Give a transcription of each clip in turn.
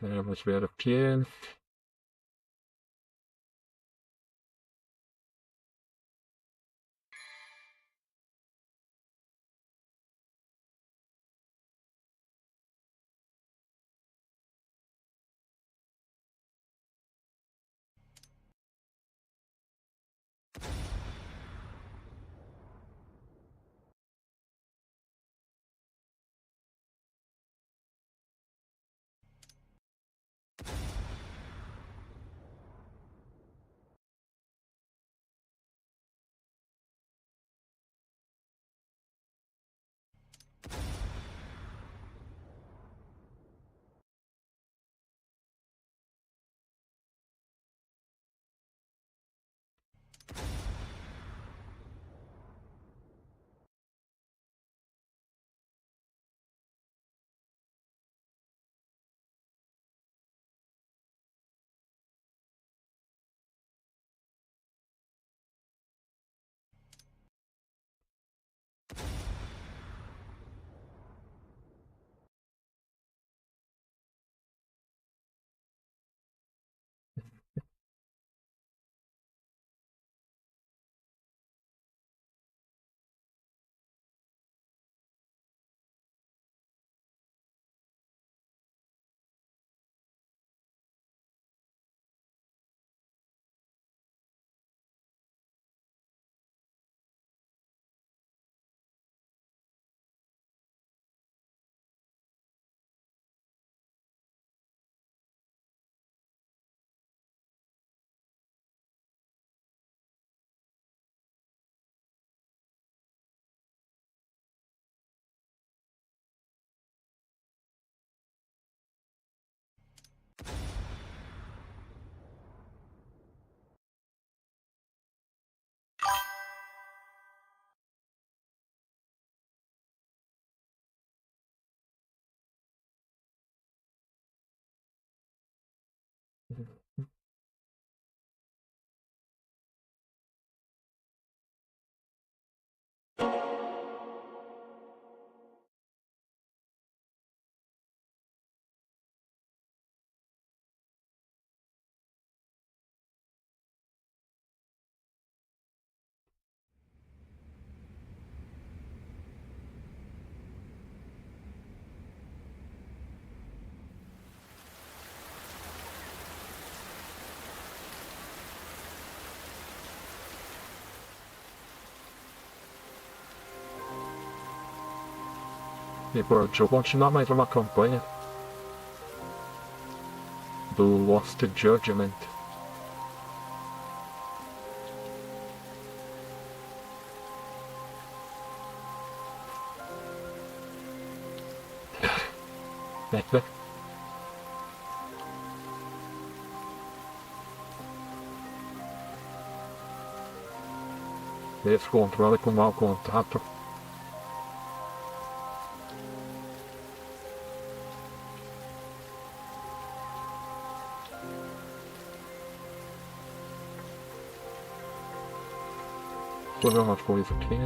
Vamos ver aqui. E bom, deixa eu continuar mais uma campanha do Lost Judgment. Esse controle com mau contato. Vou ver uma coisa aqui.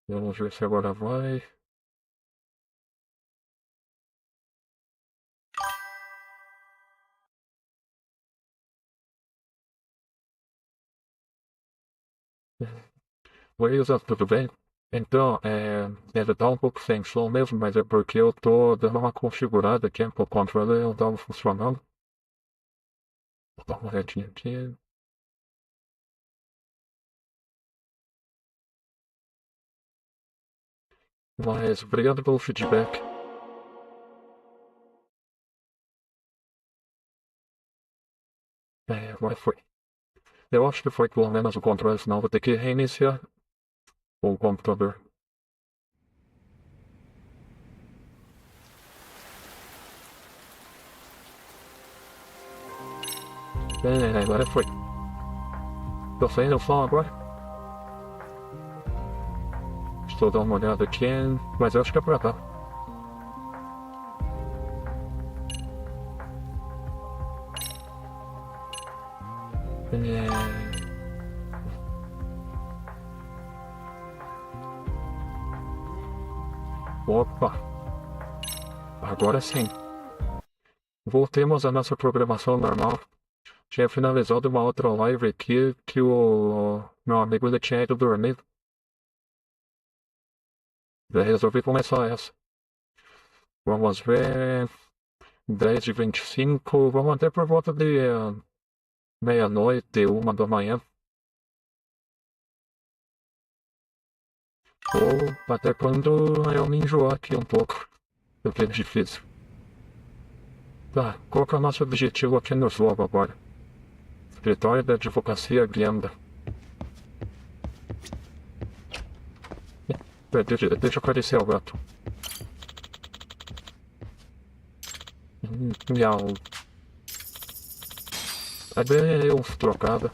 Vamos ver se agora vai. Oi, Isa, tudo bem? Então, ele tá um pouco sem som mesmo, mas é porque eu tô dando uma configurada aqui pro controle não tava funcionando. Vou dar uma olhadinha aqui. Mas obrigado pelo feedback. Agora foi. Eu acho que foi pelo menos o controle, senão vou ter que reiniciar o computador. Agora foi. Tô saindo o som agora. Estou dando uma olhada aqui, mas eu acho que é pra cá. Opa! Agora sim. Voltemos à nossa programação normal. Tinha finalizado uma outra live aqui que o meu amigo ele tinha ido dormir. Daí resolvi começar essa. Vamos ver. 10h25. Vamos até por volta de meia-noite, 1 da manhã. Ou até quando eu me enjoar aqui um pouco. Porque é difícil. Tá, qual que é o nosso objetivo aqui no jogo agora? Escritório da Advocacia Guianda. Deixa eu acariciar o gato. Miau. É bem uns trocada.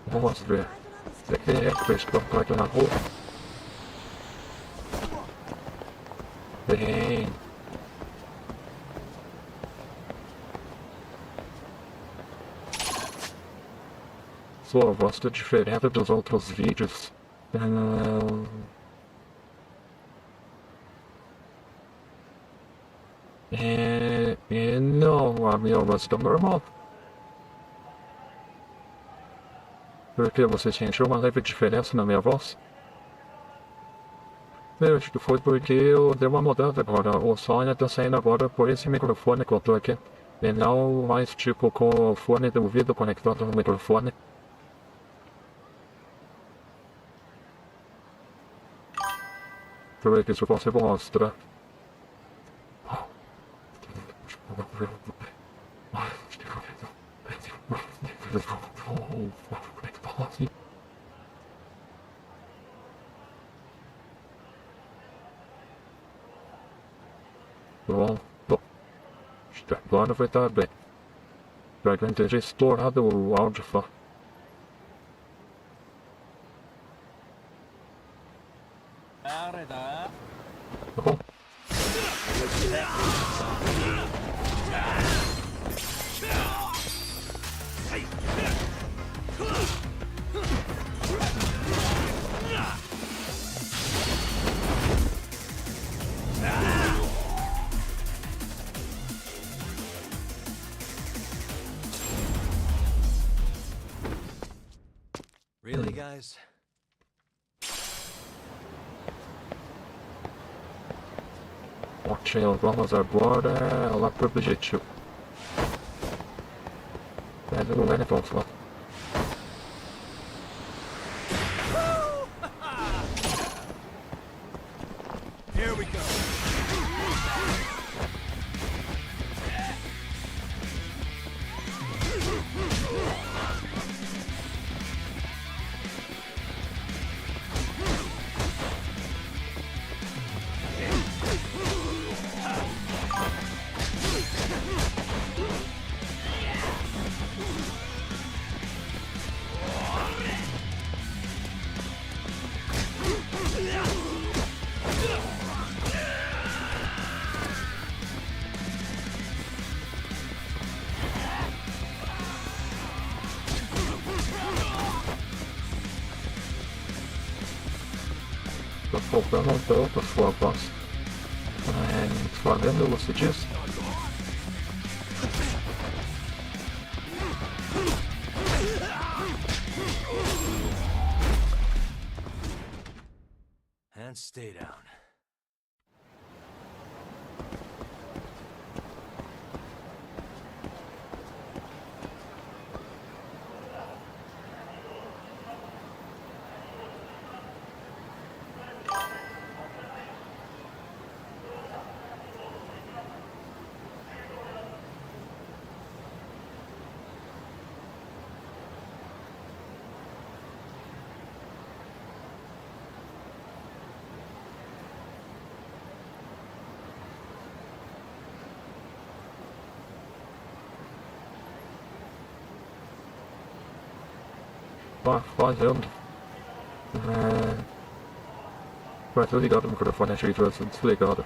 Vamos ver. Quem é que fez trocada na rua? Bem. Sua voz tá diferente dos outros vídeos. Não, a minha voz tá normal. Por que você sentiu uma leve diferença na minha voz? Eu acho que foi porque eu dei uma mudada agora. O som ainda tá saindo agora por esse microfone que eu tô aqui. E não mais tipo com o fone de ouvido conectado no microfone. Deixa eu ver aqui se eu consigo mostrar. Pronto. Agora vai estar bem. Espero que não esteja estourado o áudio só. Tá bom. Really, guys? Ok, vamos agora lá pro objetivo. Não é tão só. Here we go. Tô focando um pouco a sua voz. Flamengo, você diz? And stay down. Fazendo. Vai ter ligado o microfone, achei que tivesse desligado.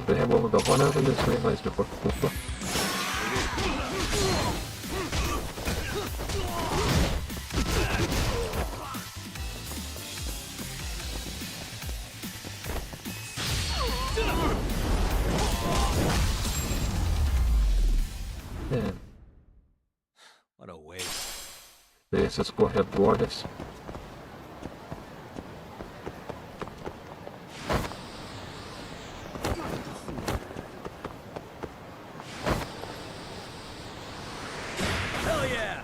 Bem, vamos dar uma olhada nisso aí mais depois. What a waste. Esses corredores. Hell yeah!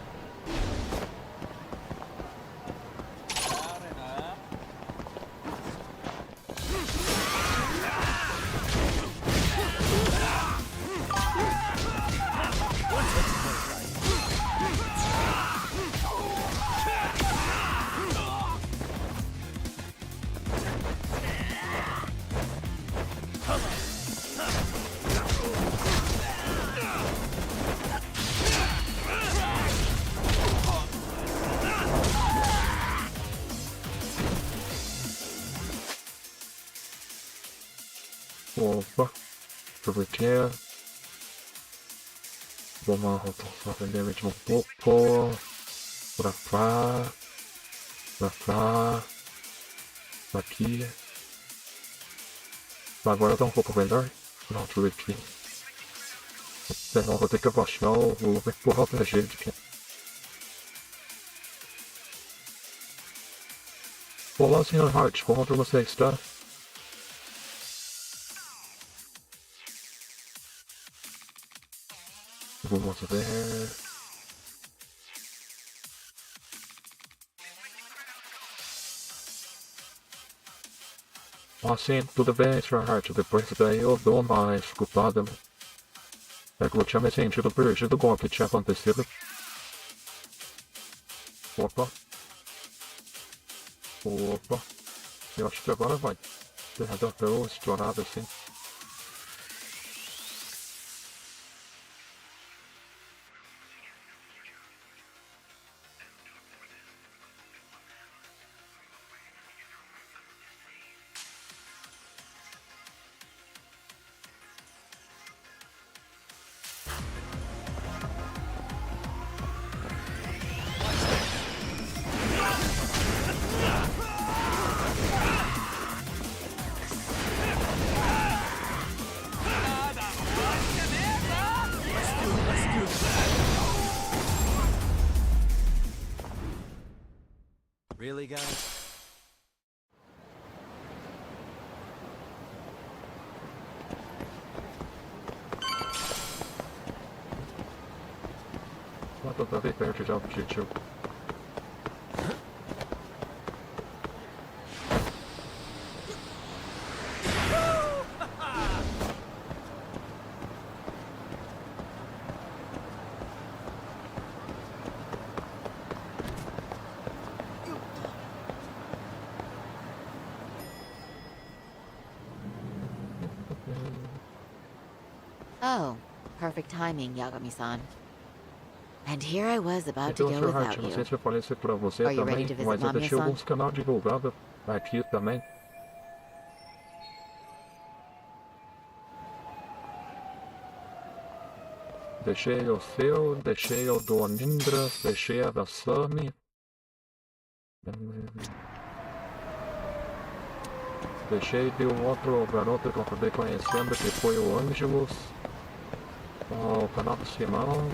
Opa, aproveitei. Vamos rotação rapidamente um pouco. Pra cá. Pra cá. Aqui. Agora tá um pouco melhor. Pronto, aqui. Senão vou ter que abaixar o vou empurrar pra gente aqui. Olá, Sr. Hart, como você está? Vamos ver. Sim, tudo bem, Sr. Hart. Depois daí eu dou uma escutada. É que eu tinha me sentido perdido com o que tinha acontecido. Opa. Opa. Eu acho que agora vai. Deu até uma estourada assim. Really, guys? Tô bem perto já do objetivo. Oh, perfect timing, Yagami-san. And here I was about to Então, go Sr. Hart, without não sei you. se eu falei isso pra você Are you também, ready to visit mas eu deixei Mamiya-san? alguns canais divulgados aqui também. Deixei o seu, deixei o do Nindras, deixei a da Sami. Deixei de um outro garoto que eu acabei conhecendo, que foi o Ângelus. O canal do Simão.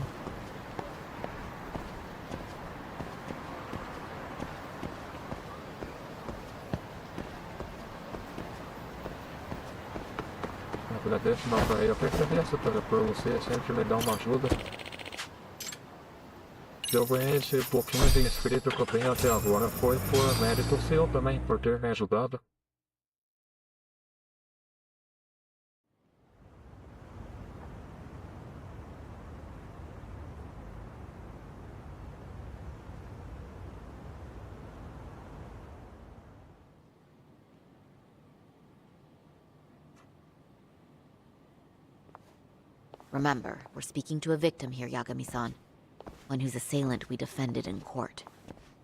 Agradeço, não, eu que agradeço por você sempre me dar uma ajuda. Eu ganhei esse pouquinho de inscrito que eu tenho até agora foi por mérito seu também, por ter me ajudado. Remember, we're speaking to a victim here, Yagami-san. One whose assailant we defended in court.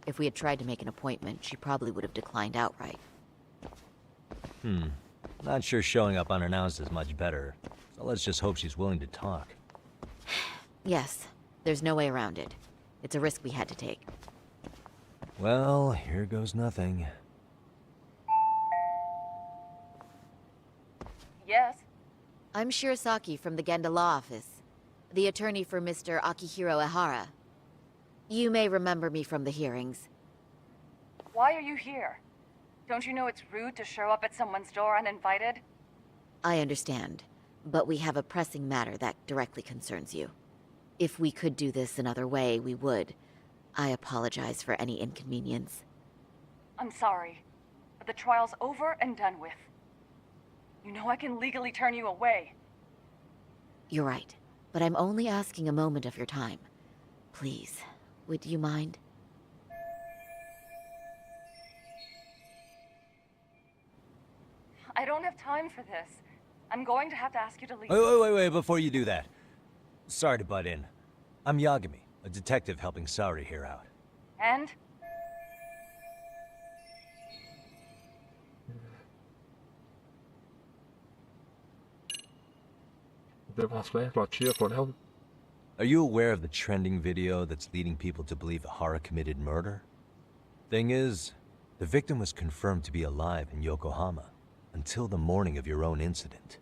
If we had tried to make an appointment, she probably would have declined outright. Not sure showing up unannounced is much better, so let's just hope she's willing to talk. Yes, there's no way around it. It's a risk we had to take. Well, here goes nothing. Yes? I'm Shirasaki from the Genda Law Office, the attorney for Mr. Akihiro Ehara. You may remember me from the hearings. Why are you here? Don't you know it's rude to show up at someone's door uninvited? I understand, but we have a pressing matter that directly concerns you. If we could do this another way, we would. I apologize for any inconvenience. I'm sorry, but the trial's over and done with. You know I can legally turn you away. You're right, but I'm only asking a moment of your time. Please, would you mind? I don't have time for this. I'm going to have to ask you to leave. Wait, before you do that. Sorry to butt in. I'm Yagami, a detective helping Saori here out. And? Are you aware of the trending video that's leading people to believe Ehara committed murder? Thing is, the victim was confirmed to be alive in Yokohama until the morning of your own incident.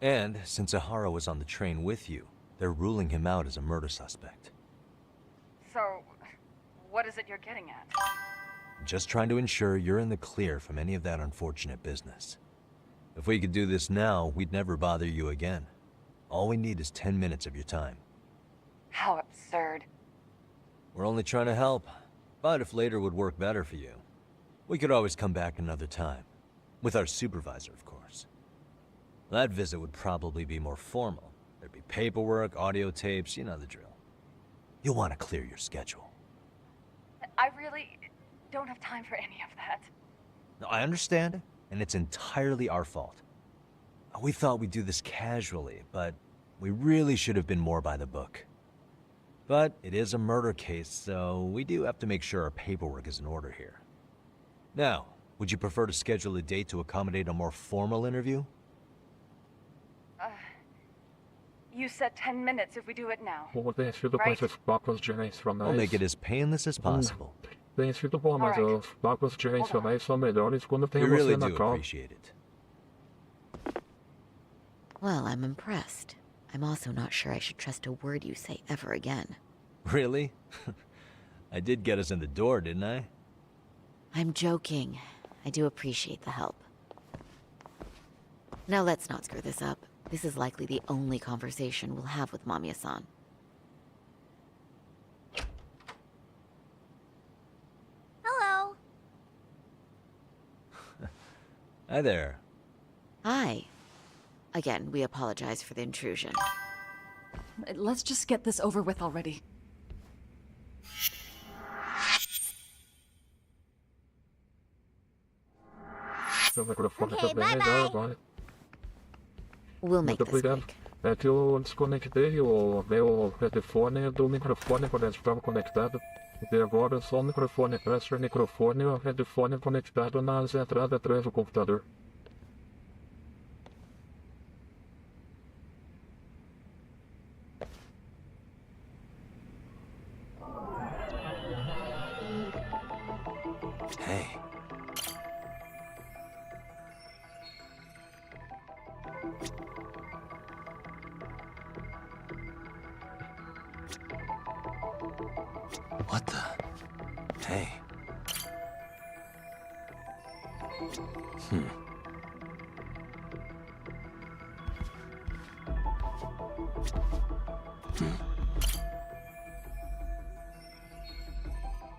And since Ehara was on the train with you, they're ruling him out as a murder suspect. So, what is it you're getting at? Just trying to ensure you're in the clear from any of that unfortunate business. If we could do this now, we'd never bother you again. All we need is 10 minutes of your time. How absurd. We're only trying to help, but if later would work better for you, we could always come back another time. With our supervisor, of course. That visit would probably be more formal. There'd be paperwork, audio tapes, you know the drill. You'll want to clear your schedule. I really don't have time for any of that. No, I understand, and it's entirely our fault. We thought we'd do this casually, but we really should have been more by the book. But it is a murder case, so we do have to make sure our paperwork is in order here. Now, would you prefer to schedule a date to accommodate a more formal interview? You said 10 minutes if we do it now. I'll make it as painless as possible. Tem sido bom, mas os blocos direcionais são melhores quando tem We você really na do cal. appreciate it. Well, I'm impressed. I'm also not sure I should trust a word you say ever again. Really? I did get us in the door, didn't I? I'm joking. I do appreciate the help. Now let's not screw this up. This is likely the only conversation we'll have with Mamiya-san. Hello. Hi there. Hi. Again, we apologize for the intrusion. Let's just get this over with already. Seu microfone Ok, também é bye melhor bye. agora. We'll make Muito this obrigado. quick. É que eu desconectei o meu telefone do microfone quando ele estava conectado. E agora só o microfone presta o microfone e o headphone conectado nas entradas atrás do computador. Hey. What the? Hey.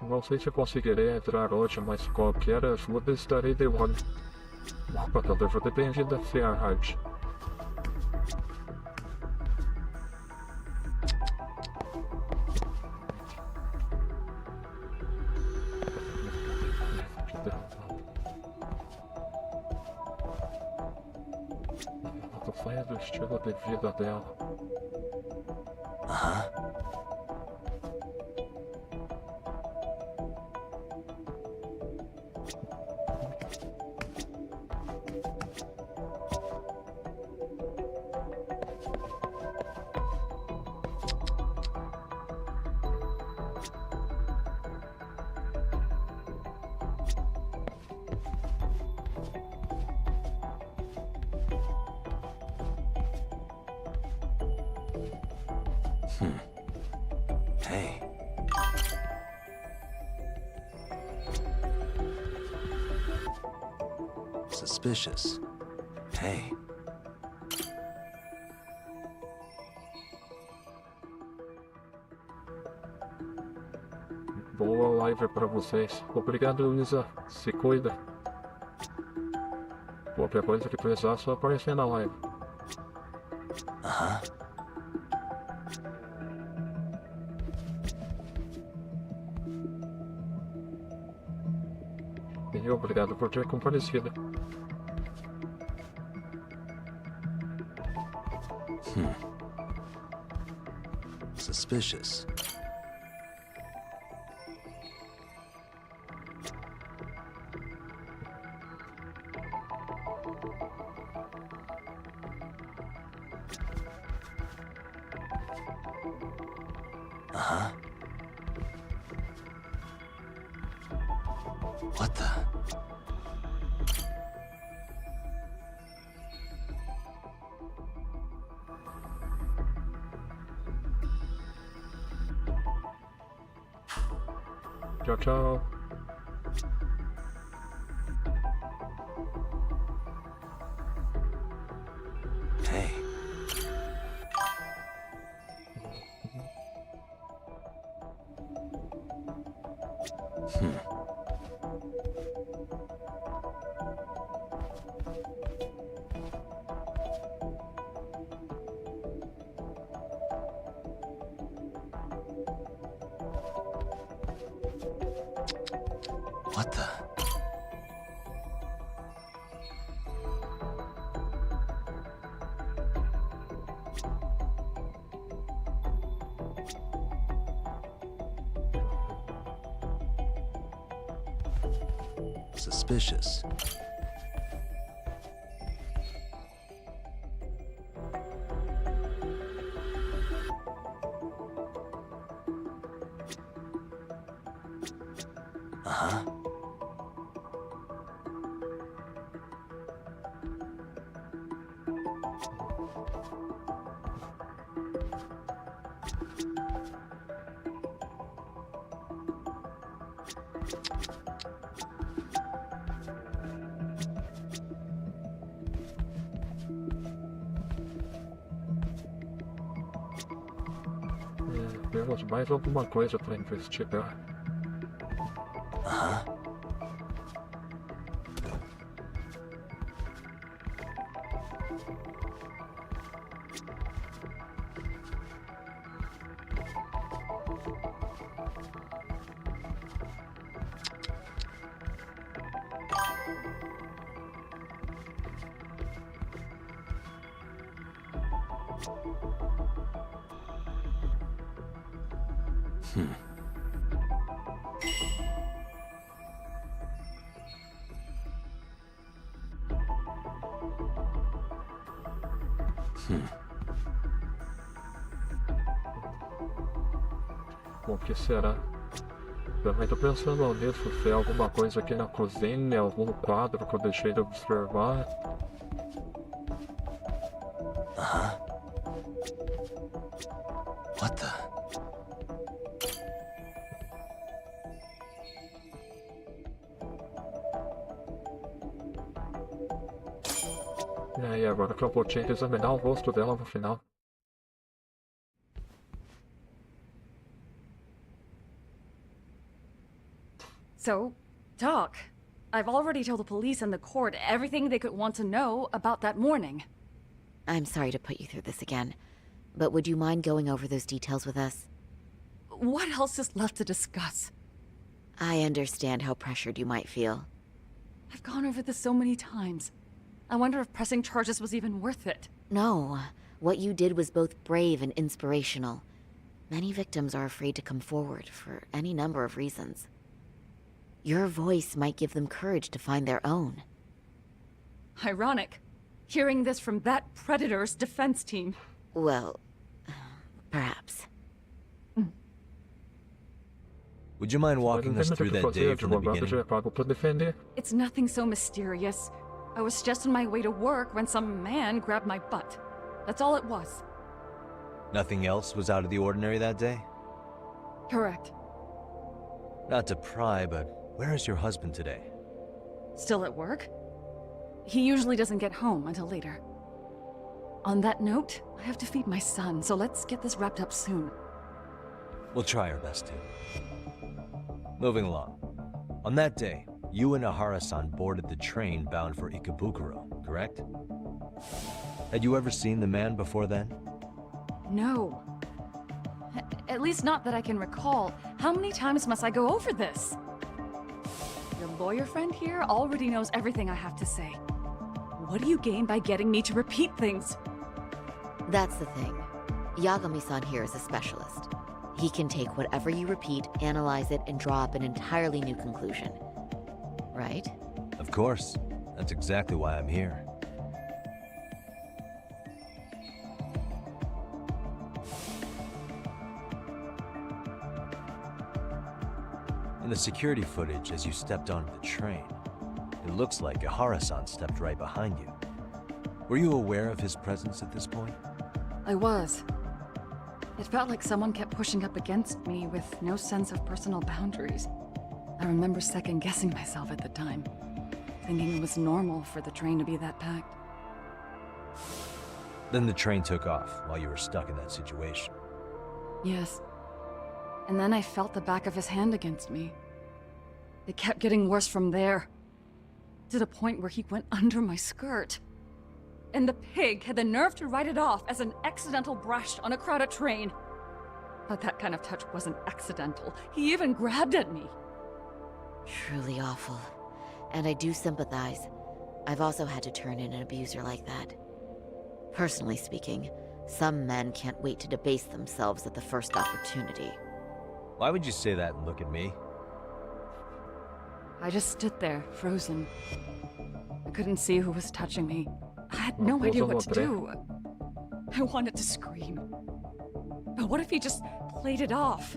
Não sei se conseguirei entrar hoje, mas qualquer ajuda estarei de olho. Opa, devo depender da hard. Foi do estilo de vida dela. Hey. Suspicious. Hey. Boa live pra vocês. Obrigado, Lisa. Se cuida. Qualquer coisa que precisar, só aparecer na live. E obrigado por ter comparecido. Suspicious. What the? Tchau, tchau. Hey. What the? Suspicious. Temos mais alguma coisa para investigar. O que será? Também tô pensando nisso, se tem alguma coisa aqui na cozinha, algum quadro que eu deixei de observar. What the? E aí, agora que eu tinha que examinar o rosto dela no final. So, talk. I've already told the police and the court everything they could want to know about that morning. I'm sorry to put you through this again, but would you mind going over those details with us? What else is left to discuss? I understand how pressured you might feel. I've gone over this so many times. I wonder if pressing charges was even worth it. No, what you did was both brave and inspirational. Many victims are afraid to come forward for any number of reasons. Your voice might give them courage to find their own. Ironic. Hearing this from that predator's defense team. Well, perhaps. Would you mind walking us through that day from the beginning? It's nothing so mysterious. I was just on my way to work when some man grabbed my butt. That's all it was. Nothing else was out of the ordinary that day? Correct. Not to pry, but where is your husband today? Still at work? He usually doesn't get home until later. On that note, I have to feed my son, so let's get this wrapped up soon. We'll try our best to. Moving along. On that day, you and Ahara-san boarded the train bound for Ikebukuro, correct? Had you ever seen the man before then? No. At least not that I can recall. How many times must I go over this? Your lawyer friend here already knows everything I have to say. What do you gain by getting me to repeat things? That's the thing. Yagami-san here is a specialist. He can take whatever you repeat, analyze it, and draw up an entirely new conclusion. Right? Of course. That's exactly why I'm here. In the security footage as you stepped onto the train, it looks like Ahara-san stepped right behind you. Were you aware of his presence at this point? I was. It felt like someone kept pushing up against me with no sense of personal boundaries. I remember second-guessing myself at the time, thinking it was normal for the train to be that packed. Then the train took off while you were stuck in that situation. Yes. And then I felt the back of his hand against me. It kept getting worse from there, to the point where he went under my skirt. And the pig had the nerve to write it off as an accidental brush on a crowded train. But that kind of touch wasn't accidental. He even grabbed at me. Truly awful. And I do sympathize. I've also had to turn in an abuser like that. Personally speaking, some men can't wait to debase themselves at the first opportunity. Why would you say that and look at me? I just stood there, frozen. I couldn't see who was touching me. I had no idea what to do. I wanted to scream. But what if he just played it off?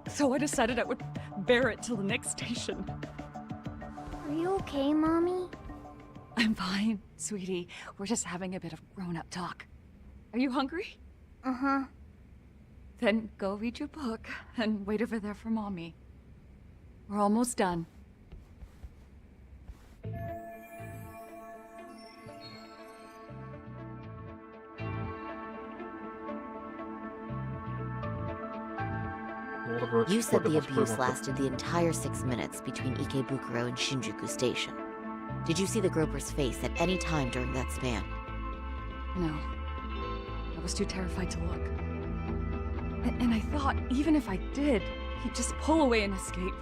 So I decided I would bear it till the next station. Are you okay, Mommy? I'm fine, sweetie. We're just having a bit of grown-up talk. Are you hungry? Uh-huh. Then go read your book and wait over there for Mommy. We're almost done. You said the abuse lasted the entire 6 minutes between Ikebukuro and Shinjuku Station. Did you see the groper's face at any time during that span? No. I was too terrified to look. And I thought, even if I did, he'd just pull away and escape.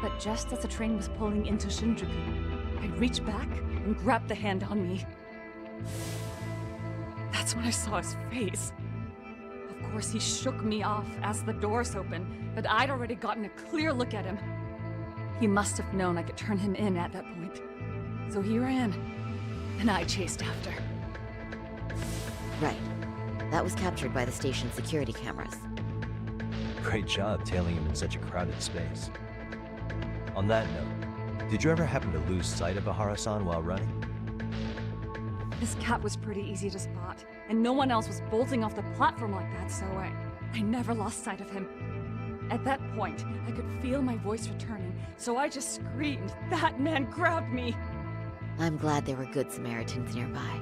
But just as the train was pulling into Shinjuku, I reached back and grabbed the hand on me. That's when I saw his face. Of course, he shook me off as the doors opened, but I'd already gotten a clear look at him. He must have known I could turn him in at that point. So he ran, and I chased after. Right. That was captured by the station's security cameras. great job tailing him in such a crowded space. On that note, did you ever happen to lose sight of Ahara-san while running? This cat was pretty easy to spot, and no one else was bolting off the platform like that, so I never lost sight of him. At that point, I could feel my voice returning, so I just screamed. That man grabbed me! I'm glad there were good Samaritans nearby.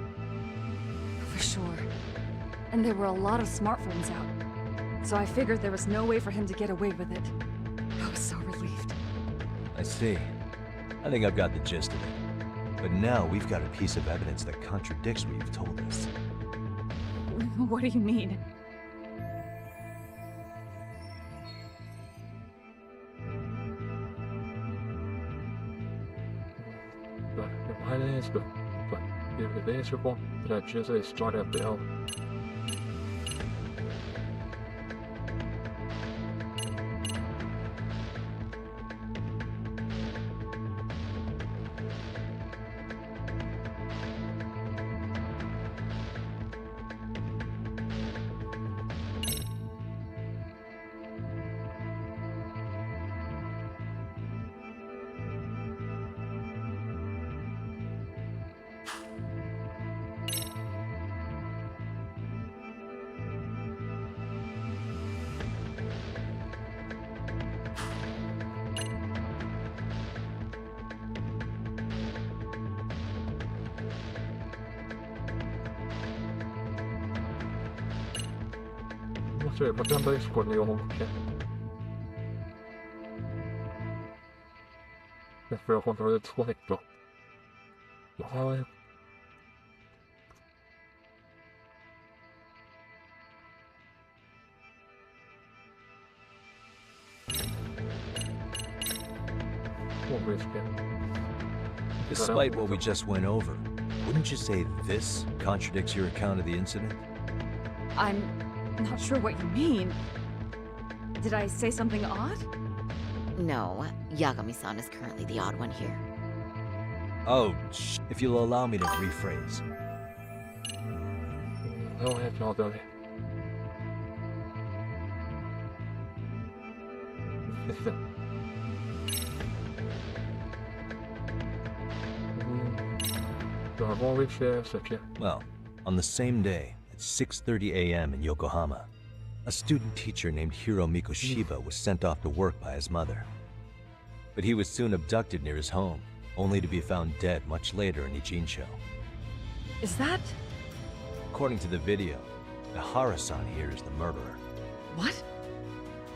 For sure. And there were a lot of smartphones out, so I figured there was no way for him to get away with it. I was so relieved. I see. I think I've got the gist of it. But now we've got a piece of evidence that contradicts what you've told us. What do you mean? Eu vejo bom para dizer a história dela. Não sei, vou tentar escolher um que foi o controle desconectou. Ai. Vamos ver se é. Despite what we just went over, wouldn't you say this contradicts your account of the incident? I'm not sure what you mean. Did I say something odd? No, Yagami-san is currently the odd one here. Oh, if you'll allow me to rephrase. Não é final dali. Então vamos ver se é essa aqui. Well, on the same day, at 6:30 a.m. in Yokohama, a student teacher named Hiro Mikoshiba was sent off to work by his mother. But he was soon abducted near his home, only to be found dead much later in Ijincho. Is that... According to the video, Ahara-san here is the murderer. what?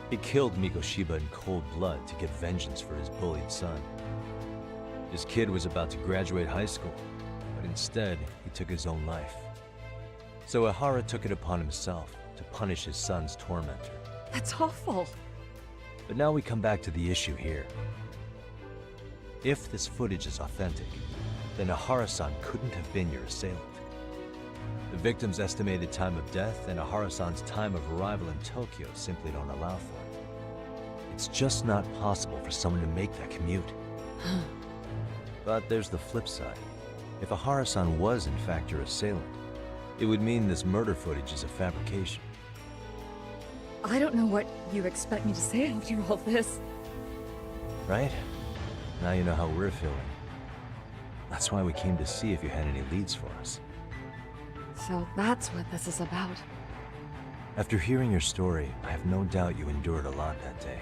He killed Mikoshiba in cold blood to get vengeance for his bullied son. His kid was about to graduate high school, but instead, he took his own life. So Ahara took it upon himself to punish his son's tormentor. That's awful. But now we come back to the issue here. If this footage is authentic, then Ahara-san couldn't have been your assailant. The victim's estimated time of death and Ahara-san's time of arrival in Tokyo simply don't allow for it. It's just not possible for someone to make that commute. But there's the flip side. If Ahara-san was in fact your assailant, it would mean this murder footage is a fabrication. I don't know what you expect me to say after all this. Right? Now you know how we're feeling. That's why we came to see if you had any leads for us. So that's what this is about. After hearing your story, I have no doubt you endured a lot that day.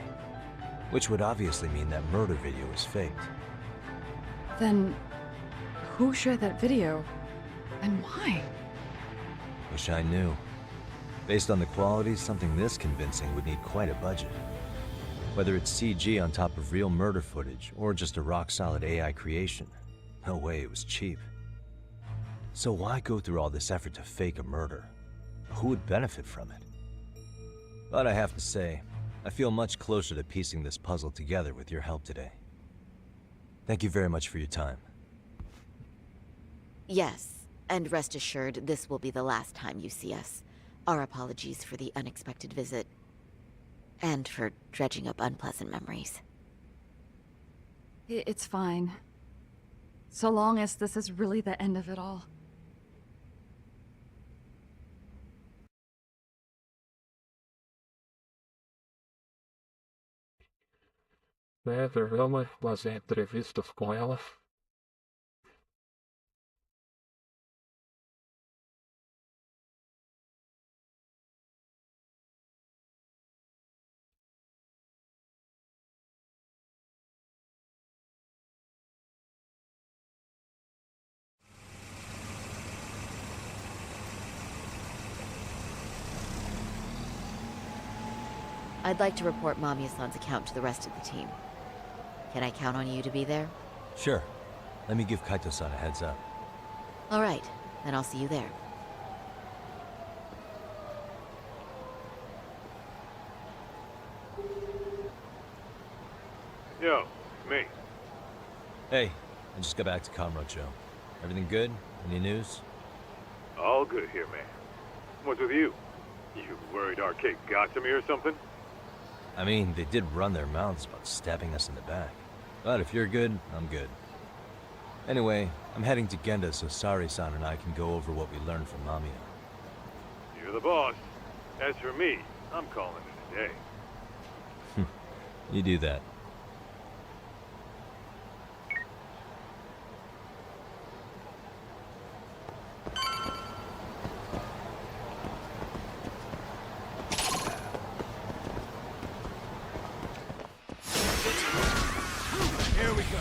Which would obviously mean that murder video was faked. Then, who shared that video? And why? Wish I knew. Based on the quality, something this convincing would need quite a budget. Whether it's CG on top of real murder footage, or just a rock-solid AI creation, no way it was cheap. So why go through all this effort to fake a murder? Who would benefit from it? But I have to say, I feel much closer to piecing this puzzle together with your help today. Thank you very much for your time. Yes, and rest assured, this will be the last time you see us. Our apologies for the unexpected visit. And for dredging up unpleasant memories. It's fine. So long as this is really the end of it all. Vamos fazer entrevistas com elas. I'd like to report Mamiya-san's account to the rest of the team. Can I count on you to be there? Sure. Let me give Kaito-san a heads up. All right, then I'll see you there. Yo, me. Hey, I just got back to Kamurocho. Everything good? Any news? All good here, man. What's with you? You worried Arcade got to me or something? I mean, they did run their mouths about stabbing us in the back. But if you're good, I'm good. Anyway, I'm heading to Genda so Sari-san and I can go over what we learned from Mamiya. You're the boss. As for me, I'm calling it a day. You do that. Here we go.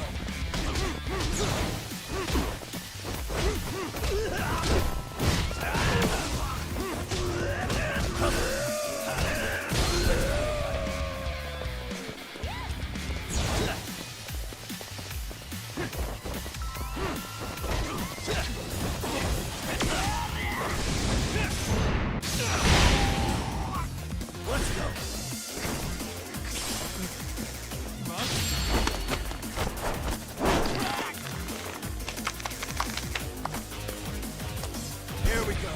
Here we go.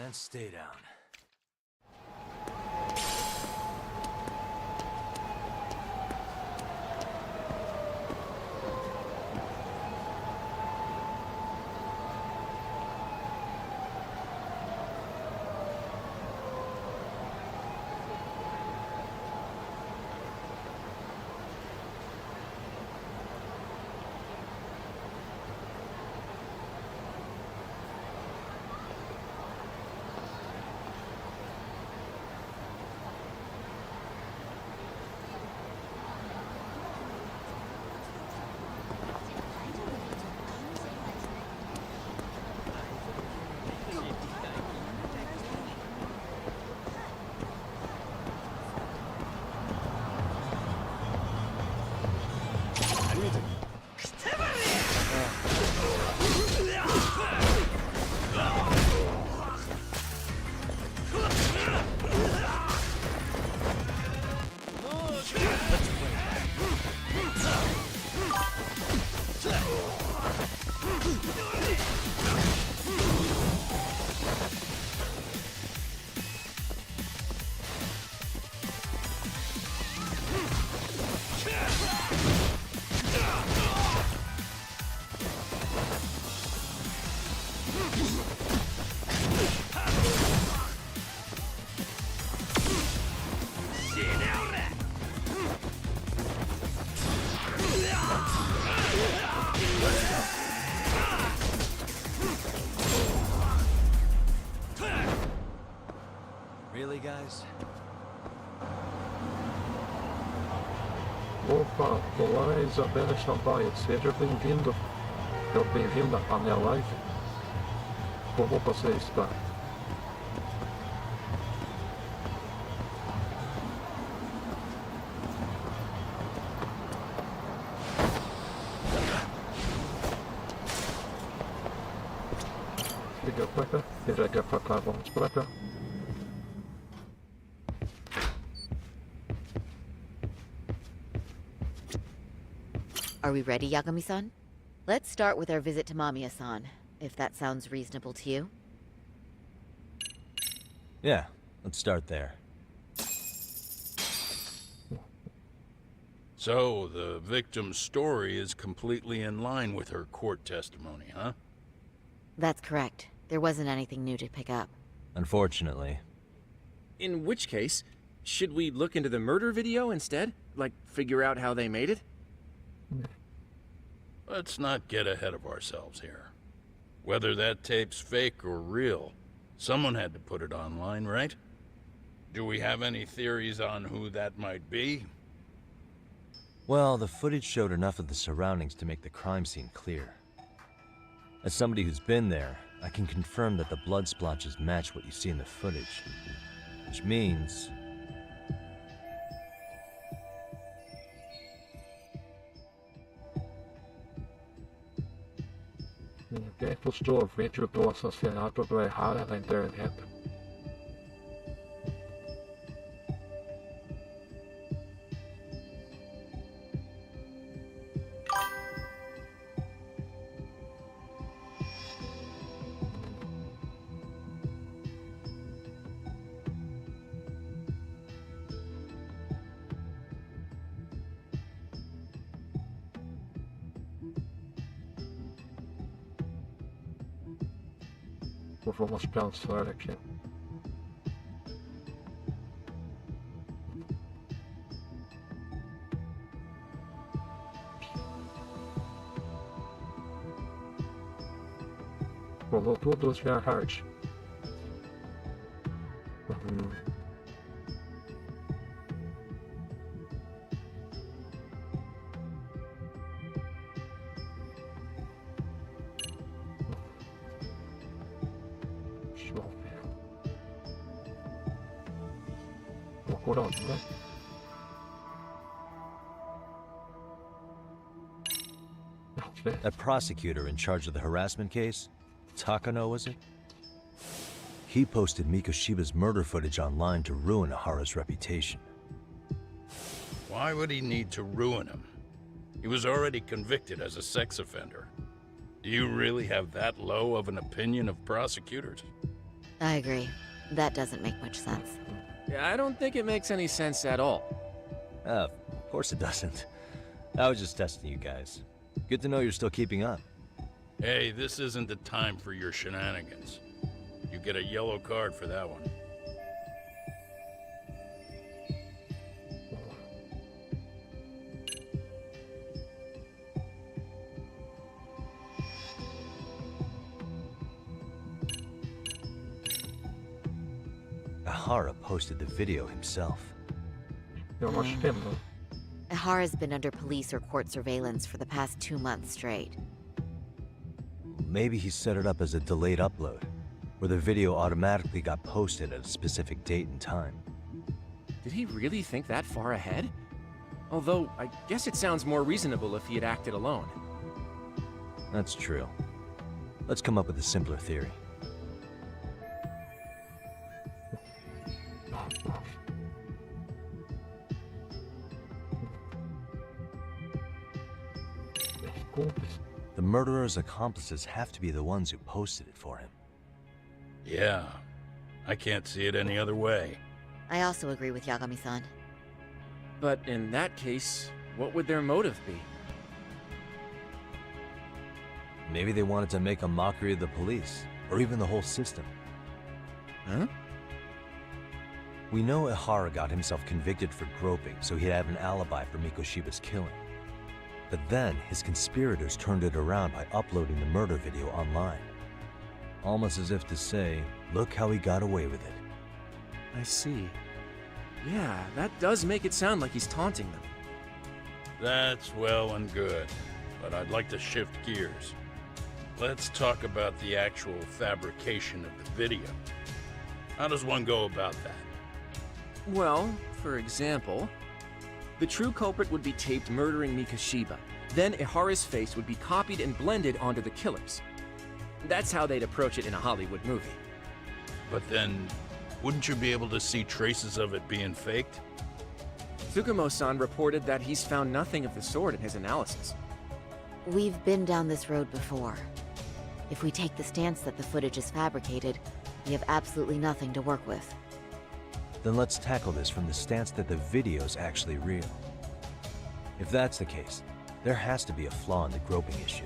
And stay down. Really, guys? Opa, olá Isabela Chambaia, seja bem-vindo. Ou bem-vinda à minha live. Como você está? Liga pra cá, pega pra cá, vamos pra cá. Are we ready, Yagami-san? Let's start with our visit to Mamiya-san, if that sounds reasonable to you. Yeah, let's start there. So, the victim's story is completely in line with her court testimony, huh? That's correct. There wasn't anything new to pick up. Unfortunately. In which case, should we look into the murder video instead? Like, figure out how they made it? Let's not get ahead of ourselves here. Whether that tape's fake or real, someone had to put it online, right? Do we have any theories on who that might be? Well, the footage showed enough of the surroundings to make the crime scene clear. As somebody who's been there, I can confirm that the blood splotches match what you see in the footage. Which means... Ninguém postou o vídeo do assassinato do Ehara na internet. Vamos pensar aqui. Rolou tudo os minha hard. Procurando, né? That prosecutor in charge of the harassment case, Takano was it? He posted Mikoshiba's murder footage online to ruin Ahara's reputation. Why would he need to ruin him? He was already convicted as a sex offender. Do you really have that low of an opinion of prosecutors? I agree. That doesn't make much sense. Yeah, I don't think it makes any sense at all. Of course it doesn't. I was just testing you guys. Good to know you're still keeping up. Hey, this isn't the time for your shenanigans. You get a yellow card for that one. Ahara posted the video himself. Eu acho que não. Ahara's been under police or court surveillance for the past 2 months straight. Maybe he set it up as a delayed upload, where the video automatically got posted at a specific date and time. Did he really think that far ahead? Although, I guess it sounds more reasonable if he had acted alone. That's true. Let's come up with a simpler theory. The murderer's accomplices have to be the ones who posted it for him. Yeah, I can't see it any other way. I also agree with Yagami-san. But in that case, what would their motive be? Maybe they wanted to make a mockery of the police, or even the whole system. Huh? We know Ihara got himself convicted for groping, so he'd have an alibi for Mikoshiba's killing. But then, his conspirators turned it around by uploading the murder video online. Almost as if to say, look how he got away with it. I see. Yeah, that does make it sound like he's taunting them. That's well and good, but I'd like to shift gears. Let's talk about the actual fabrication of the video. How does one go about that? Well, for example, the true culprit would be taped murdering Mikoshiba. Then Ihara's face would be copied and blended onto the killers. That's how they'd approach it in a Hollywood movie. But then, wouldn't you be able to see traces of it being faked? Tsukumo-san reported that he's found nothing of the sort in his analysis. We've been down this road before. If we take the stance that the footage is fabricated, we have absolutely nothing to work with. Then let's tackle this from the stance that the video's actually real. If that's the case, there has to be a flaw in the groping issue.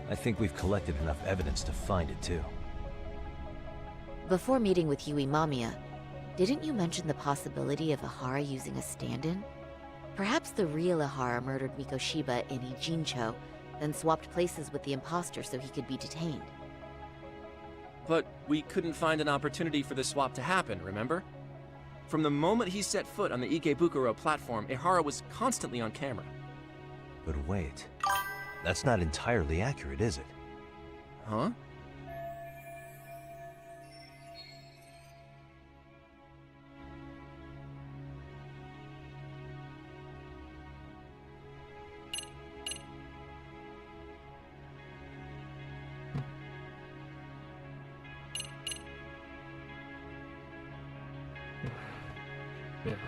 I think we've collected enough evidence to find it too. Before meeting with Yui Mamiya, didn't you mention the possibility of Ihara using a stand-in? Perhaps the real Ihara murdered Mikoshiba in Ijincho, then swapped places with the imposter so he could be detained. But we couldn't find an opportunity for the swap to happen, remember? From the moment he set foot on the Ikebukuro platform, Ihara was constantly on camera. But wait, that's not entirely accurate, is it? Huh?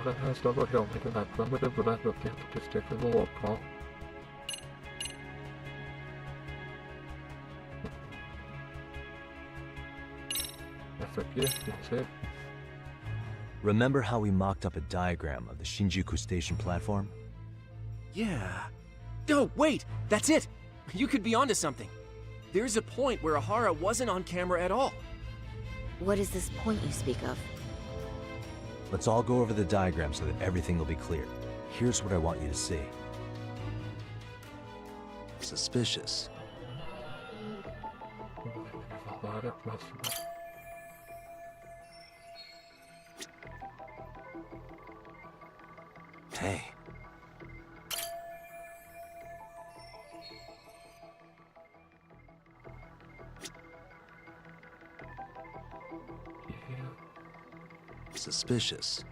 That has double hill, making that primitive breath of the statistic in the local. That's a gift, that's it. Remember how we mocked up a diagram of the Shinjuku Station platform? Yeah. Oh, wait! That's it! You could be onto something. There's a point where Ihara wasn't on camera at all. What is this point you speak of? Let's all go over the diagram so that everything will be clear. Here's what I want you to see. Suspicious. Hey. Suspicious.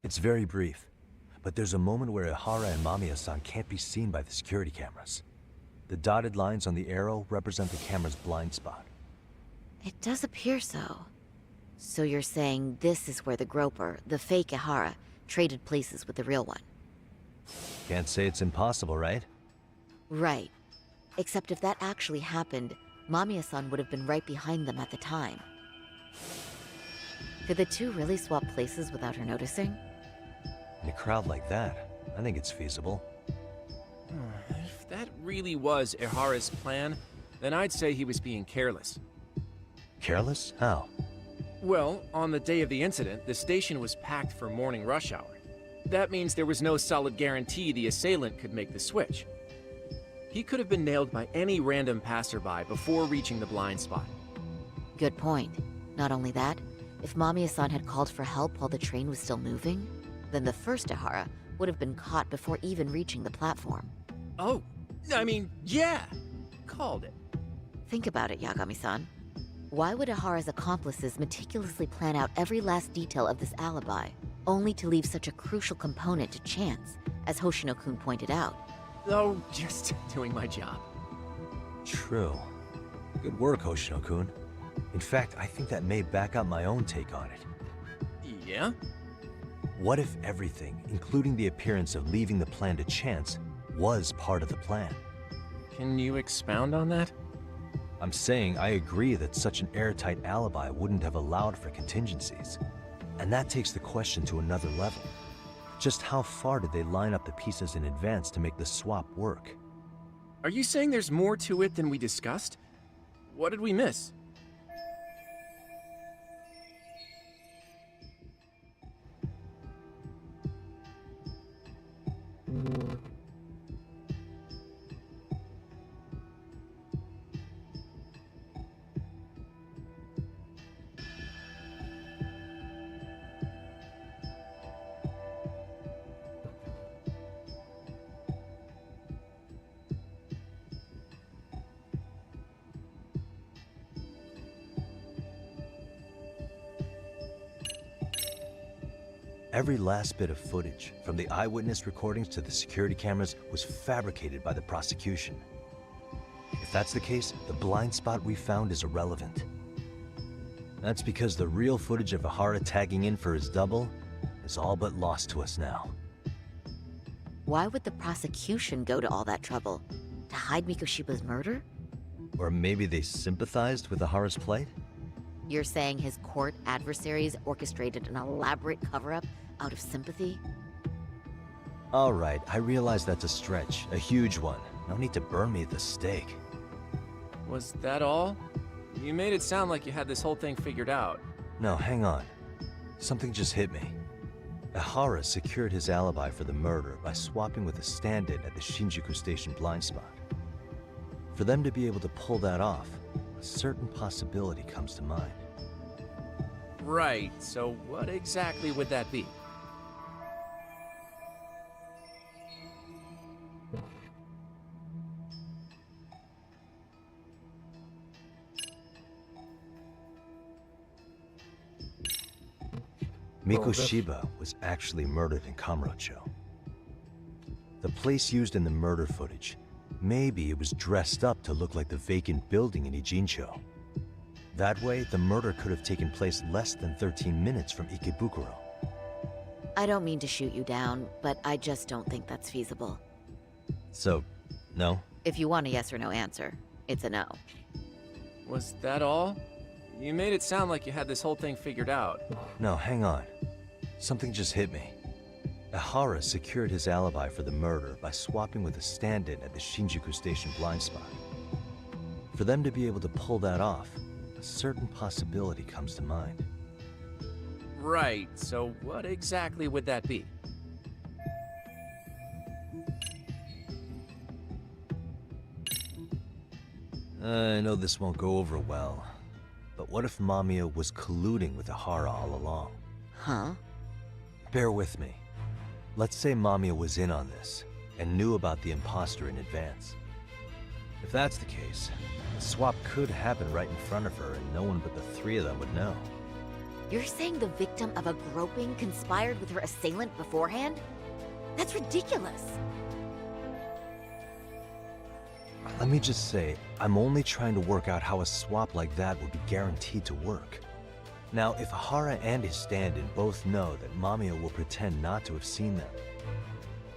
It's very brief, but there's a moment where Ihara and Mamiya-san can't be seen by the security cameras. The dotted lines on the arrow represent the camera's blind spot. It does appear so. So you're saying this is where the groper, the fake Ihara, traded places with the real one? Can't say it's impossible, right? Right. Except if that actually happened, Mamiya-san would have been right behind them at the time. Could the two really swap places without her noticing? In a crowd like that, I think it's feasible. If that really was Ihara's plan, then I'd say he was being careless. Careless? How? Well, on the day of the incident, the station was packed for morning rush hour. That means there was no solid guarantee the assailant could make the switch. He could have been nailed by any random passerby before reaching the blind spot. Good point. Not only that, if Mamiya-san had called for help while the train was still moving, then the first Ihara would have been caught before even reaching the platform. Oh, I mean, yeah! Called it. Think about it, Yagami-san. Why would Ihara's accomplices meticulously plan out every last detail of this alibi, only to leave such a crucial component to chance, as Hoshino-kun pointed out? Oh, just doing my job. True. Good work, Hoshino-kun. In fact, I think that may back up my own take on it. Yeah? What if everything, including the appearance of leaving the plan to chance, was part of the plan? Can you expound on that? I'm saying I agree that such an airtight alibi wouldn't have allowed for contingencies. And that takes the question to another level. Just how far did they line up the pieces in advance to make the swap work? Are you saying there's more to it than we discussed? What did we miss? Every last bit of footage, from the eyewitness recordings to the security cameras, was fabricated by the prosecution. If that's the case, the blind spot we found is irrelevant. That's because the real footage of Ihara tagging in for his double is all but lost to us now. Why would the prosecution go to all that trouble? To hide Mikoshiba's murder? Or maybe they sympathized with Ahara's plight? You're saying his court adversaries orchestrated an elaborate cover-up out of sympathy? Alright, I realize that's a stretch, a huge one. No need to burn me at the stake. Was that all? You made it sound like you had this whole thing figured out. No, hang on. Something just hit me. Ahara secured his alibi for the murder by swapping with a stand-in at the Shinjuku Station blind spot. For them to be able to pull that off, a certain possibility comes to mind. Right, so what exactly would that be? Mikoshiba was actually murdered in Kamurocho. The place used in the murder footage, maybe it was dressed up to look like the vacant building in Ijincho. That way, the murder could have taken place less than 13 minutes from Ikebukuro. I don't mean to shoot you down, but I just don't think that's feasible. So, no? If you want a yes or no answer, it's a no. Was that all? You made it sound like you had this whole thing figured out. No, hang on. Something just hit me. Ahara secured his alibi for the murder by swapping with a stand-in at the Shinjuku Station blind spot. For them to be able to pull that off, a certain possibility comes to mind. Right, so what exactly would that be? I know this won't go over well, but what if Mamiya was colluding with Ahara all along? Huh? Bear with me. Let's say Mamiya was in on this, and knew about the imposter in advance. If that's the case, the swap could happen right in front of her and no one but the three of them would know. You're saying the victim of a groping conspired with her assailant beforehand? That's ridiculous. Let me just say, I'm only trying to work out how a swap like that would be guaranteed to work. Now, if Ahara and his stand-in both know that Mamiya will pretend not to have seen them,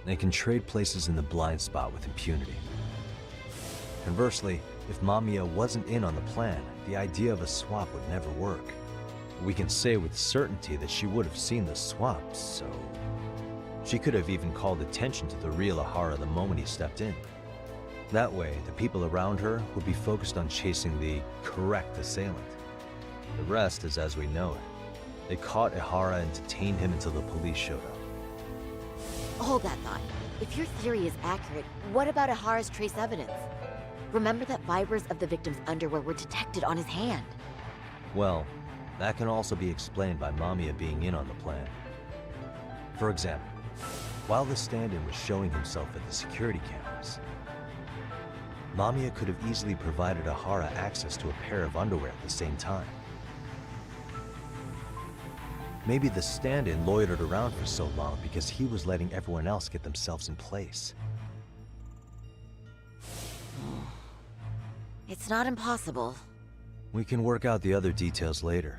they can trade places in the blind spot with impunity. Conversely, if Mamiya wasn't in on the plan, the idea of a swap would never work. We can say with certainty that she would have seen the swap, so... She could have even called attention to the real Ahara the moment he stepped in. That way, the people around her would be focused on chasing the correct assailant. The rest is as we know it. They caught Ahara and detained him until the police showed up. Hold that thought. If your theory is accurate, what about Ahara's trace evidence? Remember that fibers of the victim's underwear were detected on his hand. Well, that can also be explained by Mamiya being in on the plan. For example, while the stand-in was showing himself at the security cameras, Mamiya could have easily provided Ahara access to a pair of underwear at the same time. Maybe the stand-in loitered around for so long because he was letting everyone else get themselves in place. It's not impossible. We can work out the other details later.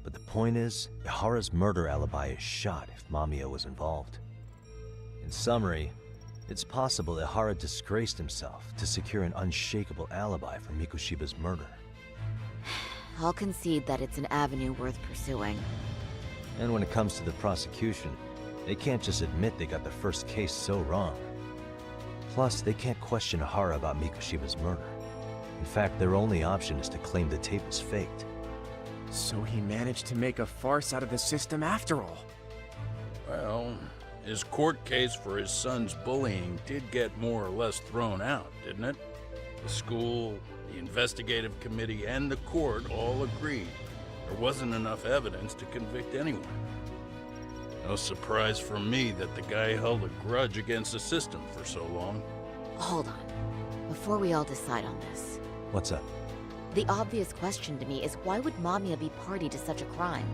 But the point is, Ahara's murder alibi is shot if Mamiya was involved. In summary, it's possible Ahara disgraced himself to secure an unshakable alibi for Mikoshiba's murder. I'll concede that it's an avenue worth pursuing. And when it comes to the prosecution, they can't just admit they got the first case so wrong. Plus, they can't question Ahara about Mikoshiba's murder. In fact, their only option is to claim the tape was faked. So he managed to make a farce out of the system after all. Well, his court case for his son's bullying did get more or less thrown out, didn't it? The school, the investigative committee, and the court all agreed there wasn't enough evidence to convict anyone. No surprise for me that the guy held a grudge against the system for so long. Hold on. Before we all decide on this. What's up? The obvious question to me is why would Mamiya be party to such a crime?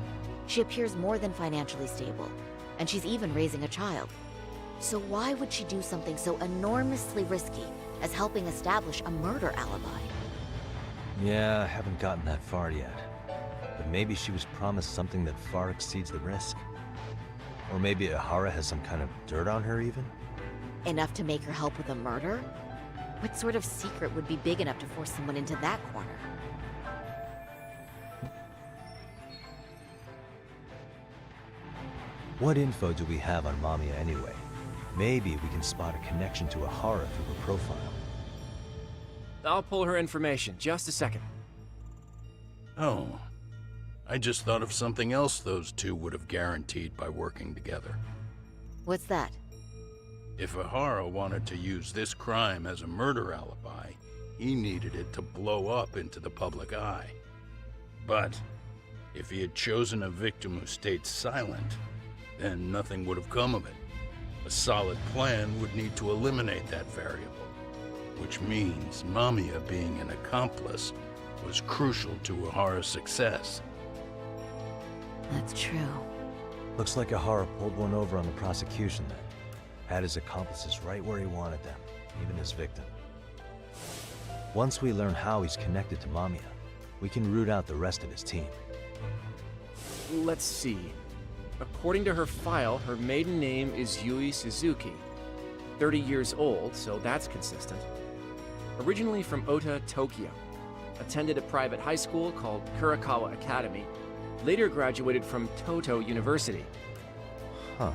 She appears more than financially stable, and she's even raising a child. So why would she do something so enormously risky as helping establish a murder alibi? Yeah, I haven't gotten that far yet. But maybe she was promised something that far exceeds the risk. Or maybe Ihara has some kind of dirt on her even? Enough to make her help with a murder? What sort of secret would be big enough to force someone into that corner? What info do we have on Mamiya anyway? Maybe we can spot a connection to Ihara through her profile. I'll pull her information. Just a second. Oh, I just thought of something else those two would have guaranteed by working together. What's that? If Ihara wanted to use this crime as a murder alibi, he needed it to blow up into the public eye. But if he had chosen a victim who stayed silent, then nothing would have come of it. A solid plan would need to eliminate that variable, which means Mamiya being an accomplice was crucial to Ihara's success. That's true. Looks like Ihara pulled one over on the prosecution then. Had his accomplices right where he wanted them, even his victim. Once we learn how he's connected to Mamiya, we can root out the rest of his team. Let's see. According to her file, her maiden name is Yui Suzuki. 30 years old, so that's consistent. Originally from Ota, Tokyo. Attended a private high school called Kurakawa Academy. Later graduated from Toto University. Huh.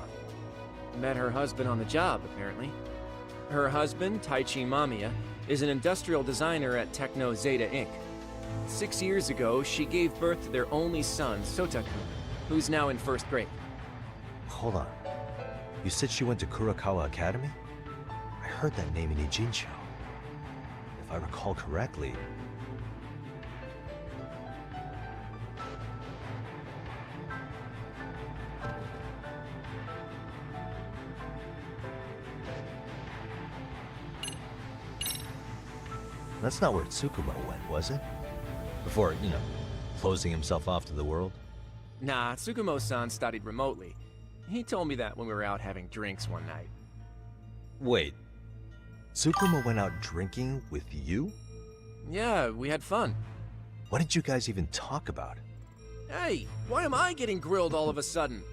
Met her husband on the job, apparently. Her husband, Taichi Mamiya, is an industrial designer at Techno Zeta Inc. 6 years ago, she gave birth to their only son, Sotaku, who's now in first grade. Hold on. You said she went to Kurakawa Academy? I heard that name in Ijincho. If I recall correctly... That's not where Tsukumo went, was it? Before, closing himself off to the world? Nah, Tsukumo-san studied remotely. He told me that when we were out having drinks one night. Wait. Tsukumo went out drinking with you? Yeah, we had fun. What did you guys even talk about? Hey, why am I getting grilled all of a sudden?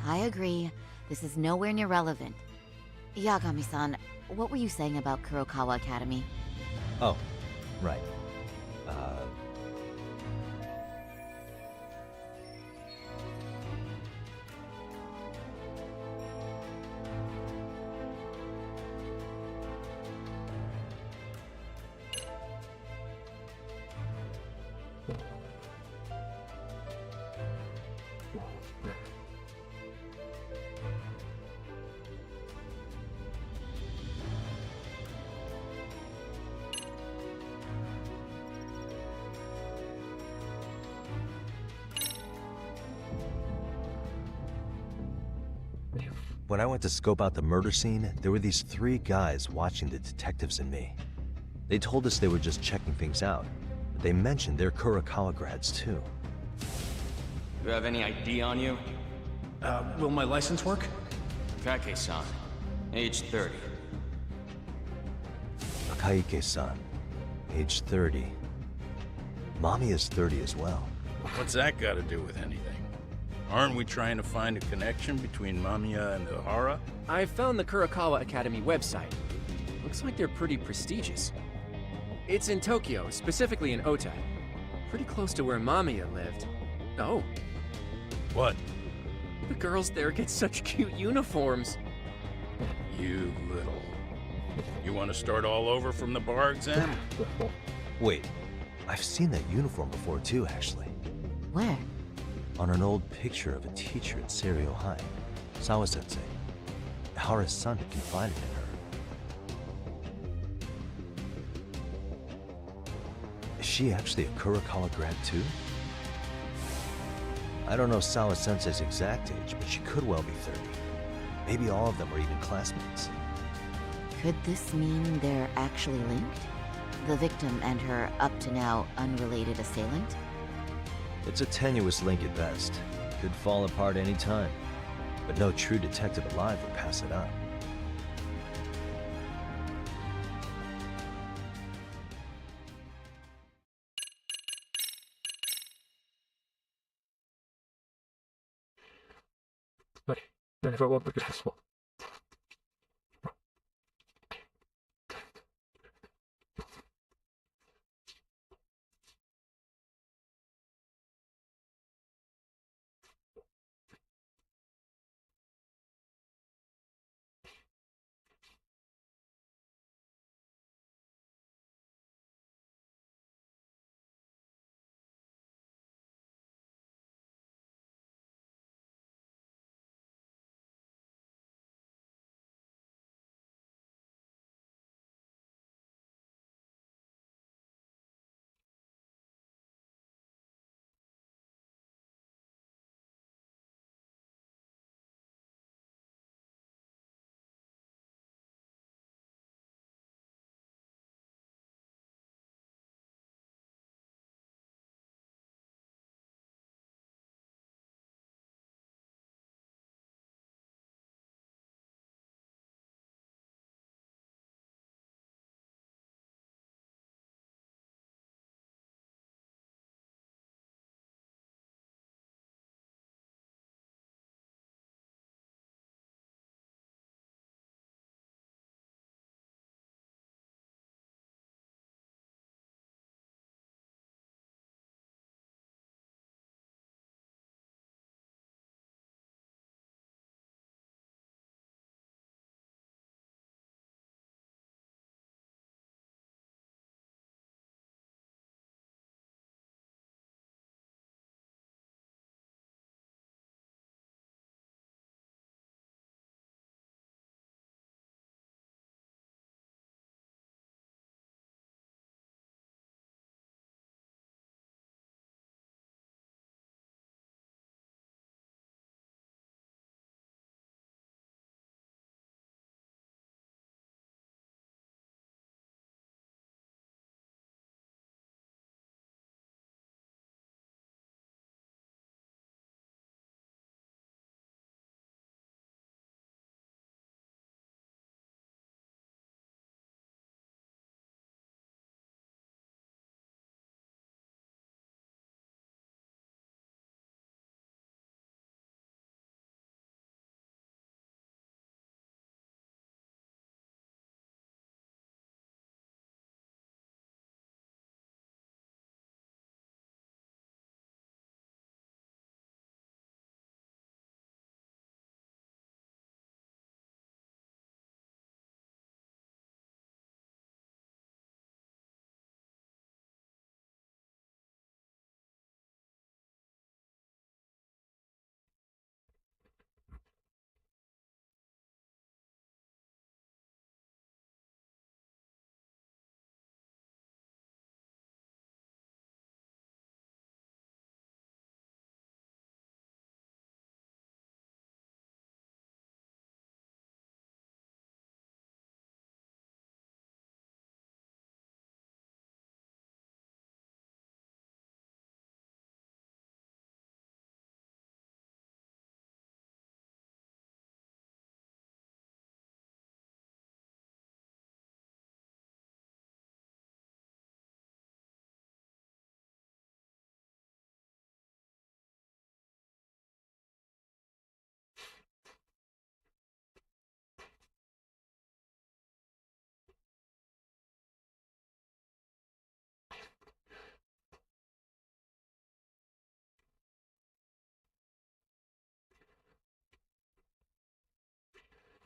I agree. This is nowhere near relevant. Yagami-san, what were you saying about Kurokawa Academy? Oh, right. When I went to scope out the murder scene, there were these 3 guys watching the detectives and me. They told us they were just checking things out, but they mentioned they're Kurakawa grads too. You have any ID on you? Will my license work? Kake-san, age 30. Akaike-san, age 30. Mommy is 30 as well. What's that got to do with anything? Aren't we trying to find a connection between Mamiya and Ihara? I found the Kurakawa Academy website. Looks like they're pretty prestigious. It's in Tokyo, specifically in Ota. Pretty close to where Mamiya lived. Oh. What? The girls there get such cute uniforms. You little... You want to start all over from the bar exam? Wait, I've seen that uniform before too, actually. Where? On an old picture of a teacher at Seiryo High, Sawa-sensei. Ihara's son had confided in her. Is she actually a Kurakawa grad too? I don't know Sawa-sensei's exact age, but she could well be 30. Maybe all of them were even classmates. Could this mean they're actually linked? The victim and her up-to-now unrelated assailant? It's a tenuous link at best. Could fall apart any time. But no true detective alive would pass it up. Ele jogou porque responde.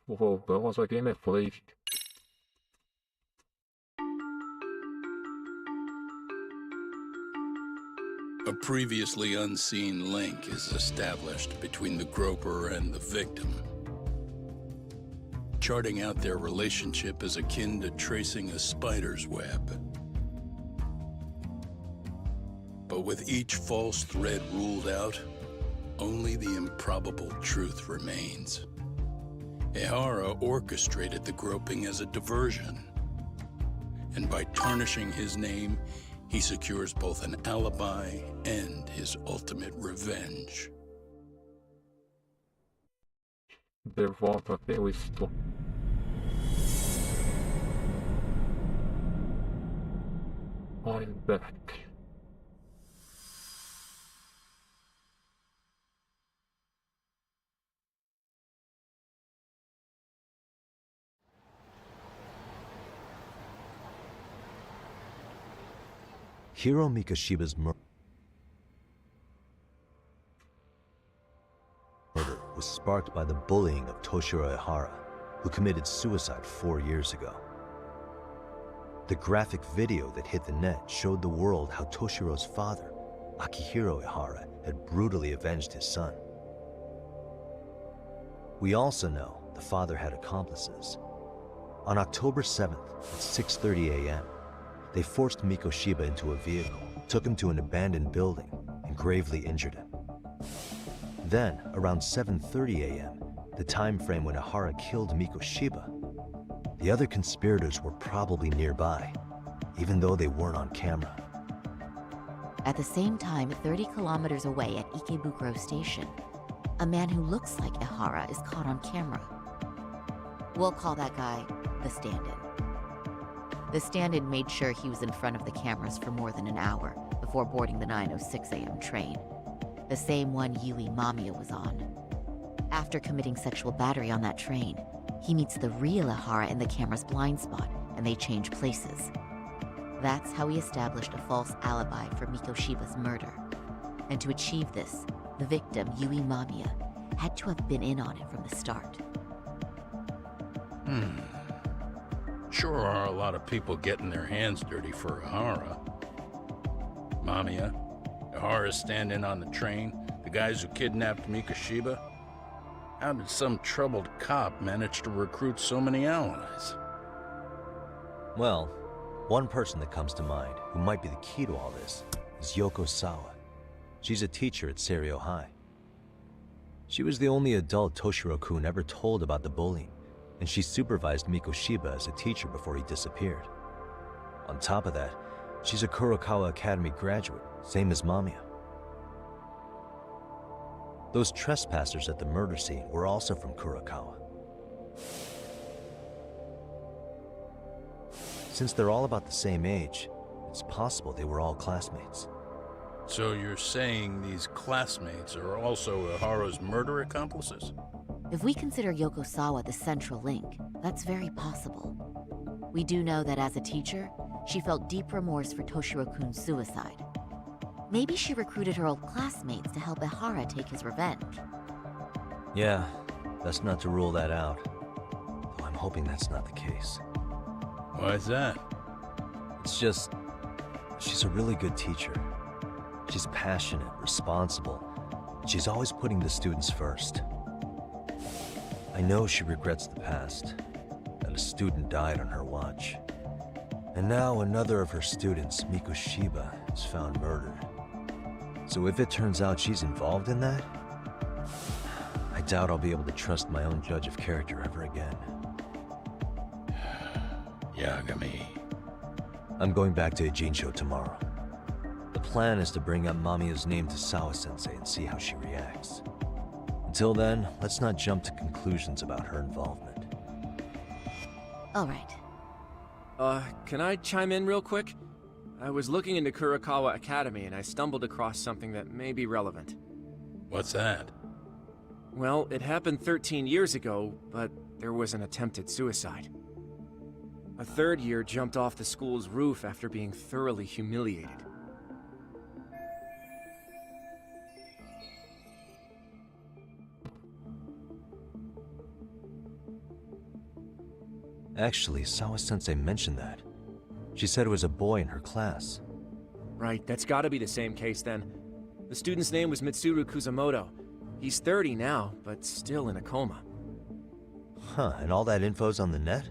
Voltamos ao gameplay. A previously unseen link is established between the groper and the victim. Charting out their relationship is akin to tracing a spider's web. But with each false thread ruled out, only the improbable truth remains. Ehara orchestrated the groping as a diversion, and by tarnishing his name, he secures both an alibi and his ultimate revenge. De volta pelo estou. I'm back. Akihiro Mikoshiba's murder was sparked by the bullying of Toshiro Ihara, who committed suicide 4 years ago. The graphic video that hit the net showed the world how Toshiro's father, Akihiro Ihara, had brutally avenged his son. We also know the father had accomplices. On October 7th at 6:30 a.m., they forced Mikoshiba into a vehicle, took him to an abandoned building, and gravely injured him. Then, around 7:30 a.m., the time frame when Ihara killed Mikoshiba, the other conspirators were probably nearby, even though they weren't on camera. At the same time, 30 kilometers away at Ikebukuro Station, a man who looks like Ihara is caught on camera. We'll call that guy the stand-in. The stand-in made sure he was in front of the cameras for more than an hour before boarding the 9:06 a.m. train, the same one Yui Mamiya was on. After committing sexual battery on that train, he meets the real Ihara in the camera's blind spot, and they change places. That's how he established a false alibi for Mikoshiba's murder. And to achieve this, the victim, Yui Mamiya, had to have been in on it from the start. Sure are a lot of people getting their hands dirty for Ihara. Mamiya, Ihara stand-in on the train, the guys who kidnapped Mikoshiba. How did some troubled cop manage to recruit so many allies? Well, one person that comes to mind who might be the key to all this is Yoko Sawa. She's a teacher at Seiryo High. She was the only adult Toshiro-kun ever told about the bullying, and she supervised Mikoshiba as a teacher before he disappeared. On top of that, she's a Kurokawa Academy graduate, same as Mamiya. Those trespassers at the murder scene were also from Kurokawa. Since they're all about the same age, it's possible they were all classmates. So you're saying these classmates are also Ihara's murder accomplices? If we consider Yoko Sawa the central link, that's very possible. We do know that as a teacher, she felt deep remorse for Toshiro-kun's suicide. Maybe she recruited her old classmates to help Ihara take his revenge. Yeah, that's not to rule that out. Though I'm hoping that's not the case. Why is that? It's just, she's a really good teacher. She's passionate, responsible, and she's always putting the students first. I know she regrets the past, that a student died on her watch. And now another of her students, Mikoshiba, is found murdered. So if it turns out she's involved in that, I doubt I'll be able to trust my own judge of character ever again. Yagami. I'm going back to Ijincho tomorrow. The plan is to bring up Mamiya's name to Sawa-sensei and see how she reacts. Until then, let's not jump to conclusions about her involvement. All right. Can I chime in real quick? I was looking into Kurokawa Academy and I stumbled across something that may be relevant. What's that? Well, it happened 13 years ago, but there was an attempted suicide. A third year jumped off the school's roof after being thoroughly humiliated. Actually, Sawa-sensei mentioned that. She said it was a boy in her class. Right, that's gotta be the same case then. The student's name was Mitsuru Kusamoto. He's 30 now, but still in a coma. Huh, and all that info's on the net?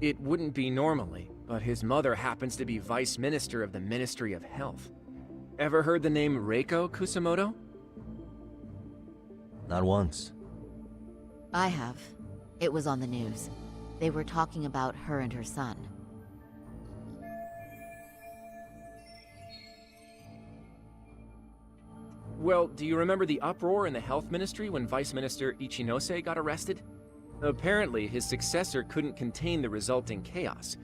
It wouldn't be normally, but his mother happens to be Vice Minister of the Ministry of Health. Ever heard the name Reiko Kusamoto? Not once. I have. It was on the news. They were talking about her and her son. Well, do you remember the uproar in the health ministry when Vice Minister Ichinose got arrested? Apparently, his successor couldn't contain the resulting chaos,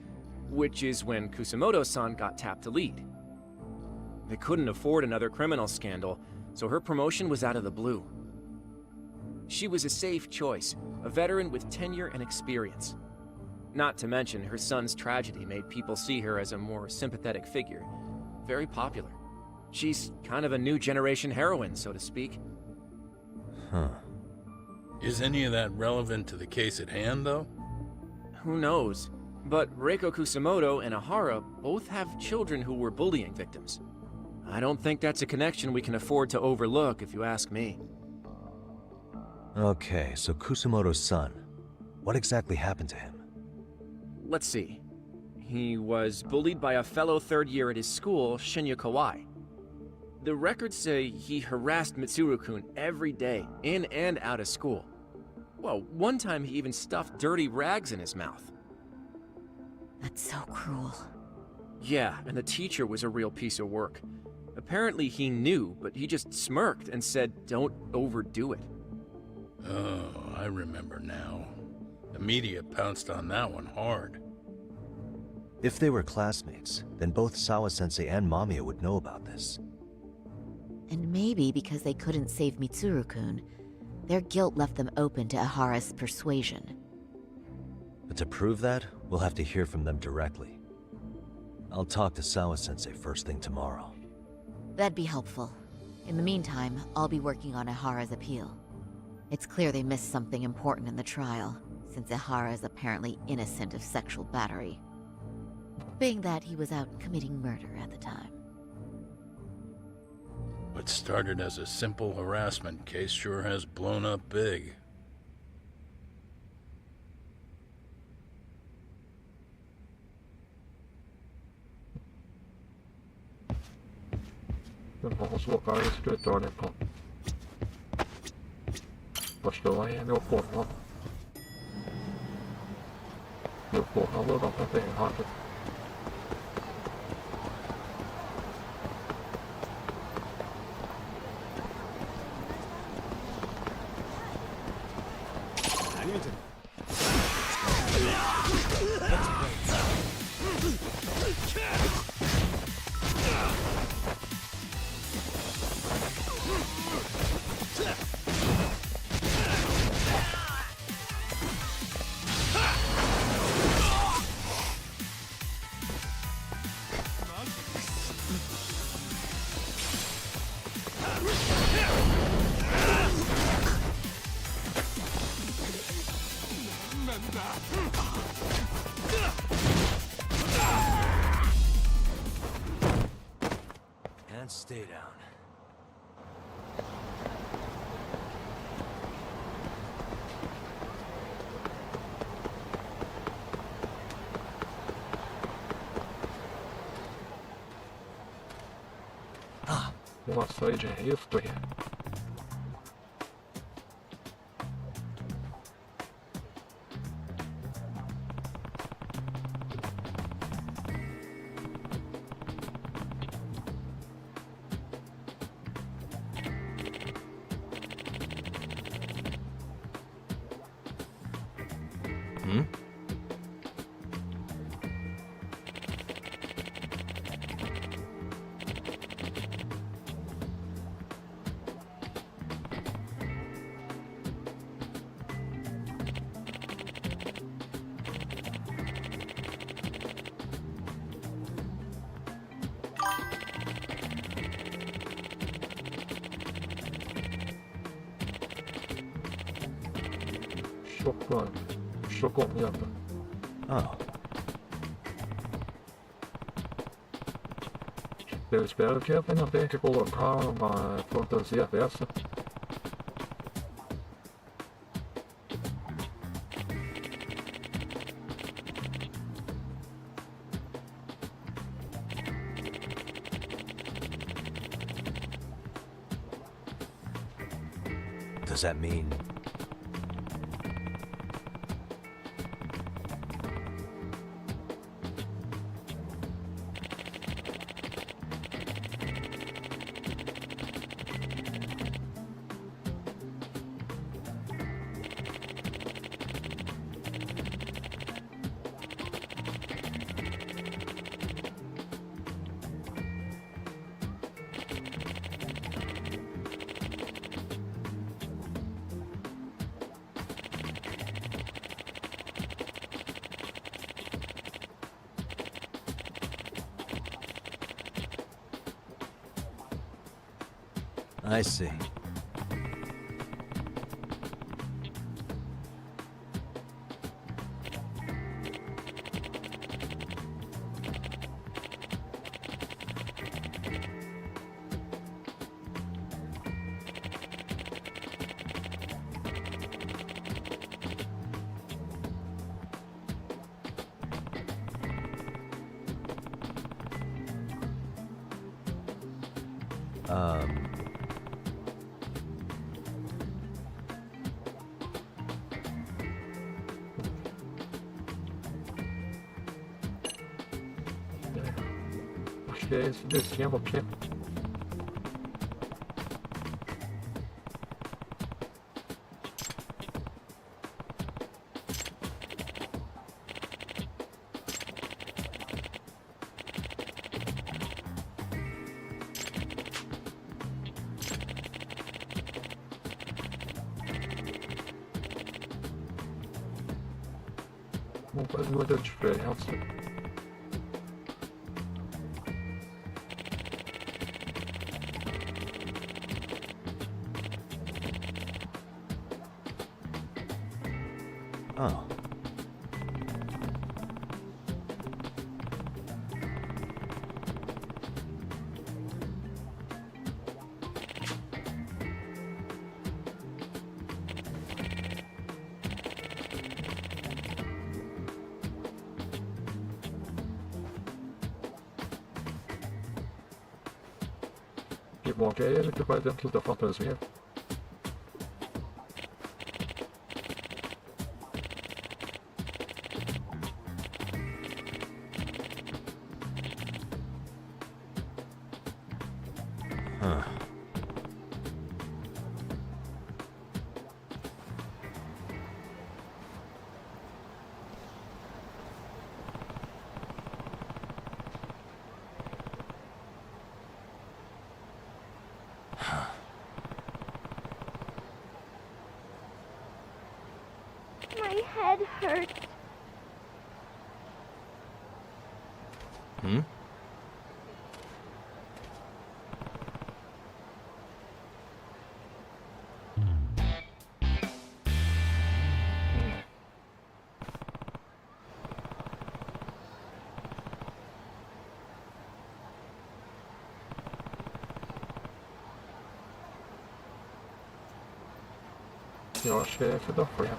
which is when Kusamoto-san got tapped to lead. They couldn't afford another criminal scandal, so her promotion was out of the blue. She was a safe choice, a veteran with tenure and experience. Not to mention, her son's tragedy made people see her as a more sympathetic figure. very popular. She's kind of a new generation heroine, so to speak. Huh. Is any of that relevant to the case at hand, though? Who knows? But Reiko Kusamoto and Ahara both have children who were bullying victims. I don't think that's a connection we can afford to overlook, if you ask me. Okay, so Kusamoto's son. What exactly happened to him? Let's see. He was bullied by a fellow third year at his school, Shinya Kawai. The records say he harassed Mitsuru-kun every day, in and out of school. Well, one time he even stuffed dirty rags in his mouth. That's so cruel. Yeah, and the teacher was a real piece of work. Apparently he knew, but he just smirked and said, "Don't overdo it." Oh, I remember now. The media pounced on that one hard. If they were classmates, then both Sawa-sensei and Mamiya would know about this. And maybe because they couldn't save Mitsuru-kun, their guilt left them open to Ahara's persuasion. But to prove that, we'll have to hear from them directly. I'll talk to Sawa-sensei first thing tomorrow. That'd be helpful. In the meantime, I'll be working on Ahara's appeal. It's clear they missed something important in the trial, since Ahara is apparently innocent of sexual battery. Being that he was out committing murder at the time. What started as a simple harassment case sure has blown up big. Vamos colocar o escritório, então. Acho que lá é meu portal. Meu portal não dá pra ter errado. And stay down. Nossa, aí de risco aí. Chocomento. Oh. Eu espero que eu não tenha que colocar uma fantasia dessa. Does that mean... I see. Acho que é esse desenho aqui. Não faz muita diferença. Oh. Que bom que é ele que vai dentro da fantasia. My head hurts. Hmm? Eu acho que é esse da frente.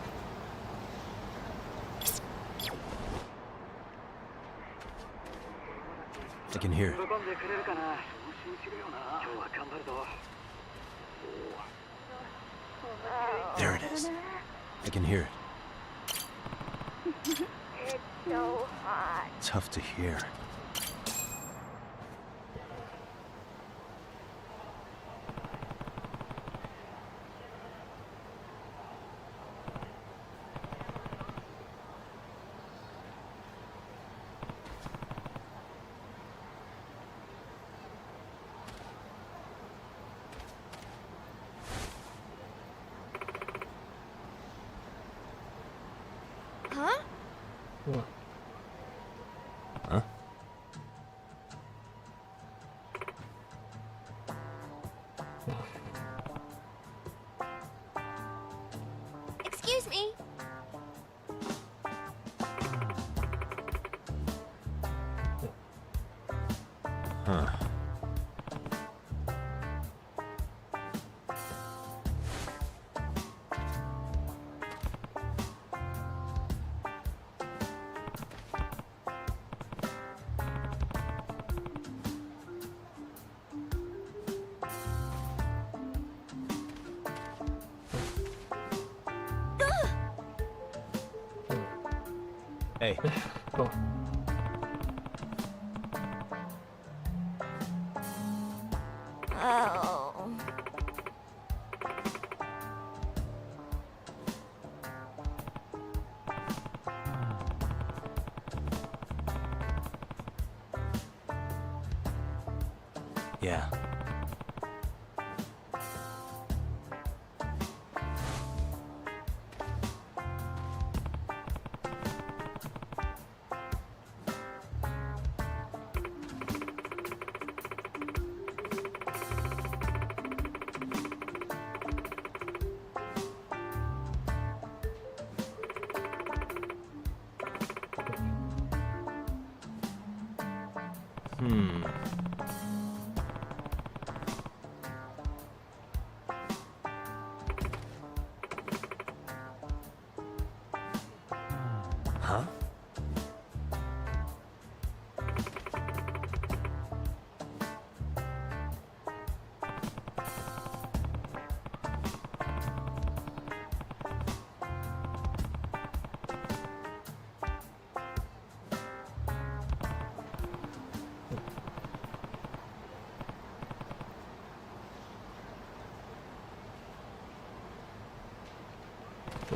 I can hear it. There it is. I can hear it. It's so hot. Tough to hear. Huh? Ué. Huh? Excuse me. Huh. Hey. Oh. Oh. Yeah. Huh?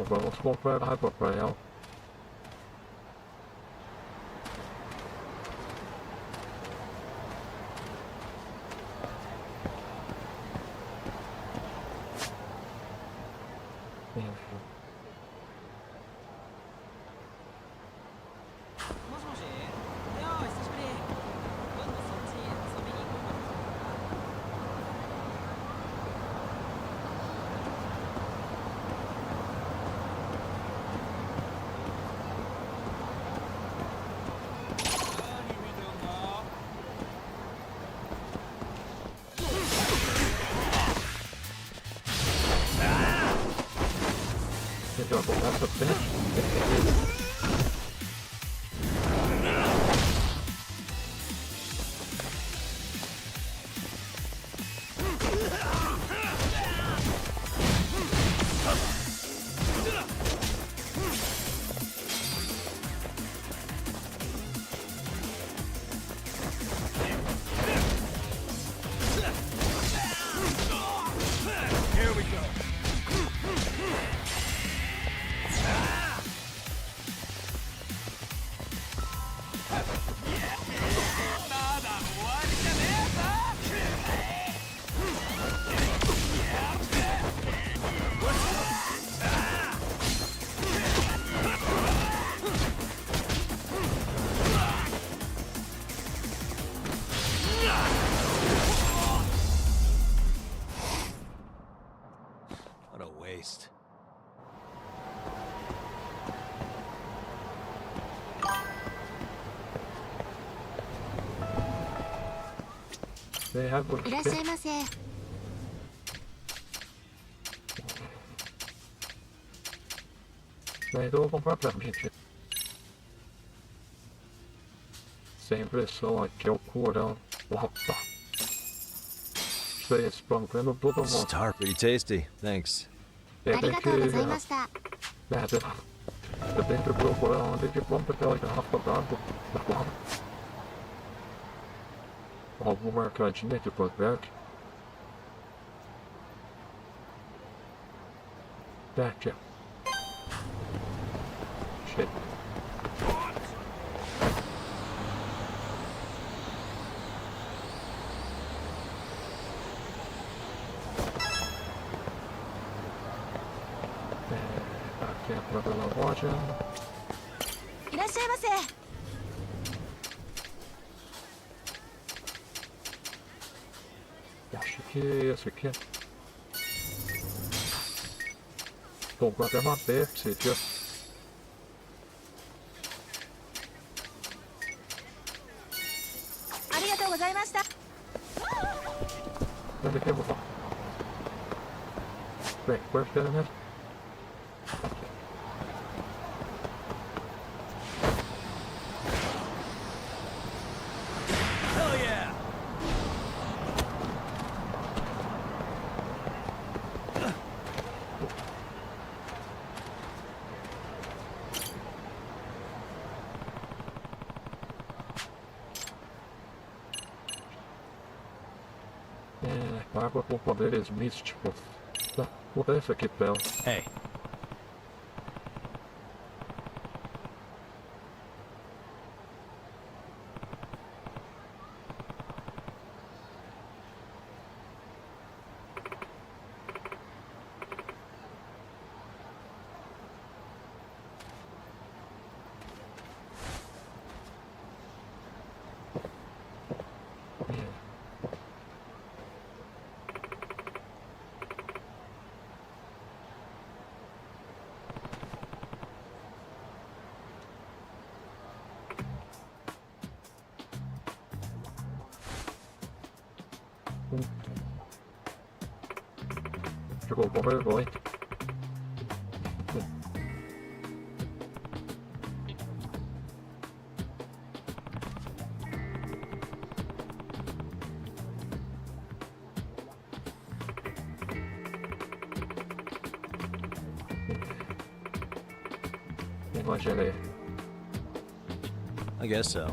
Vamos comprar água para ela. Já começa bem. What a waste. They have a いらっしゃいませ。 mudou completamente. Sem pressão aqui é o curão. Opa. Isso aí, espancando todo mundo. Star, pretty tasty. Thanks. É あり bem が que... とうございました。 Eu tenho que procurar onde que compra aquela garrafa d'água. Alguma marcadinha de prospect. Aqui. Cheio. Aqui é a própria loja. いらっしゃいませ。 Acho que esse aqui é. Comprou até uma Pepsi aqui, ó. Cadê que eu vou? Bem, foi ficando mesmo. Água com poderes místicos. Tá, muda isso aqui, pela. Hey. Ficou com vergonha. Imaginei. I guess so.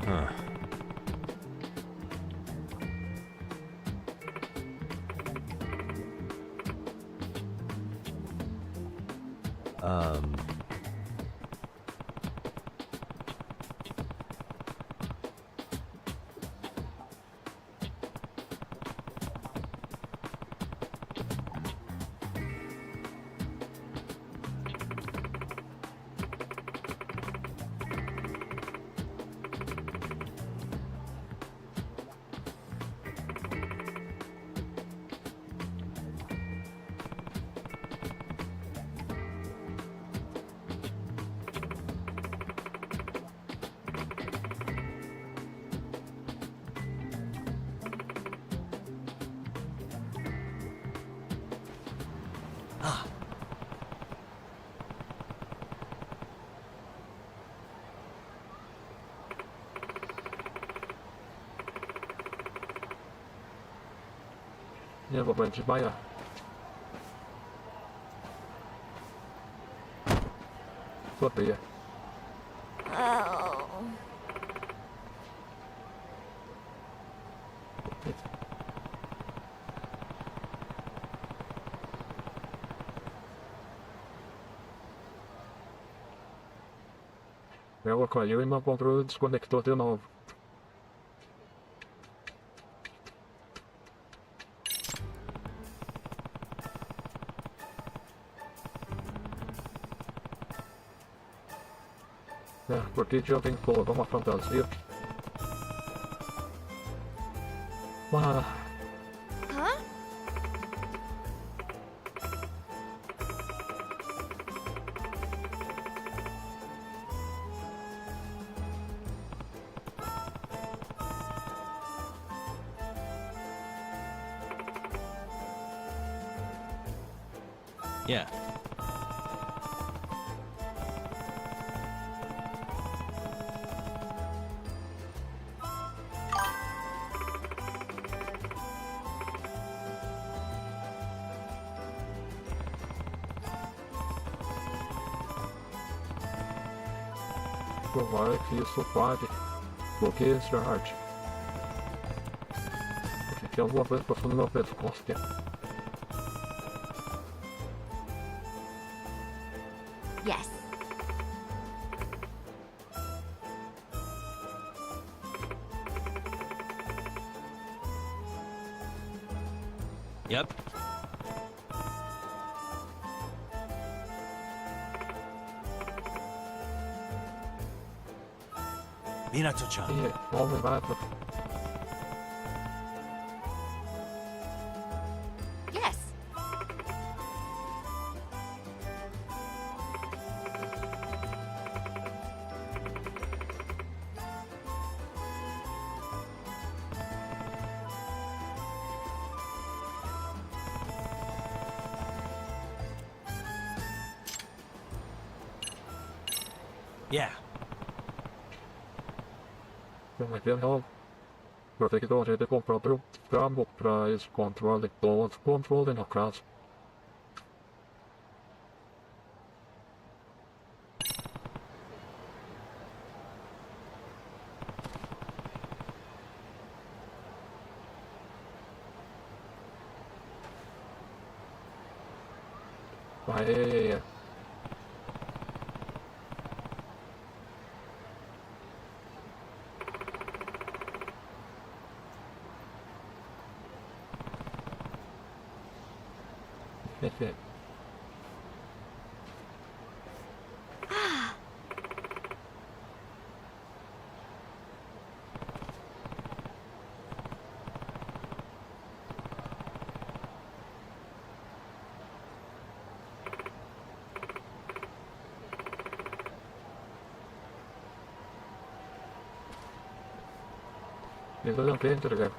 Huh. Eu vou desmaiar. Odeia. Ela caiu e meu controle desconectou de novo. Por que eu tenho que colocar uma fantasia? Huh? Yeah. Provar que isso pode bloquear esse arte. Tem alguma coisa passando no meu pescoço aqui. Yes. Yep. Minato-chan. Homem mata. Yes. Yeah. Mas eu não. Eu tenho que dar um jeito de comprar outro cabo pra esse controle. Outro controle no caso. Aê. Isso eu não tenho, tá ligado?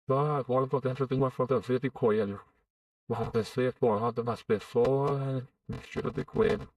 Ah, agora eu tô dentro de uma fantasia de coelho. Vou descer porrada nas pessoas, vestido de coelho.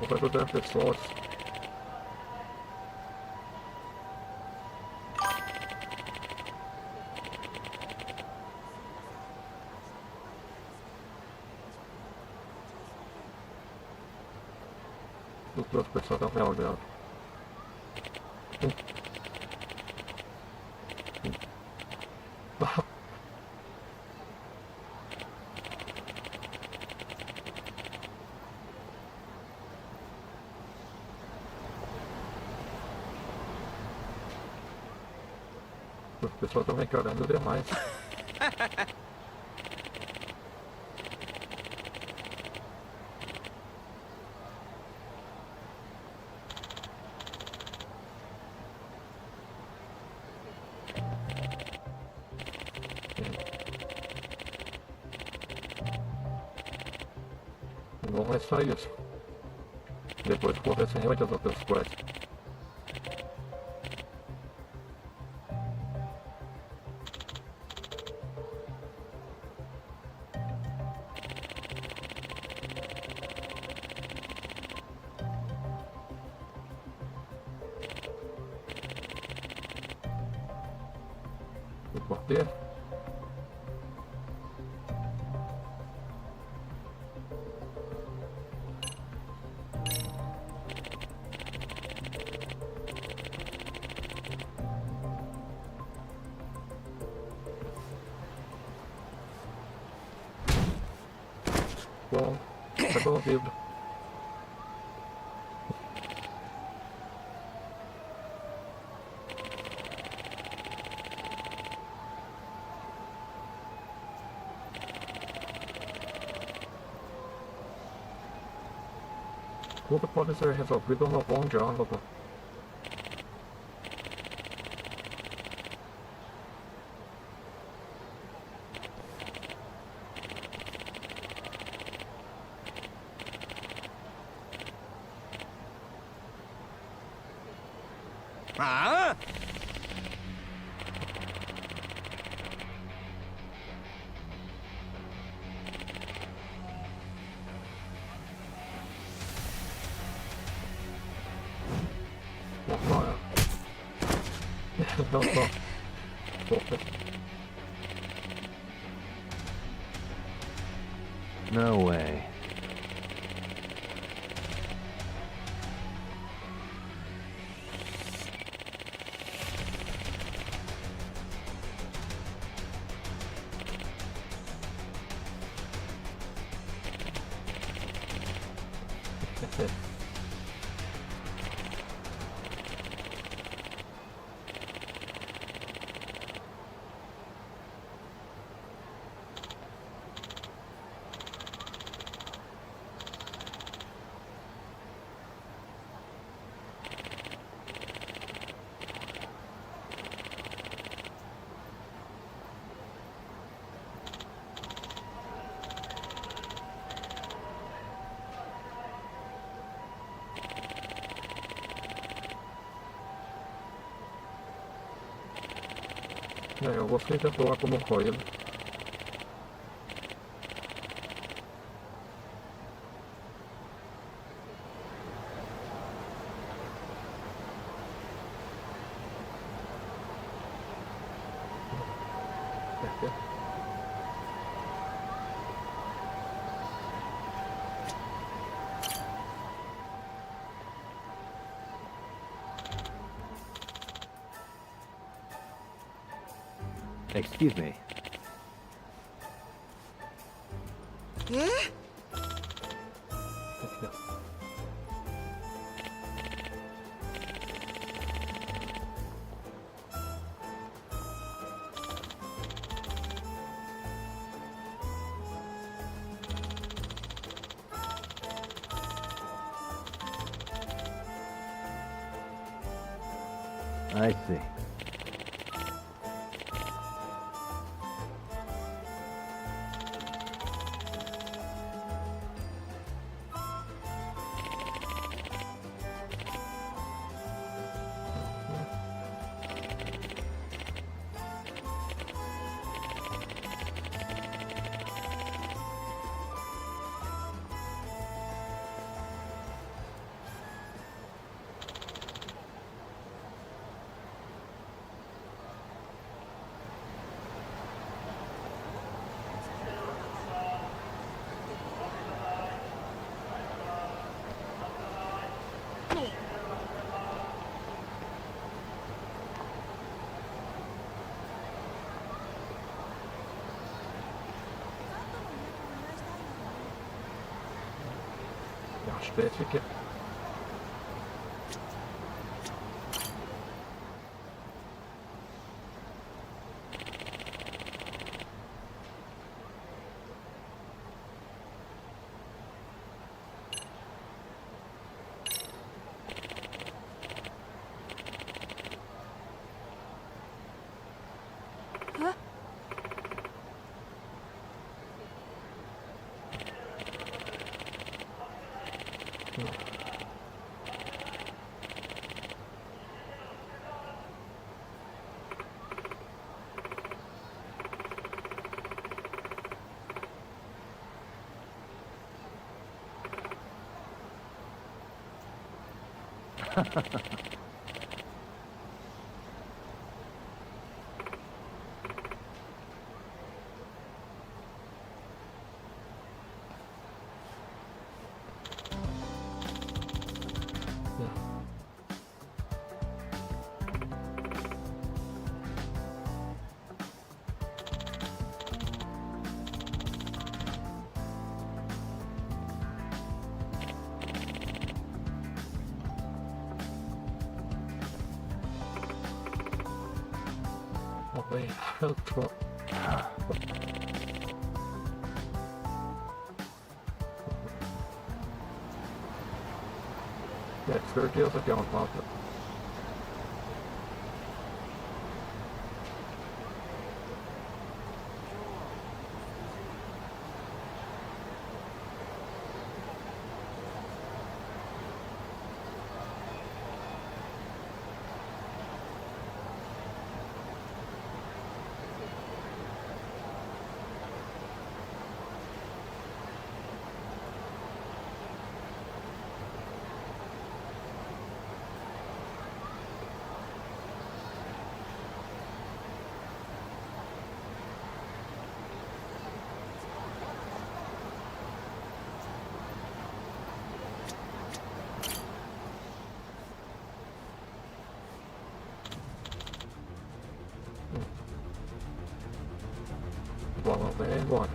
Vou ajudar pessoas. As duas pessoas estão me olhando. As pessoas estão me encarando demais. Não é só isso. Depois acontecem muitas outras coisas. O porteiro. Bom, tá ouvido. Tudo pode ser resolvido no bom diálogo. Ah! Não só. No way. Eu gostei de atuar como coelho. Aqui. Excuse me. Aqui, ó. I see. Eu acho que é esse aqui. Helpful. Certeza que é uma falta. Vamos ver agora.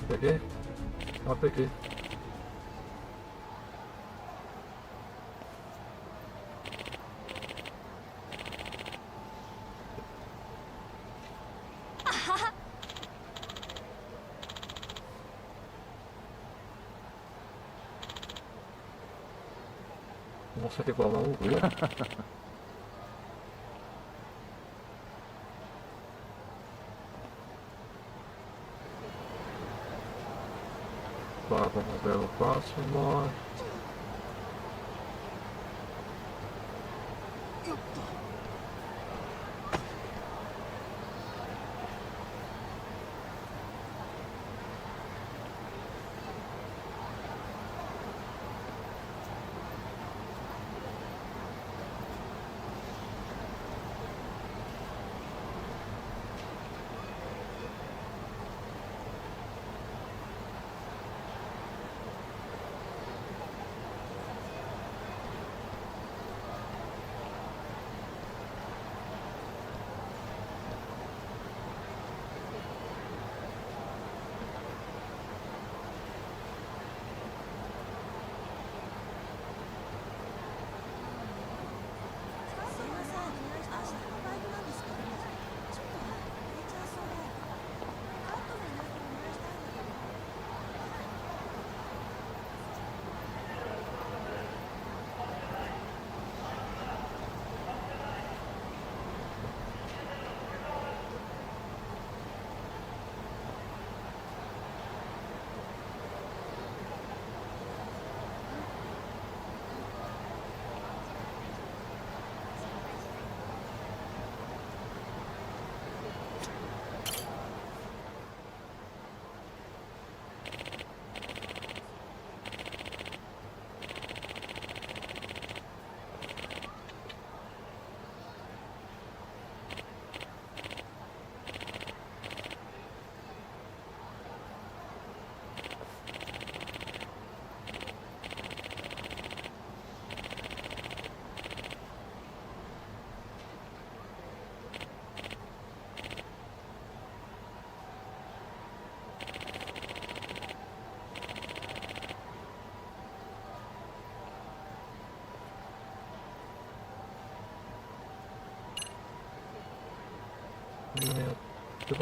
Peguei? Ó, peguei. Nossa, que balão, viu? vamos ver o próximo.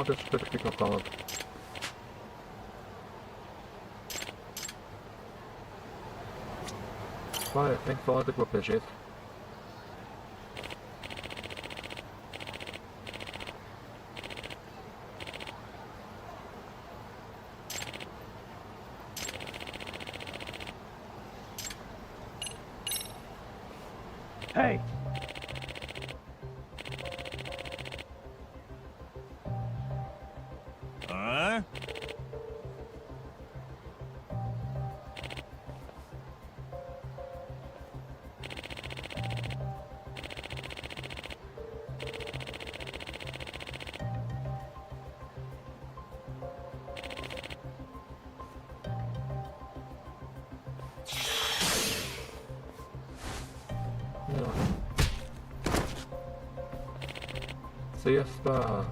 Deixa eu ver o que fica falando. Vai, tem que falar de qualquer jeito. Hey! Huh? Sexta.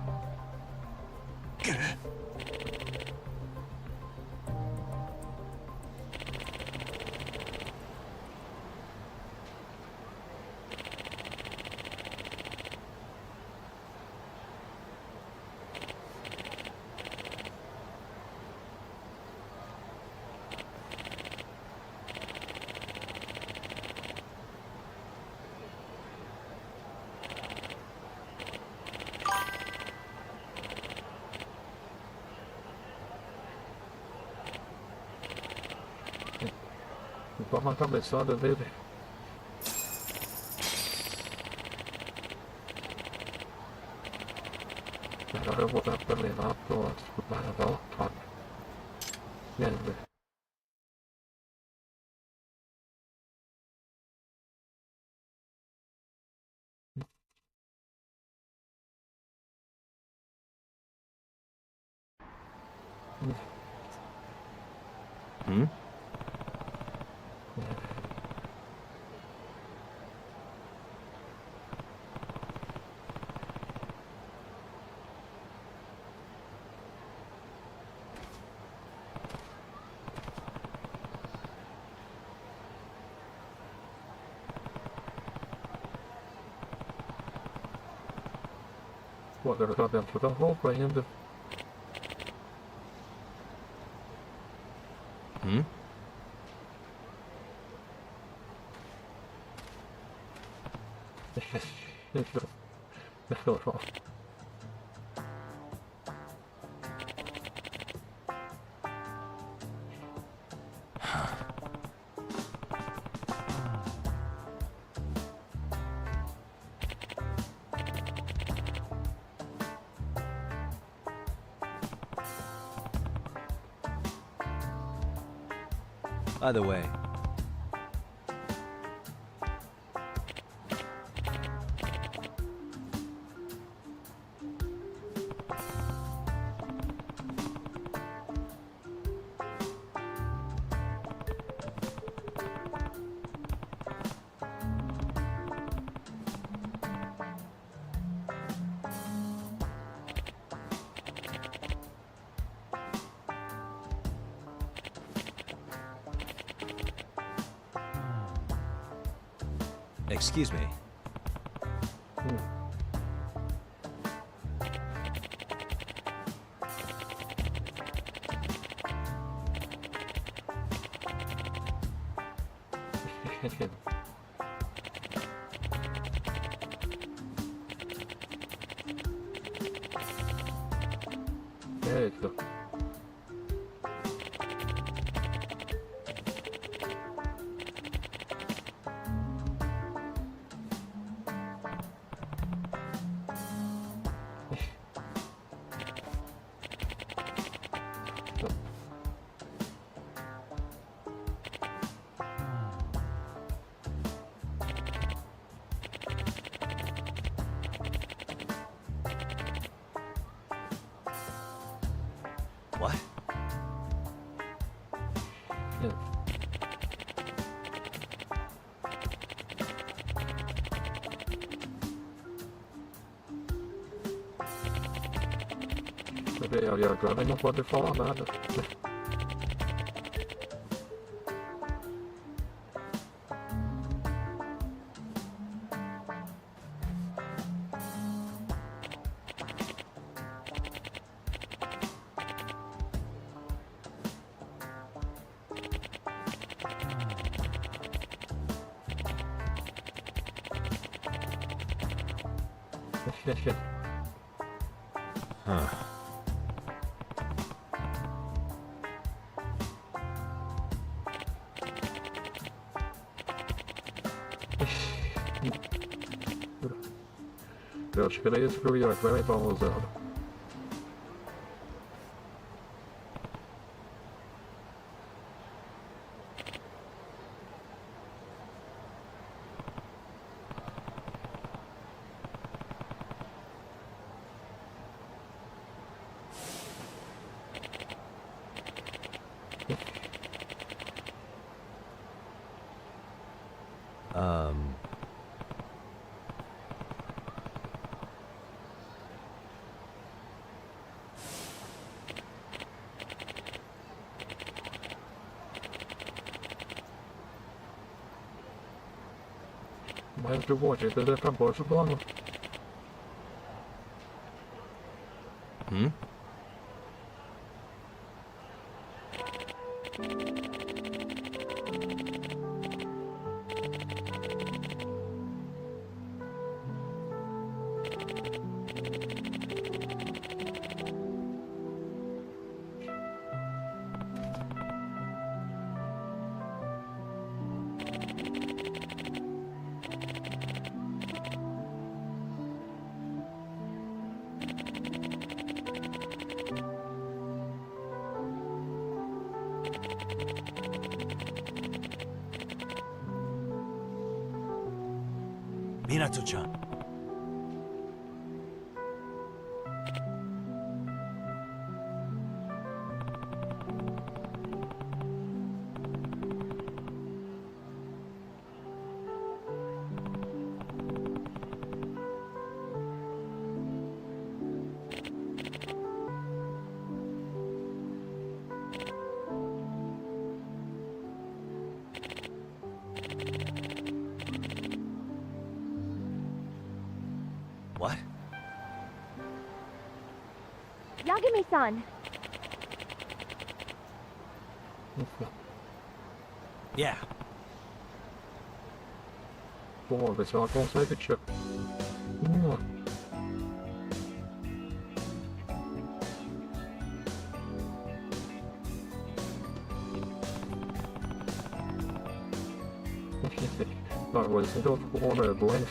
Toma a cabeçada dele. Agora eu vou dar pra levar pro Moderador. Hmm? Pô, agora tá dentro da roupa ainda. Hmm? By the way, excuse me. Eita. What? E agora não pode falar nada. Huh. Eu acho que era isso que eu ia levar usando. Mas de algum jeito ele acabou ajudando. Minato-chan. What? Yagami-san. Yeah. Vamos ver se ela consegue tirar. Não, agora sim eu fico com vergonha.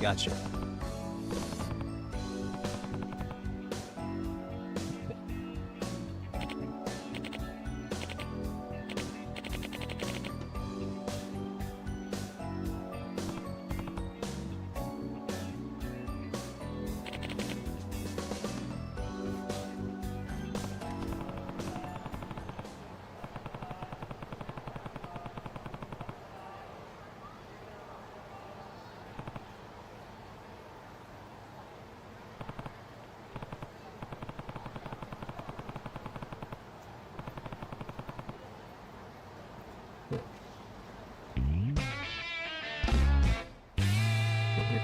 Gotcha.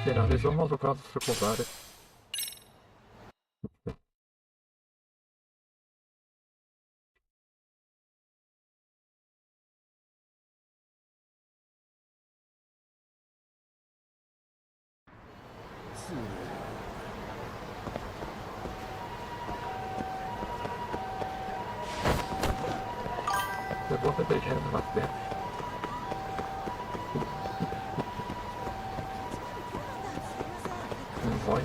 Finalizamos o caso secundário. Eu vou beber gelo lá dentro. Voice.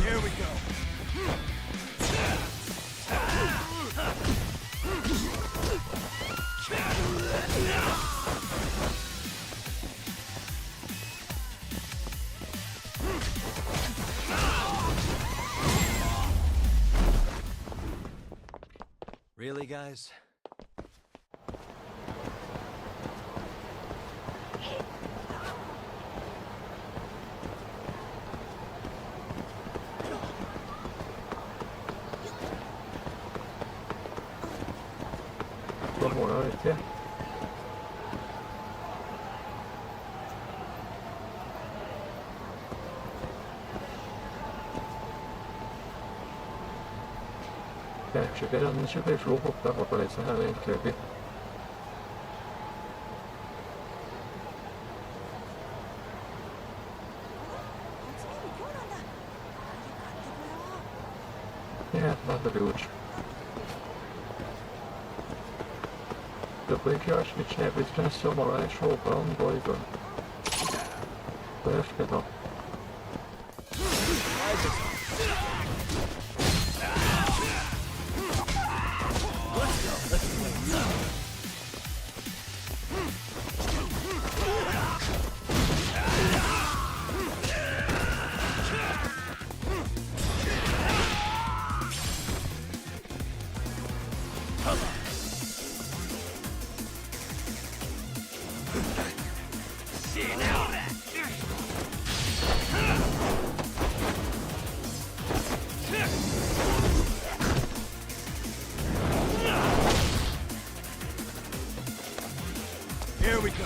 Here we go. Really, guys? Vamos lá, aqui. Cheguei a não tive jogo que tava aparecendo além do que eu vi. Nada de útil. Depois que eu acho que tinha visto esse samurai jogando doido. Eu acho que não. Here we go.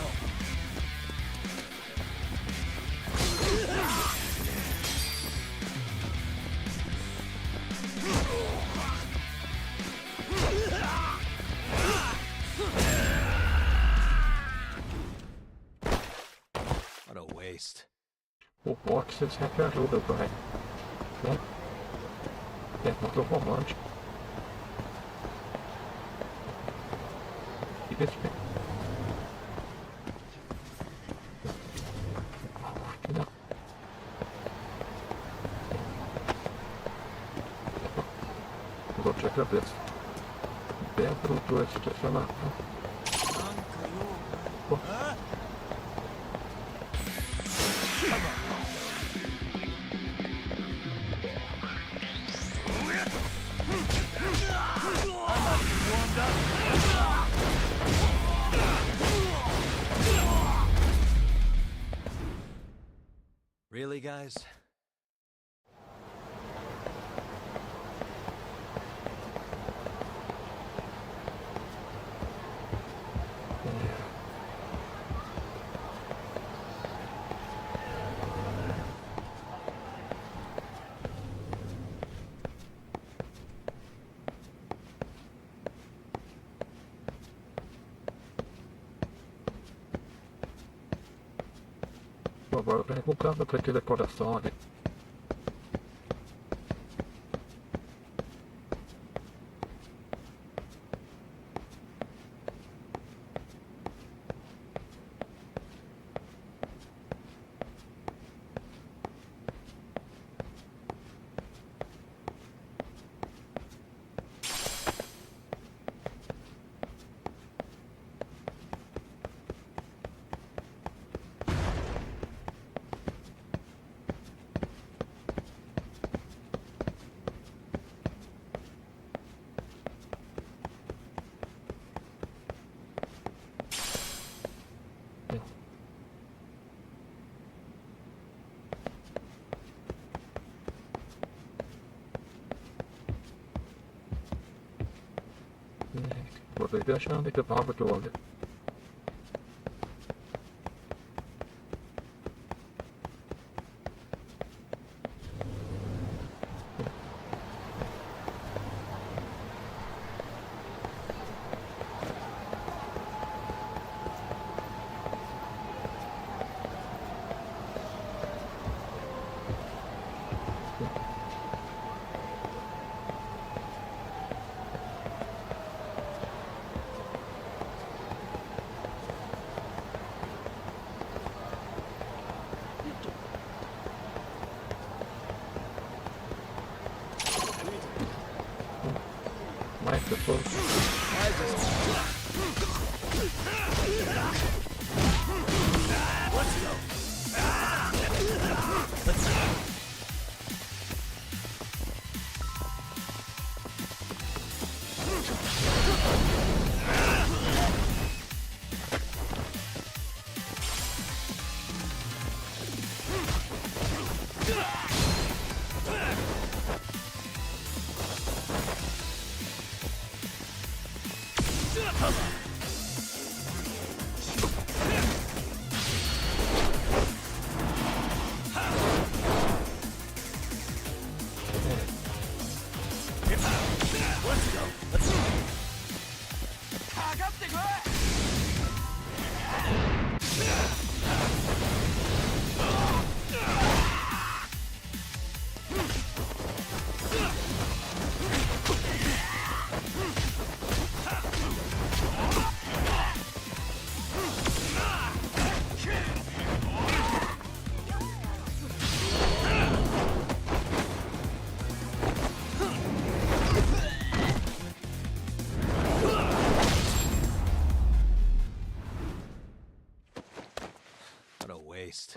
What a waste. O boxe sempre ajuda, pai. Né? É muito romântico. respeito. Não. Eu te agradeço. Dentro do estacionamento. Really, guys? Agora perguntando para aquele coração ali. Vou deixando que tava de olho. Mais pessoas. What a waste.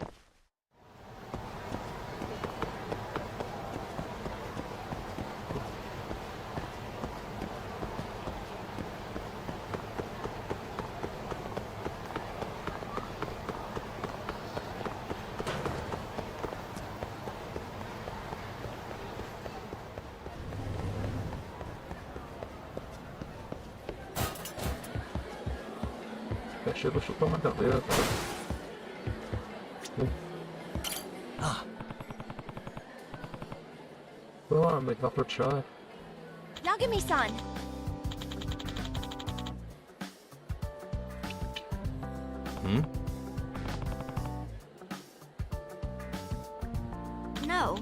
Chega chutar uma cadeira. Oh, make that for try. Yagami-san! No.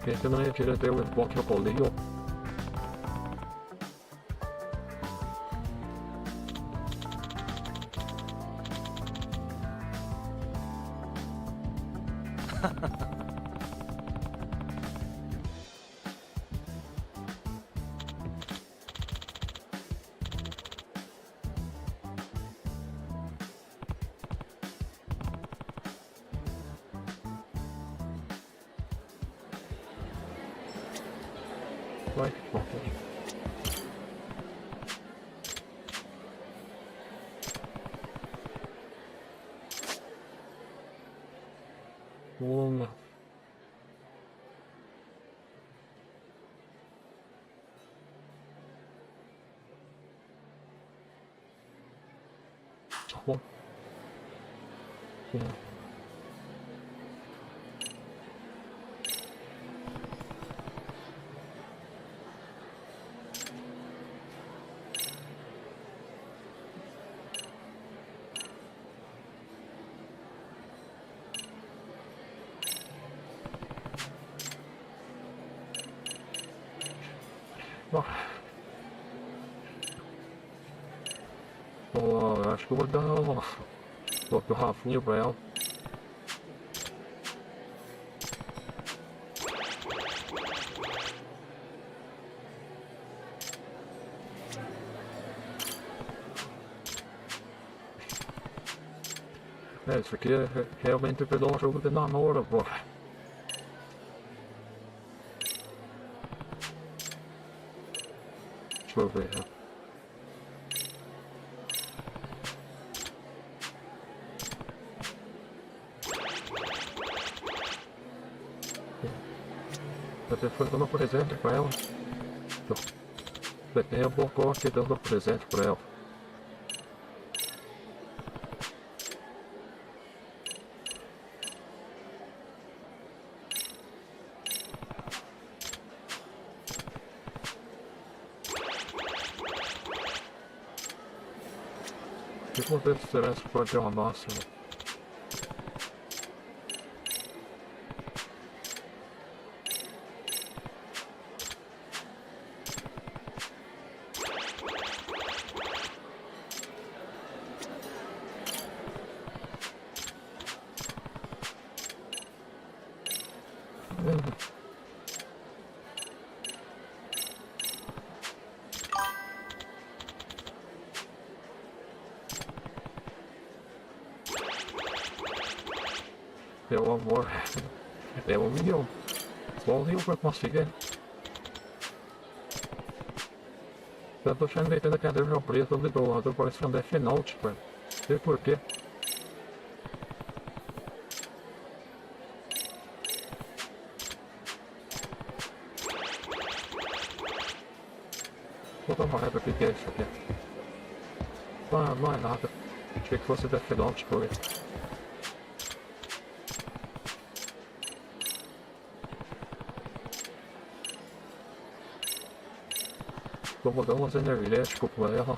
Perché non è che devo un po' con io. Vai, ok. Uma. Tá bom. Acho que eu vou dar o Rafinha pra ela. Isso aqui realmente virou um jogo de namoro, pô. Deixa eu ver. Eu fui dando presente pra ela. Eu vou aqui dando presente pra ela. O que acontece se for ter uma massa? Pelo amor, é 1 milhão. Só 1 milhão pra conseguir. Eu tô achando que a cadeira preta do lado parece um Death Note, cara. Não sei porquê. Vou dar uma raiva, o que é isso aqui? Não é nada. Achei que fosse Death Note, por aí. Vou dar umas energéticas pra ela.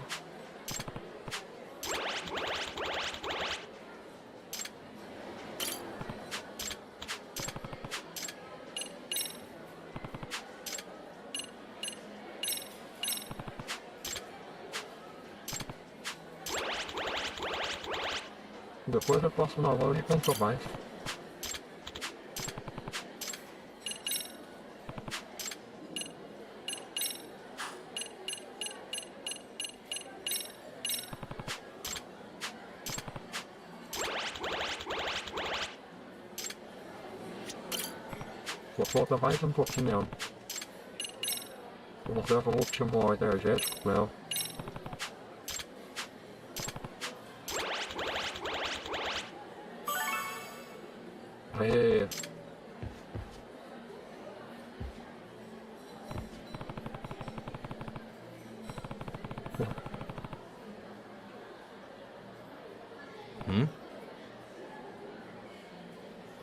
Depois eu passo na loja e compro mais. Só falta mais um pouquinho. Vamos dar o último energético com ela. Aê.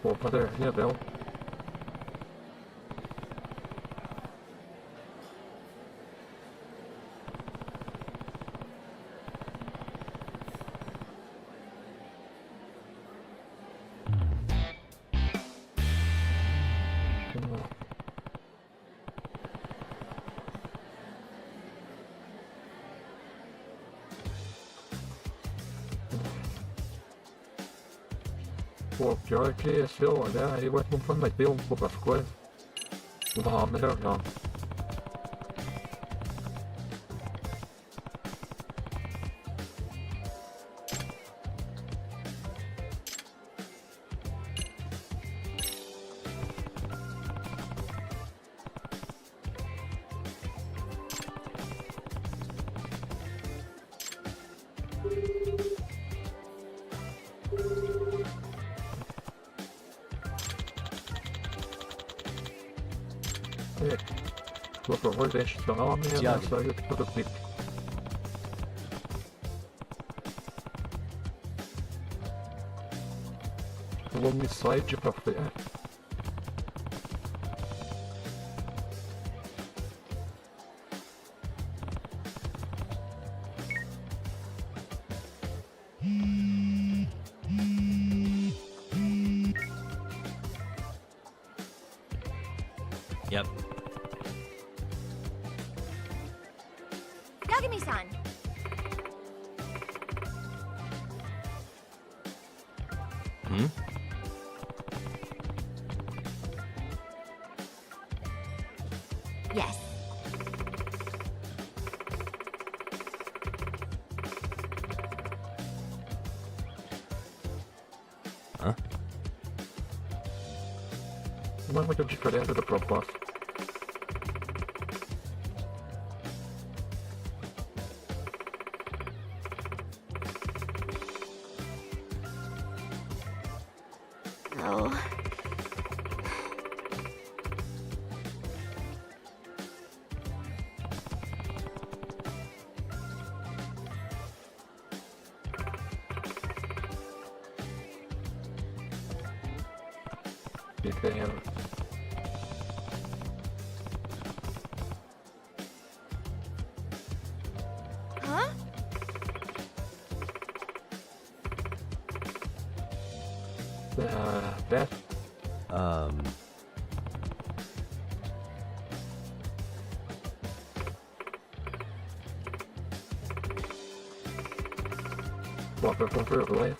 Opa, derrinha dela. Pô, pior é que se eu olhar aí vai comprometer um pouco as coisas. Não, melhor não. Por favor, deixe seu nome e a mensagem que tudo clique. Homicide pra fé. Yep. Yagami-san. Hmm? Yes. Huh? Não é muito diferente da proposta. Oh. E Tenha. Huh? Beth? Bota com vergonha.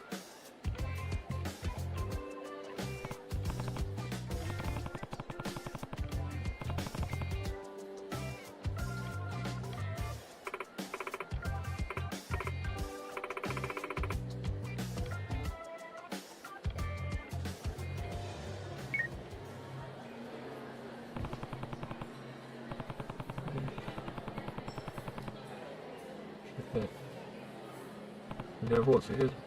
Nervosismo.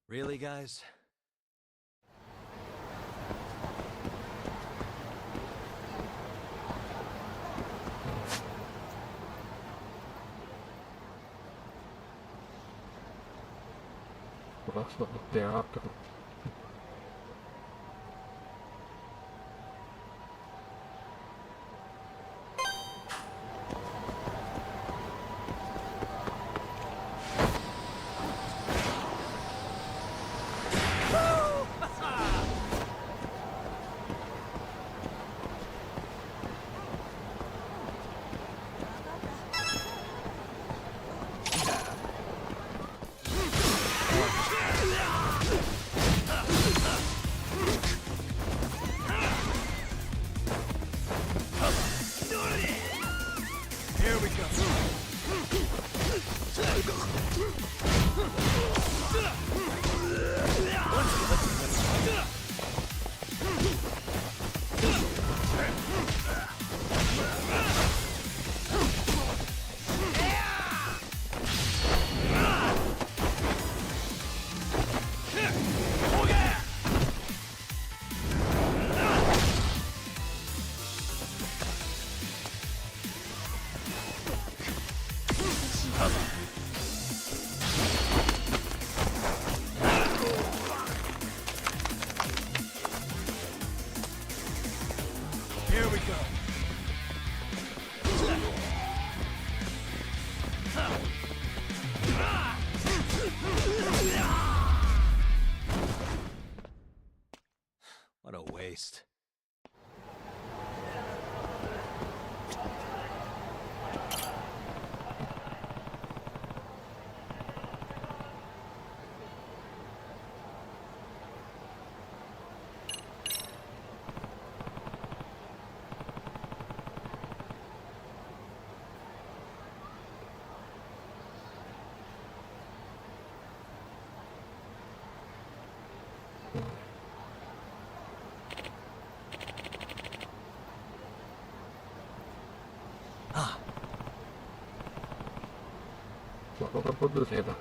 Really, guys? Próximo do teatro. go. What a waste. Vou produzindo.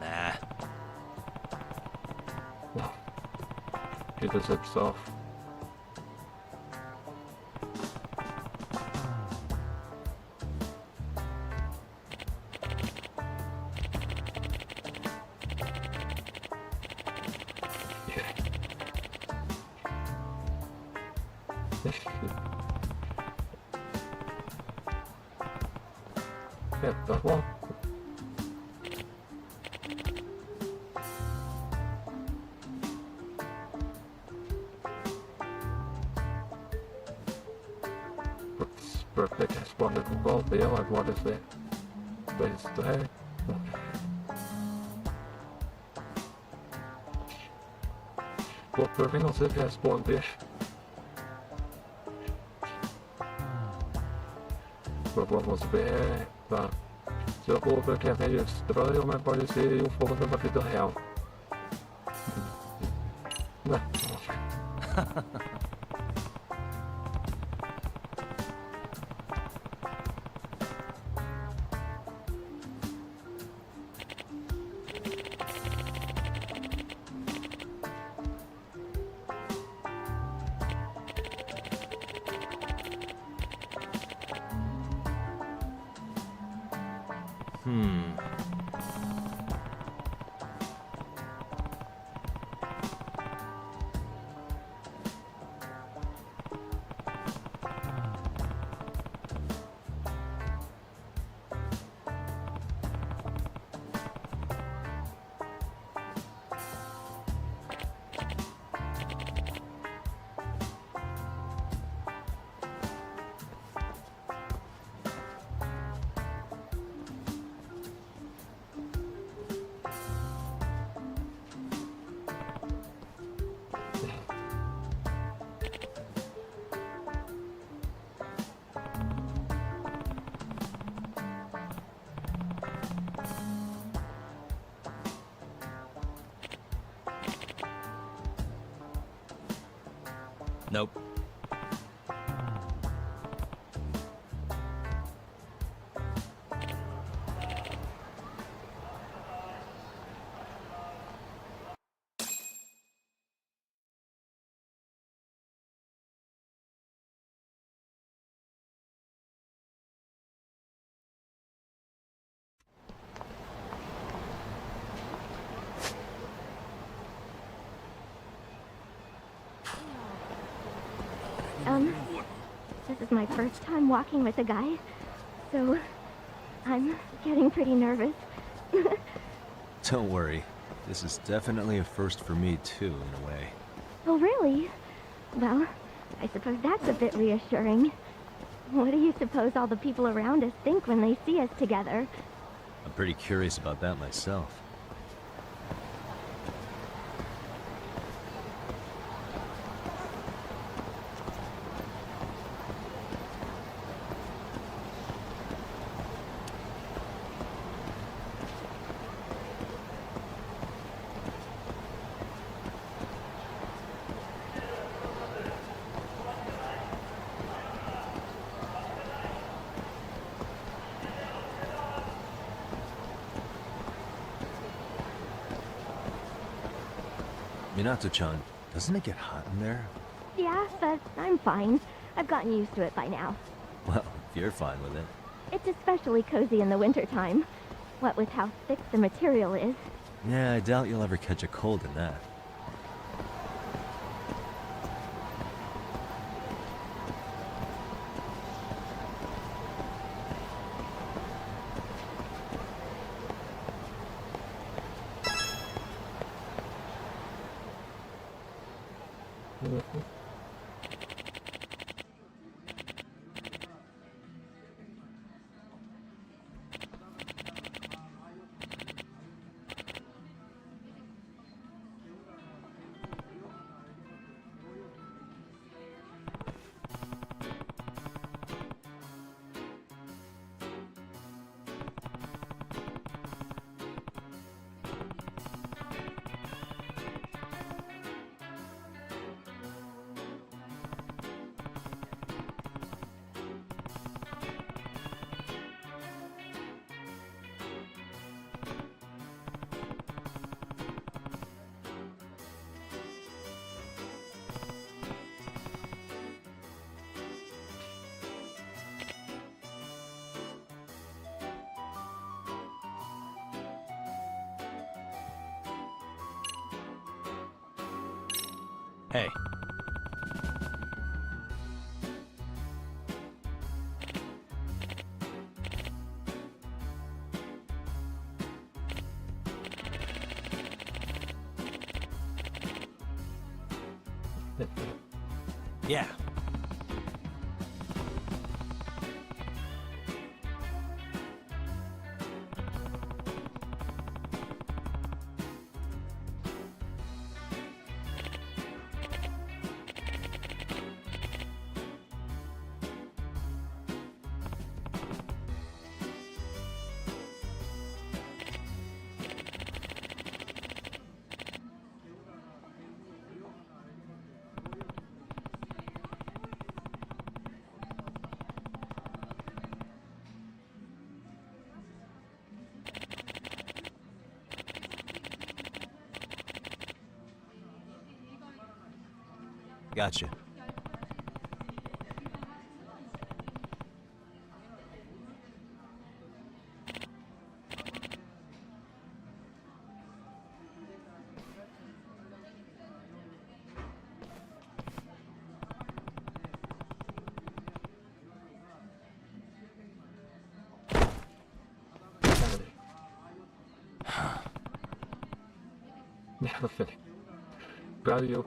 Nah. Que decepção. É, tá bom. Putz, perfeito, responde com qual dela agora é estranho. Pô, por mim não sei o que responder. Vamos ver, tá. Seu povo que é meio estranho, mas pode ser um fogo da vida real. Nope. This is my first time walking with a guy, so I'm getting pretty nervous. Don't worry. This is definitely a first for me, too, in a way. Oh, really? Well, I suppose that's a bit reassuring. What do you suppose all the people around us think when they see us together? I'm pretty curious about that myself. Minato-chan, doesn't it get hot in there? Yeah, but I'm fine. I've gotten used to it by now. Well, if you're fine with it. It's especially cozy in the wintertime. What with how thick the material is. Yeah, I doubt you'll ever catch a cold in that. Hey. Yeah. Gotcha. Perfect. Value.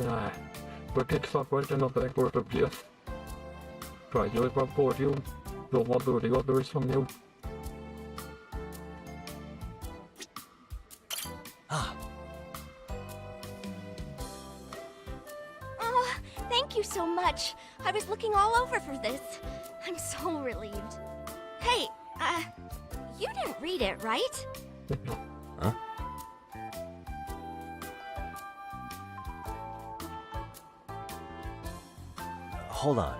Ah, por que sua coisa não tem português? Caiu e vaporiu do Moderador sumiu. Oh, thank you so much. I was looking all over for this. I'm so relieved. Hey, you didn't read it, right? Huh? Hold on.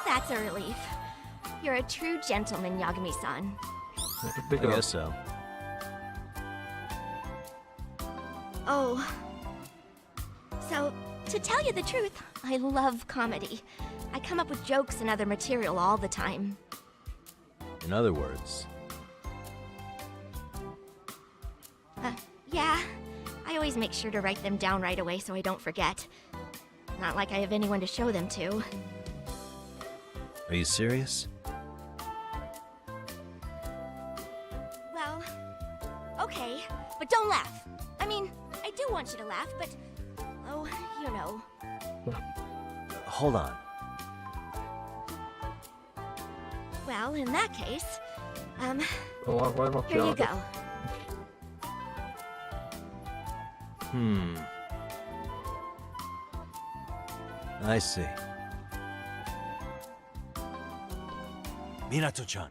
That's a relief. You're a true gentleman, Yagami-san. I guess so. Oh. So, to tell you the truth, I love comedy. I come up with jokes and other material all the time. In other words, Yeah. I always make sure to write them down right away so I don't forget. Not like I have anyone to show them to. are you serious? Well, okay, but don't laugh. I mean, I do want you to laugh, but... oh, you know. Hold on. Well, in that case, Oh, here you go. I see. Minato-chan.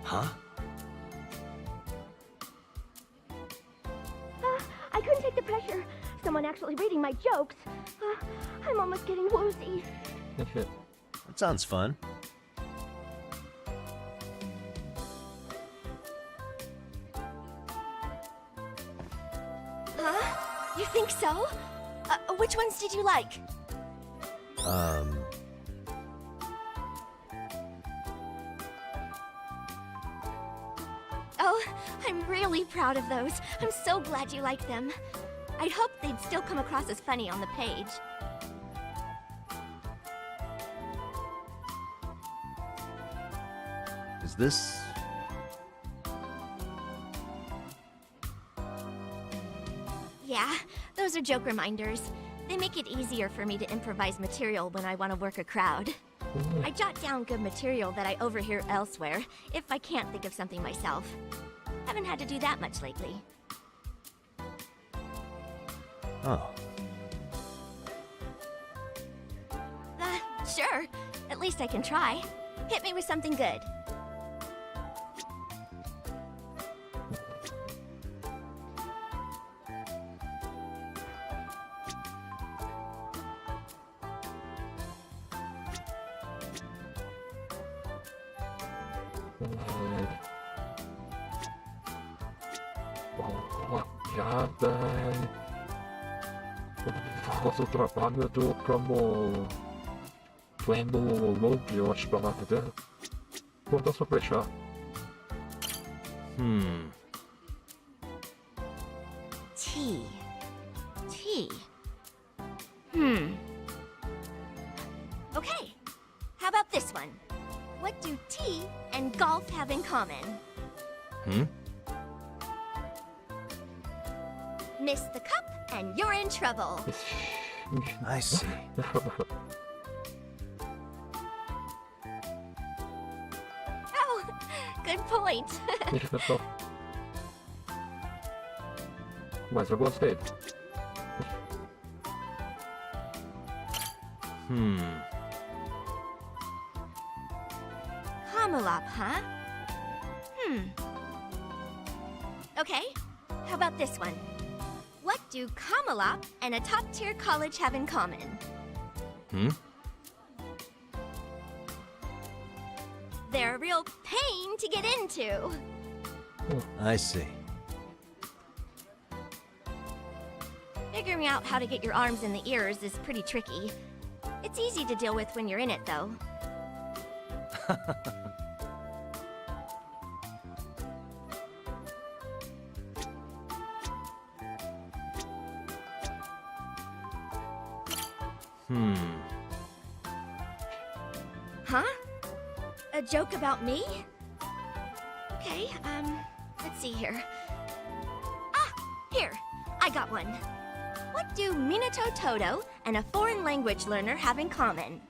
Huh? couldn't take the pressure. Someone actually reading my jokes. I'm almost getting woozy. That sounds fun. Huh? You think so? Which ones did you like? Oh, I'm really proud of those. I'm so glad you like them. I'd hoped they'd still come across as funny on the page. Is this... Yeah, those are joke reminders. They make it easier for me to improvise material when I want to work a crowd. I jot down good material that I overhear elsewhere, if I can't think of something myself. Haven't had to do that much lately. Oh. Sure. At least I can try. Hit me with something good. Faço o trabalho como eu acho palavra dela. Vou só fechar. Tea. Okay. How about this one? What do tea and golf have in common? Miss the cup and you're in trouble. I see. Oh, good point. Mas eu gostei. Kamalop, huh? Okay, how about this one? What do Kamalop and a top-tier college have in common? They're a real pain to get into. I see. Figuring out how to get your arms in the ears is pretty tricky. It's easy to deal with when you're in it, though. Huh? A joke about me? Okay, let's see here. Ah, here, I got one. What do Minato Todo and a foreign language learner have in common?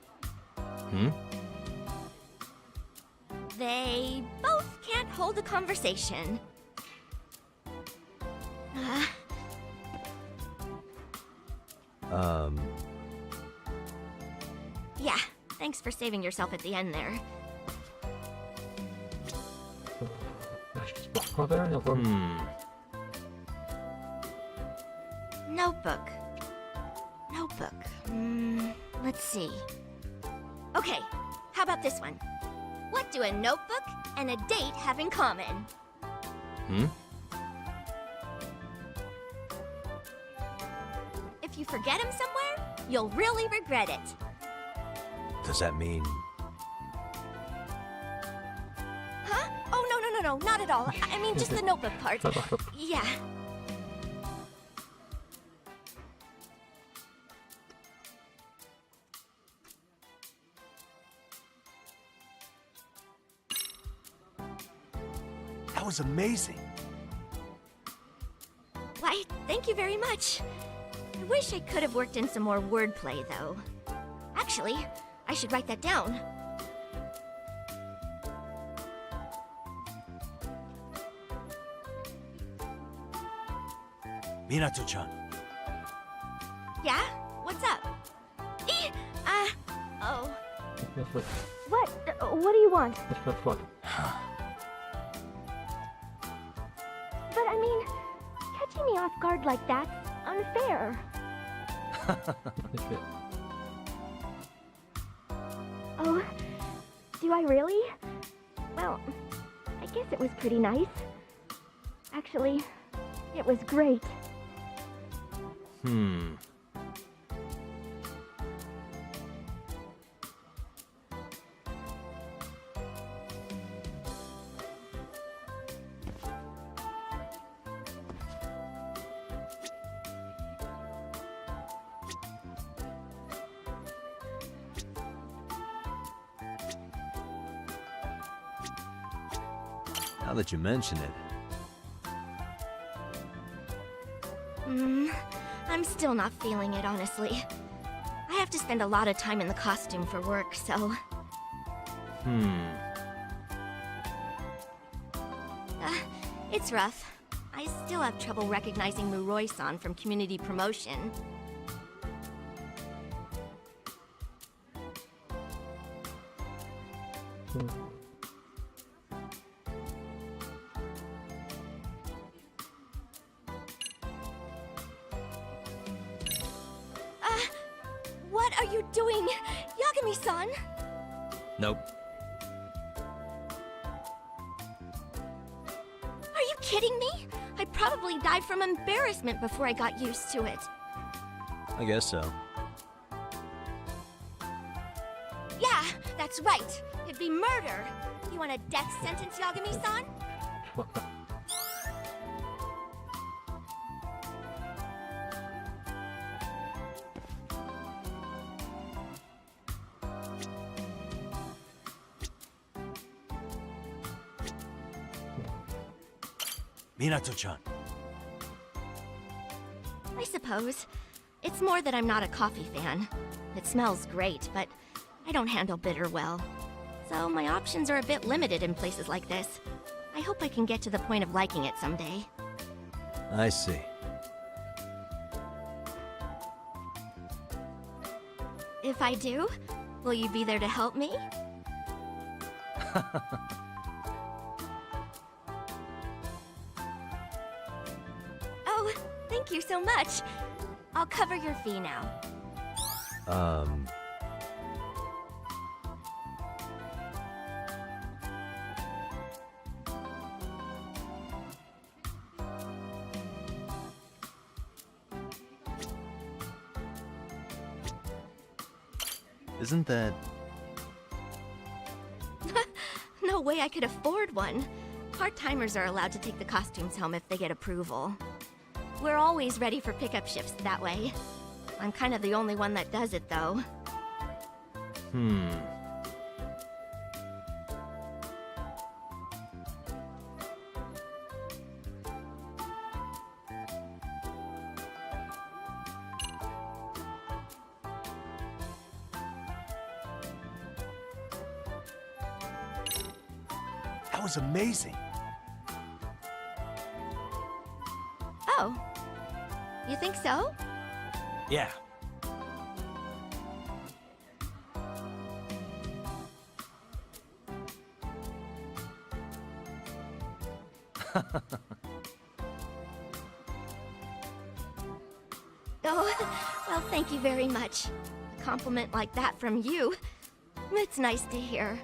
They both can't hold a conversation. Yeah, thanks for saving yourself at the end there. Notebook. Let's see. Okay, how about this one? What do a notebook and a date have in common? If you forget him somewhere, you'll really regret it. Does that mean... Huh? Oh, no, not at all. I mean, just the notebook part. Yeah. That was amazing. Why, thank you very much. I wish I could have worked in some more wordplay, though. Actually, I should write that down. Minato-chan. Yeah? What's up? Oh. What? What do you want? But I mean, catching me me off guard like that's unfair. Oh, do I really? Well, I guess it was pretty nice. Actually, it was great. Now that you mention it, I'm still not feeling it, honestly. I have to spend a lot of time in the costume for work, so... it's rough. I still have trouble recognizing Muroi-san from community promotion. What are you doing? Yagami-san? nope. Are you kidding me? I probably died from embarrassment before I got used to it. I guess so. Yeah, that's right. It'd be murder. You want a death sentence, Yagami-san? Minato-chan. I suppose. It's more that I'm not a coffee fan. It smells great, but I don't handle bitter well. So my options are a bit limited in places like this. I hope I can get to the point of liking it someday. I see. If I do, will you be there to help me? Oh, thank you so much. I'll cover your fee now. Isn't that... No way I could afford one. Part-timers are allowed to take the costumes home if they get approval. We're always ready for pickup shifts that way. I'm kind of the only one that does it, though. That was amazing. Oh. You think so? Yeah. Oh, well, thank you very much. A compliment like that from you. It's nice to hear.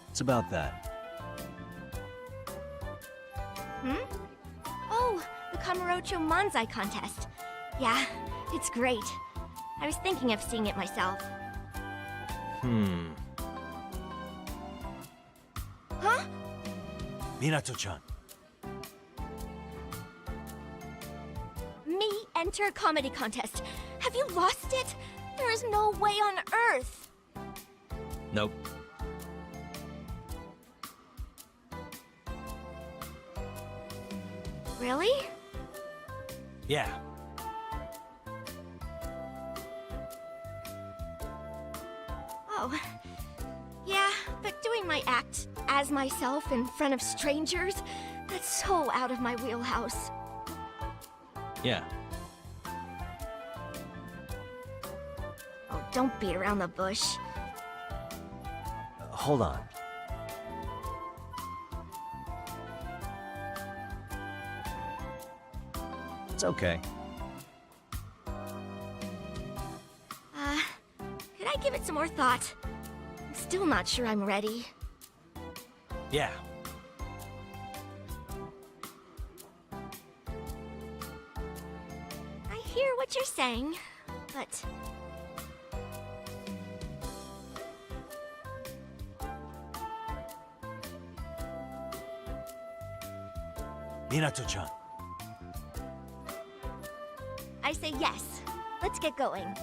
It's about that. Oh, the Kamurocho Manzai contest. Yeah, it's great. I was thinking of seeing it myself. Huh? Minato-chan. Me enter a comedy contest. Have you lost it? There is no way on earth. Nope. Really? Yeah. Oh. Yeah, but doing Performing my act as myself in front of strangers? That's so out of my wheelhouse. Yeah. Oh, don't beat around the bush. Hold on. It's okay. Could I give it some more thought? I'm still not sure I'm ready. Yeah. I hear what you're saying, but... Minato-chan. I say yes. Let's get going.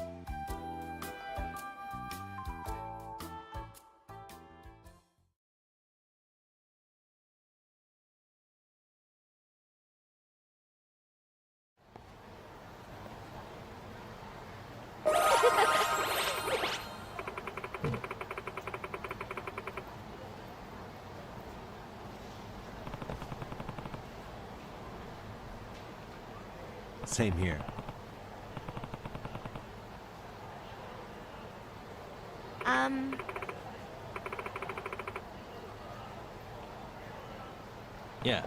Same here. Yeah.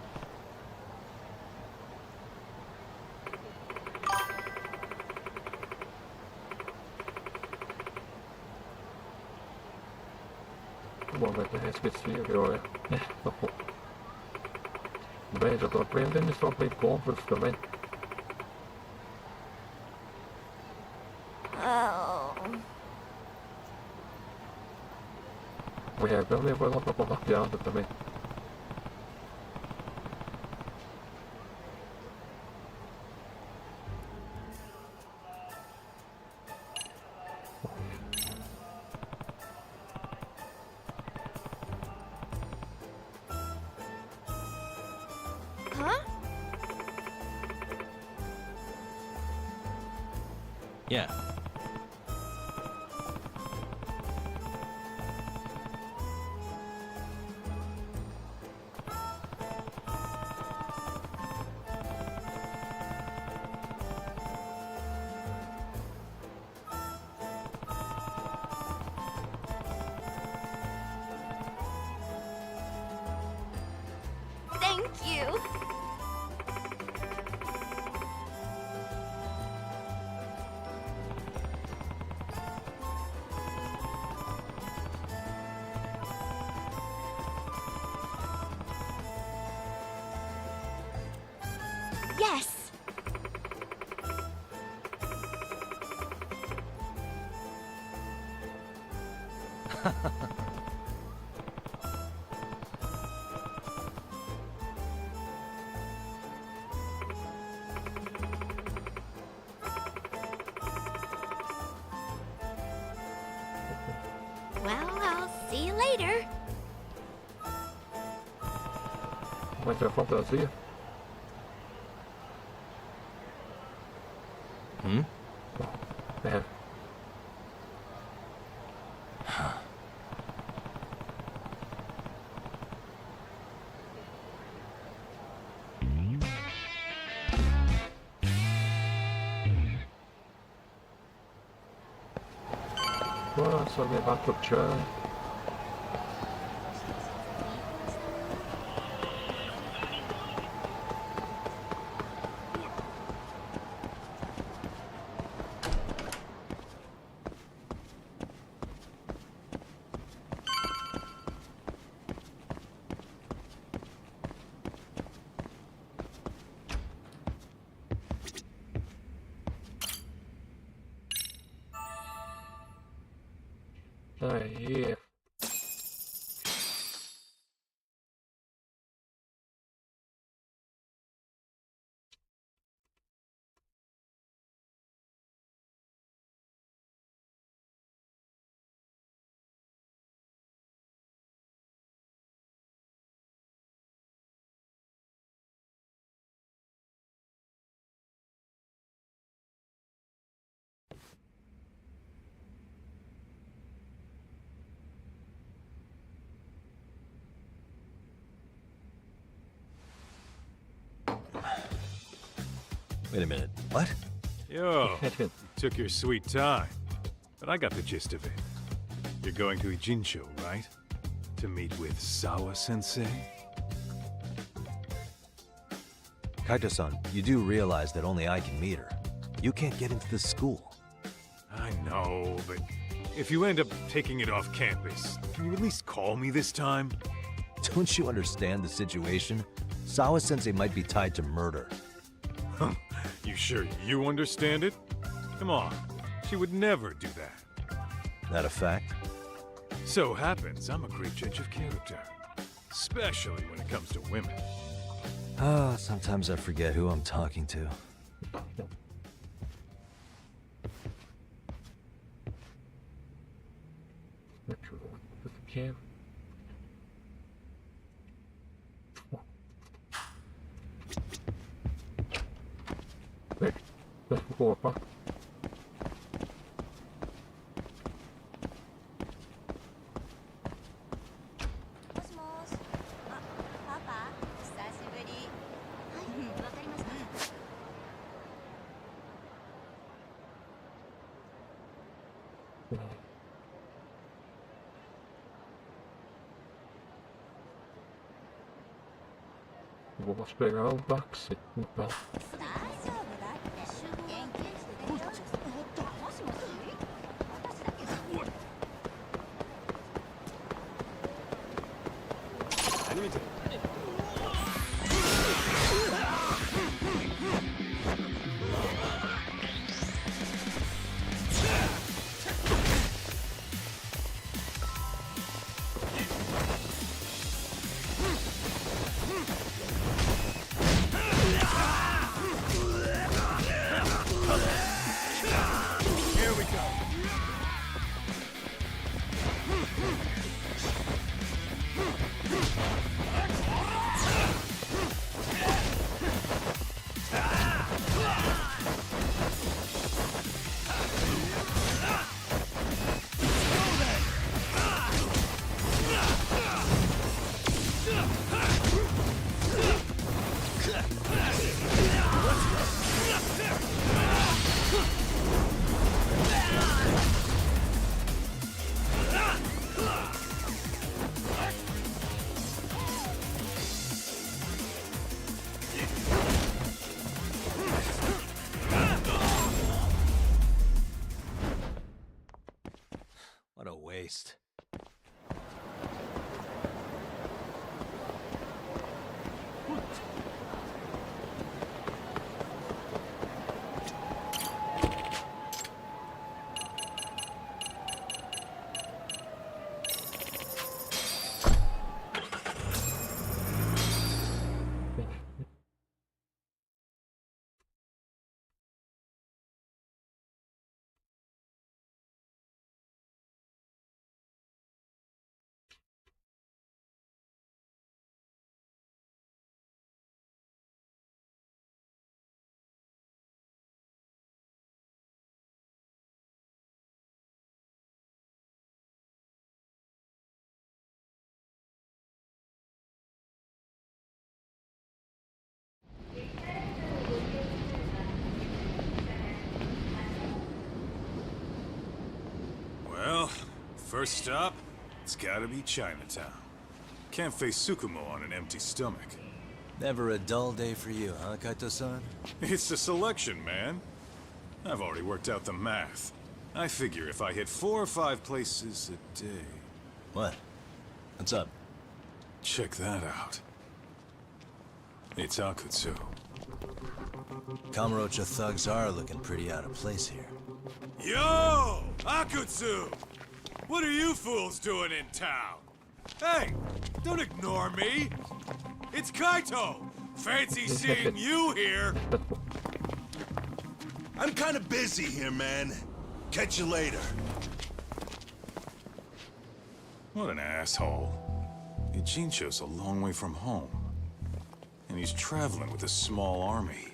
Bom, vai ter esquecível, Bem, já tô aprendendo só bem compras também. Oh. O REGRAS levou ela pra contar piada também. Huh? Yeah. Thank you. Yes. Well, I'll see you later. Vai ter fantasia? É. Nossa, levar pro Chan. Aí. Wait a minute. What? Yo, you took your sweet time. But I got the gist of it. You're going to Ijincho, right? To meet with Sawa-sensei? Kaito-san, you do realize that only I can meet her. You can't get into the school. I know, but if you end up taking it off campus, can you at least call me this time? Don't you understand the situation? Sawa-sensei might be tied to murder. You sure you understand it? Come on, she would never do that. That a fact? So happens I'm a great judge of character. Especially when it comes to women. Ah, sometimes I forget who I'm talking to. Opa. Vamos pegar o táxi, então. What a waste. Well, first stop, it's gotta be Chinatown. Can't face Tsukumo on an empty stomach. Never a dull day for you, huh, Kaito-san? It's a selection, man. I've already worked out the math. I figure if I hit 4 or 5 places a day... What? What's up? Check that out. It's Akutsu. Kamurocho thugs are looking pretty out of place here. Yo! Akutsu! What are you fools doing in town? Hey, don't ignore me! It's Kaito! Fancy seeing you here! I'm kinda busy here, man. Catch you later. What an asshole. Ijincho's a long way from home. And he's traveling with a small army.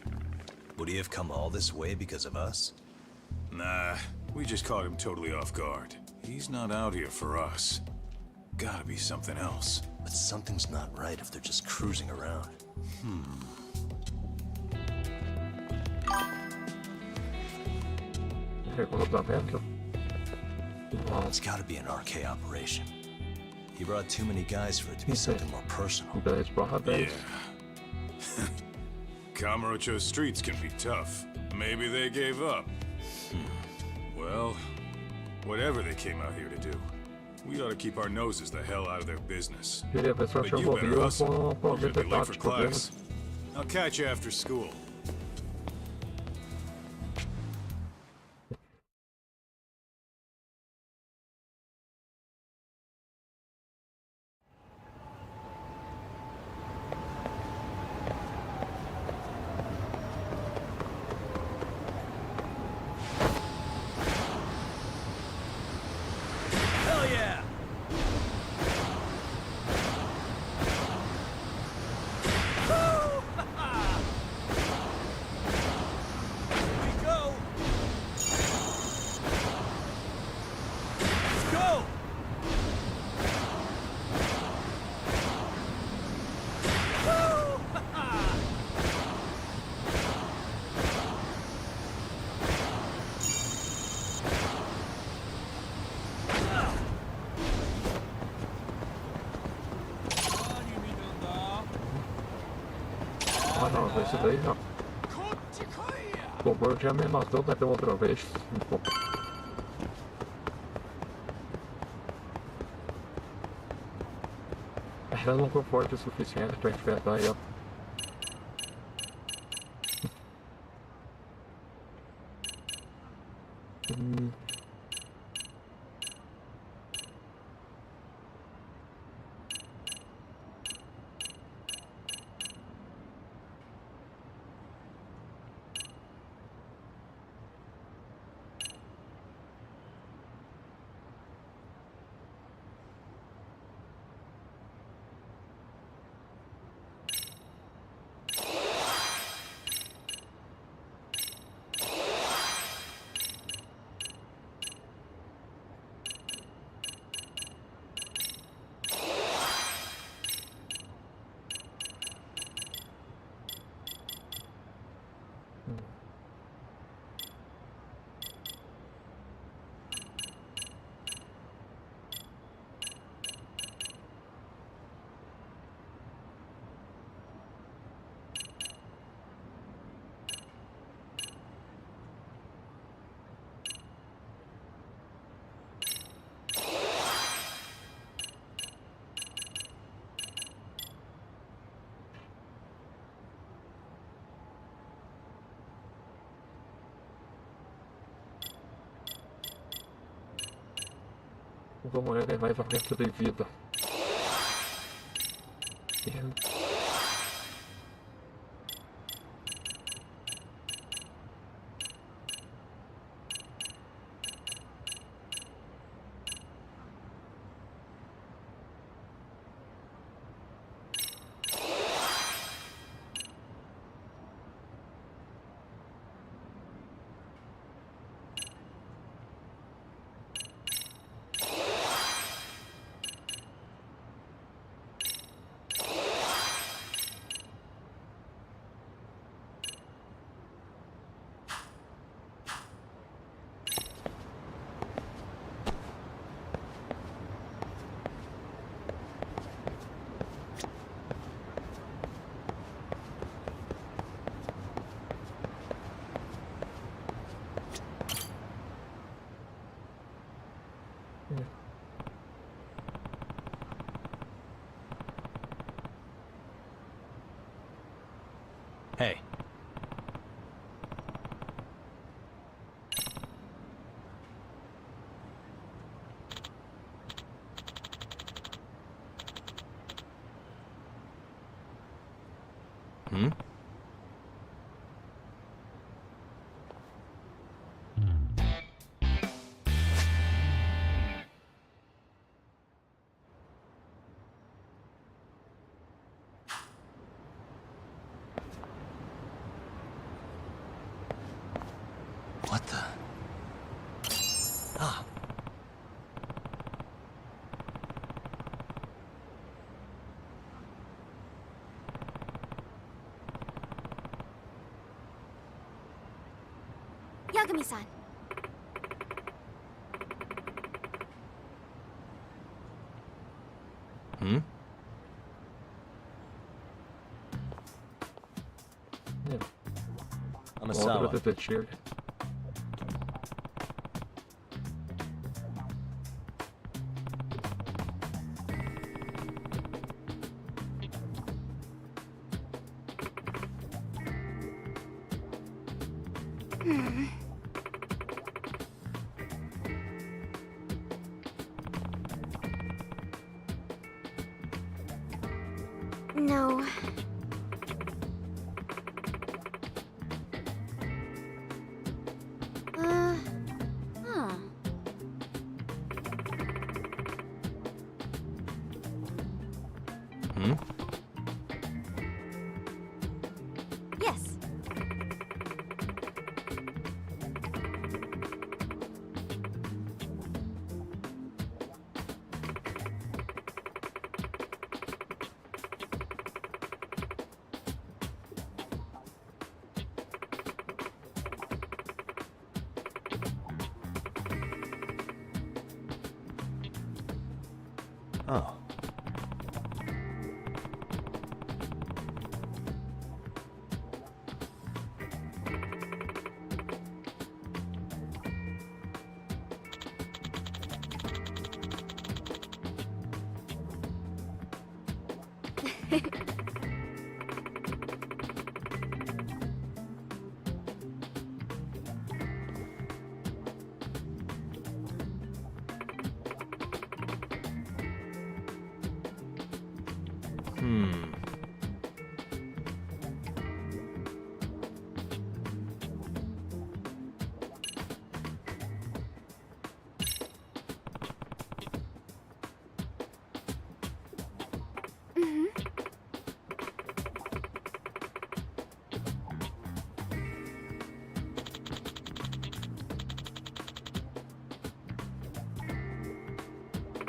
Would he have come all this way because of us? Nah, we just caught him totally off guard. He's not out here for us. Gotta be something else. But something's not right if they're just cruising around. recrutamento. It's gotta be an RK operation. He brought too many guys for it to be something more personal. 10/10. Yeah. Kamurocho's streets can be tough. Maybe they gave up. Well, whatever they came out here to do, we ought to keep our noses the hell out of their business. Queria ver se eu But achava you better vivo hustle. com We're gonna be late for tático dele. class. I'll catch you after school. Hell yeah! Here we go! Let's go! Ah não, esse daí não. Pô, eu já me matou da outra vez. Pô. Ela não foi forte o suficiente pra enfrentar ela. Vamos ver mais aumento de vida. Hey. Hmm? What the? Ah. Yagami-san. Hmm? Yeah. Amasawa. The cheer. No. Huh. Hmm? Yes. Oh. Hmm.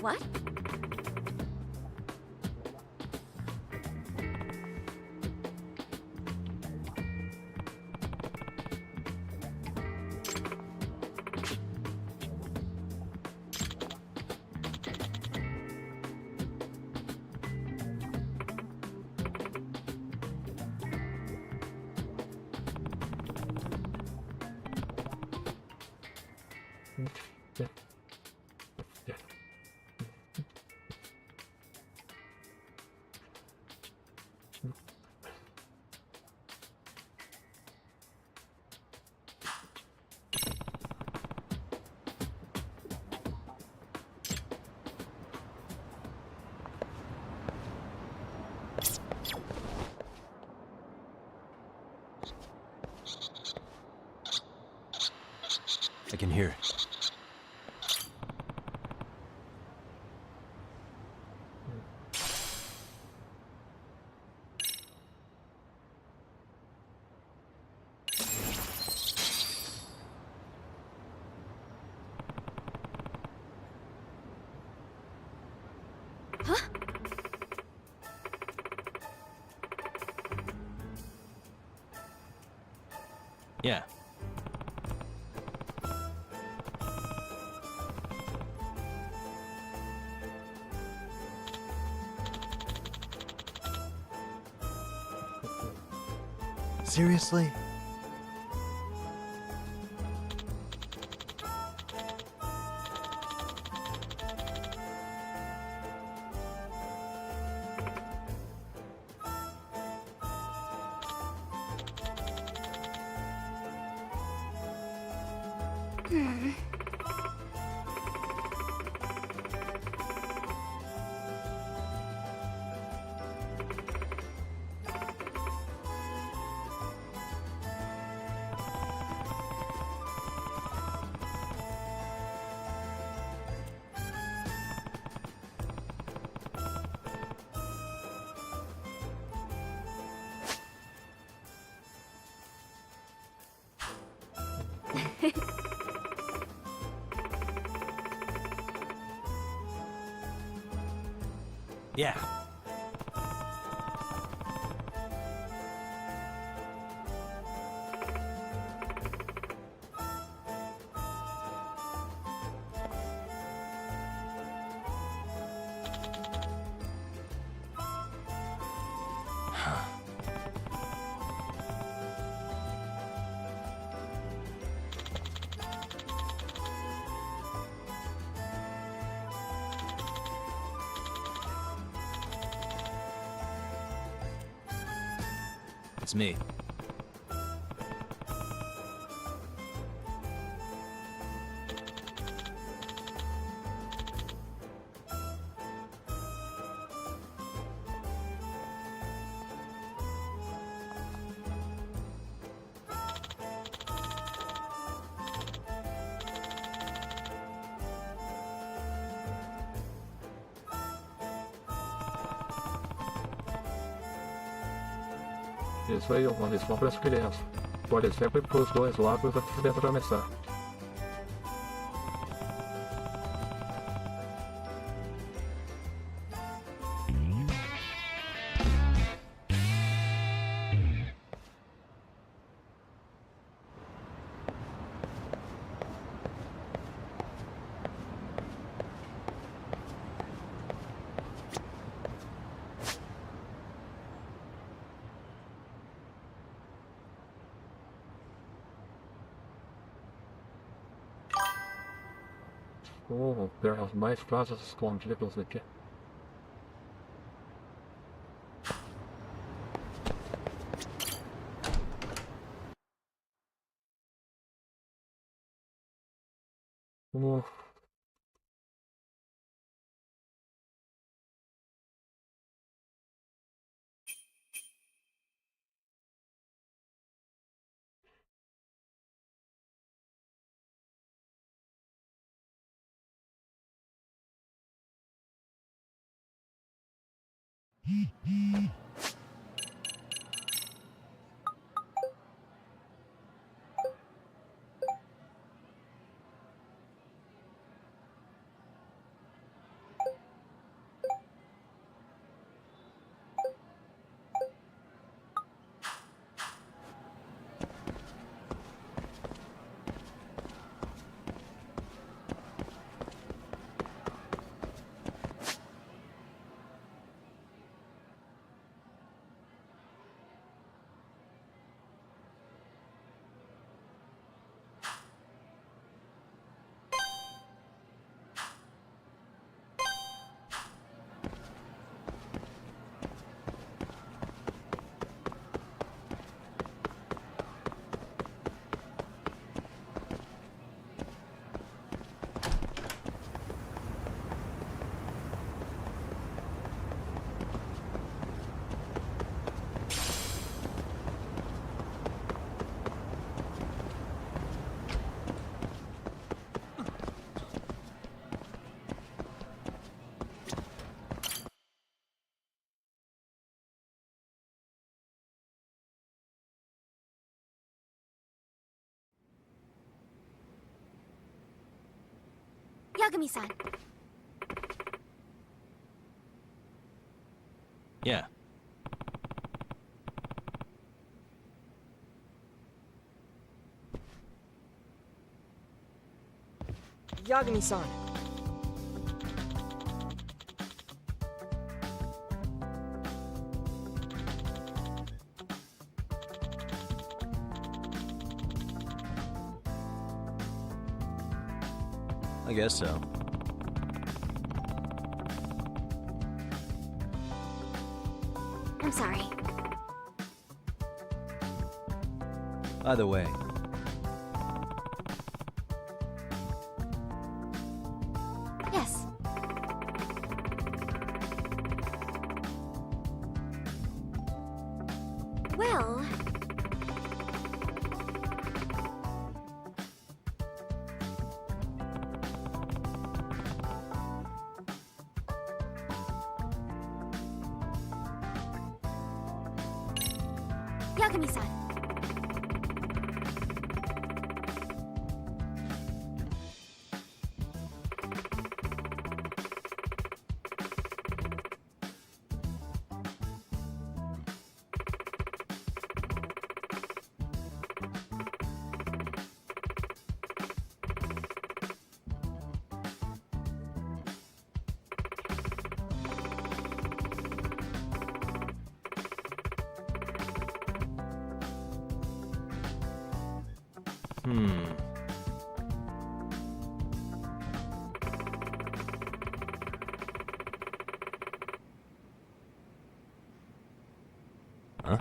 What? Yeah. Yeah. I can hear it. Yeah. Seriously? Yeah. That's me. Isso aí, uma lição para as crianças. Olhe sempre para os dois lados antes de atravessar. There are mais frases escondidas aqui. Yagami-san. Yeah. Yagami-san. I guess so. I'm sorry. Either way, Yes. Well... Yagami-san. huh?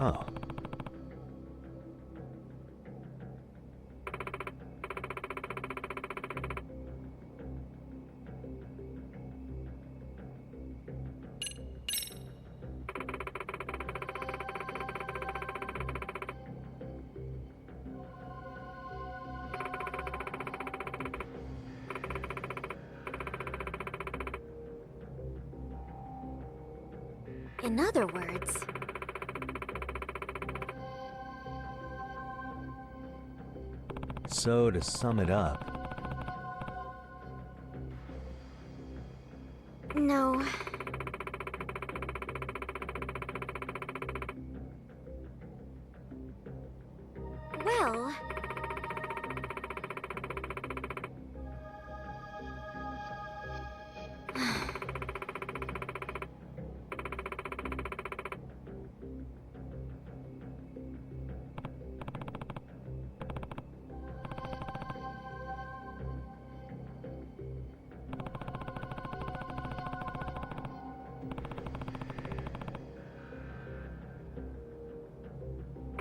Oh. In other words... So, to sum it up... No. Well...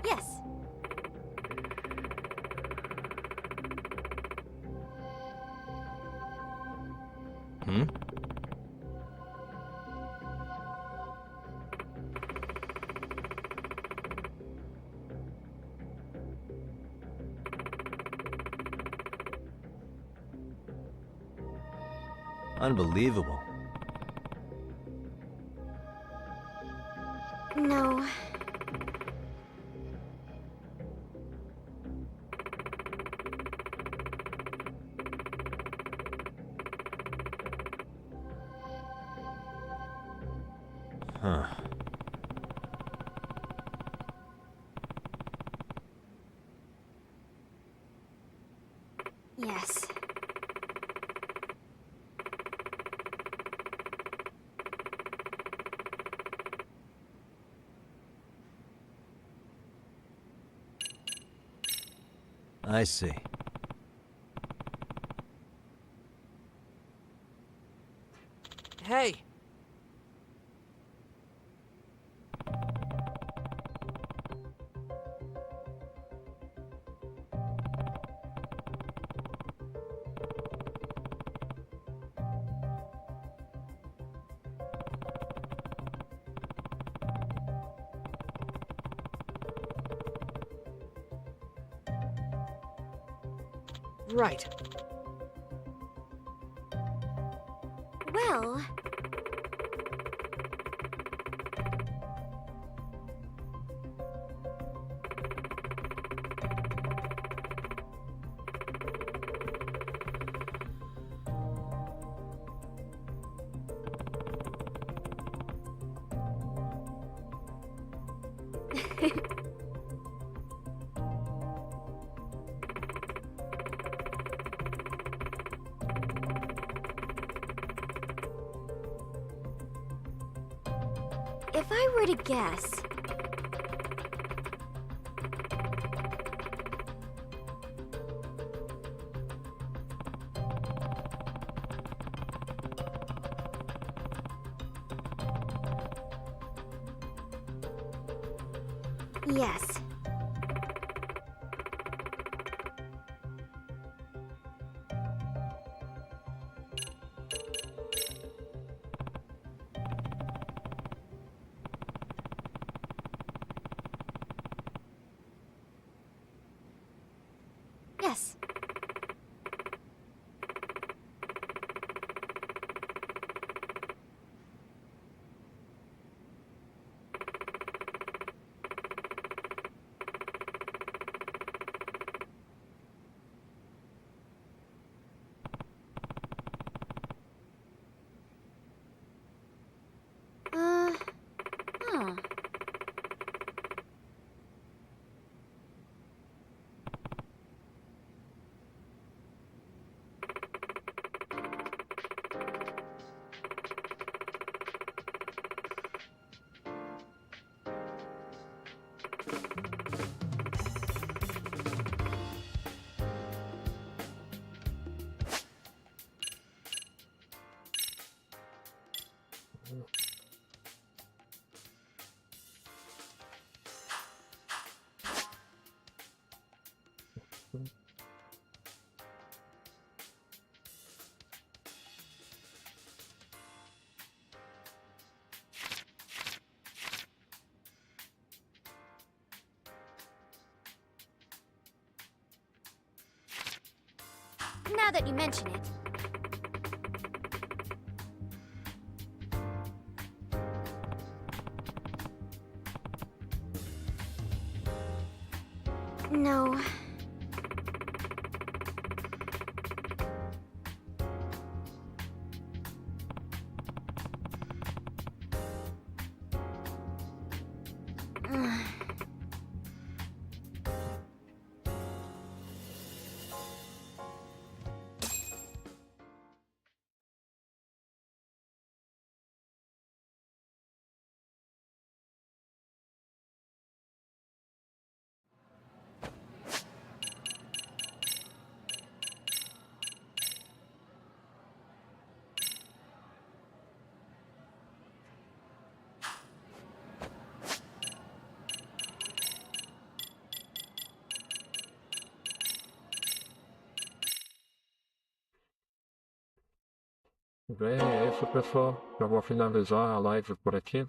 Yes. Hmm? Unbelievable. No. Huh. Yes. I see. Hey! Right. Well... If I were to guess... Yes. Yes. now that you mention it. No. Bem, é isso, pessoal. Eu vou finalizar a live por aqui.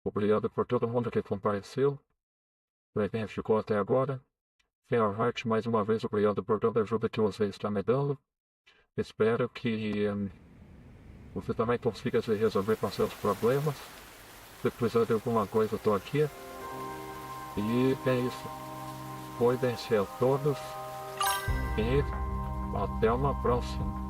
Obrigado por todo mundo que compareceu. Pra quem ficou até agora. Heart, mais uma vez, obrigado por toda a ajuda que você está me dando. Espero que você também consiga se resolver com seus problemas. Se precisar de alguma coisa, eu tô aqui. E é isso. Cuidem-se a todos. E até uma próxima.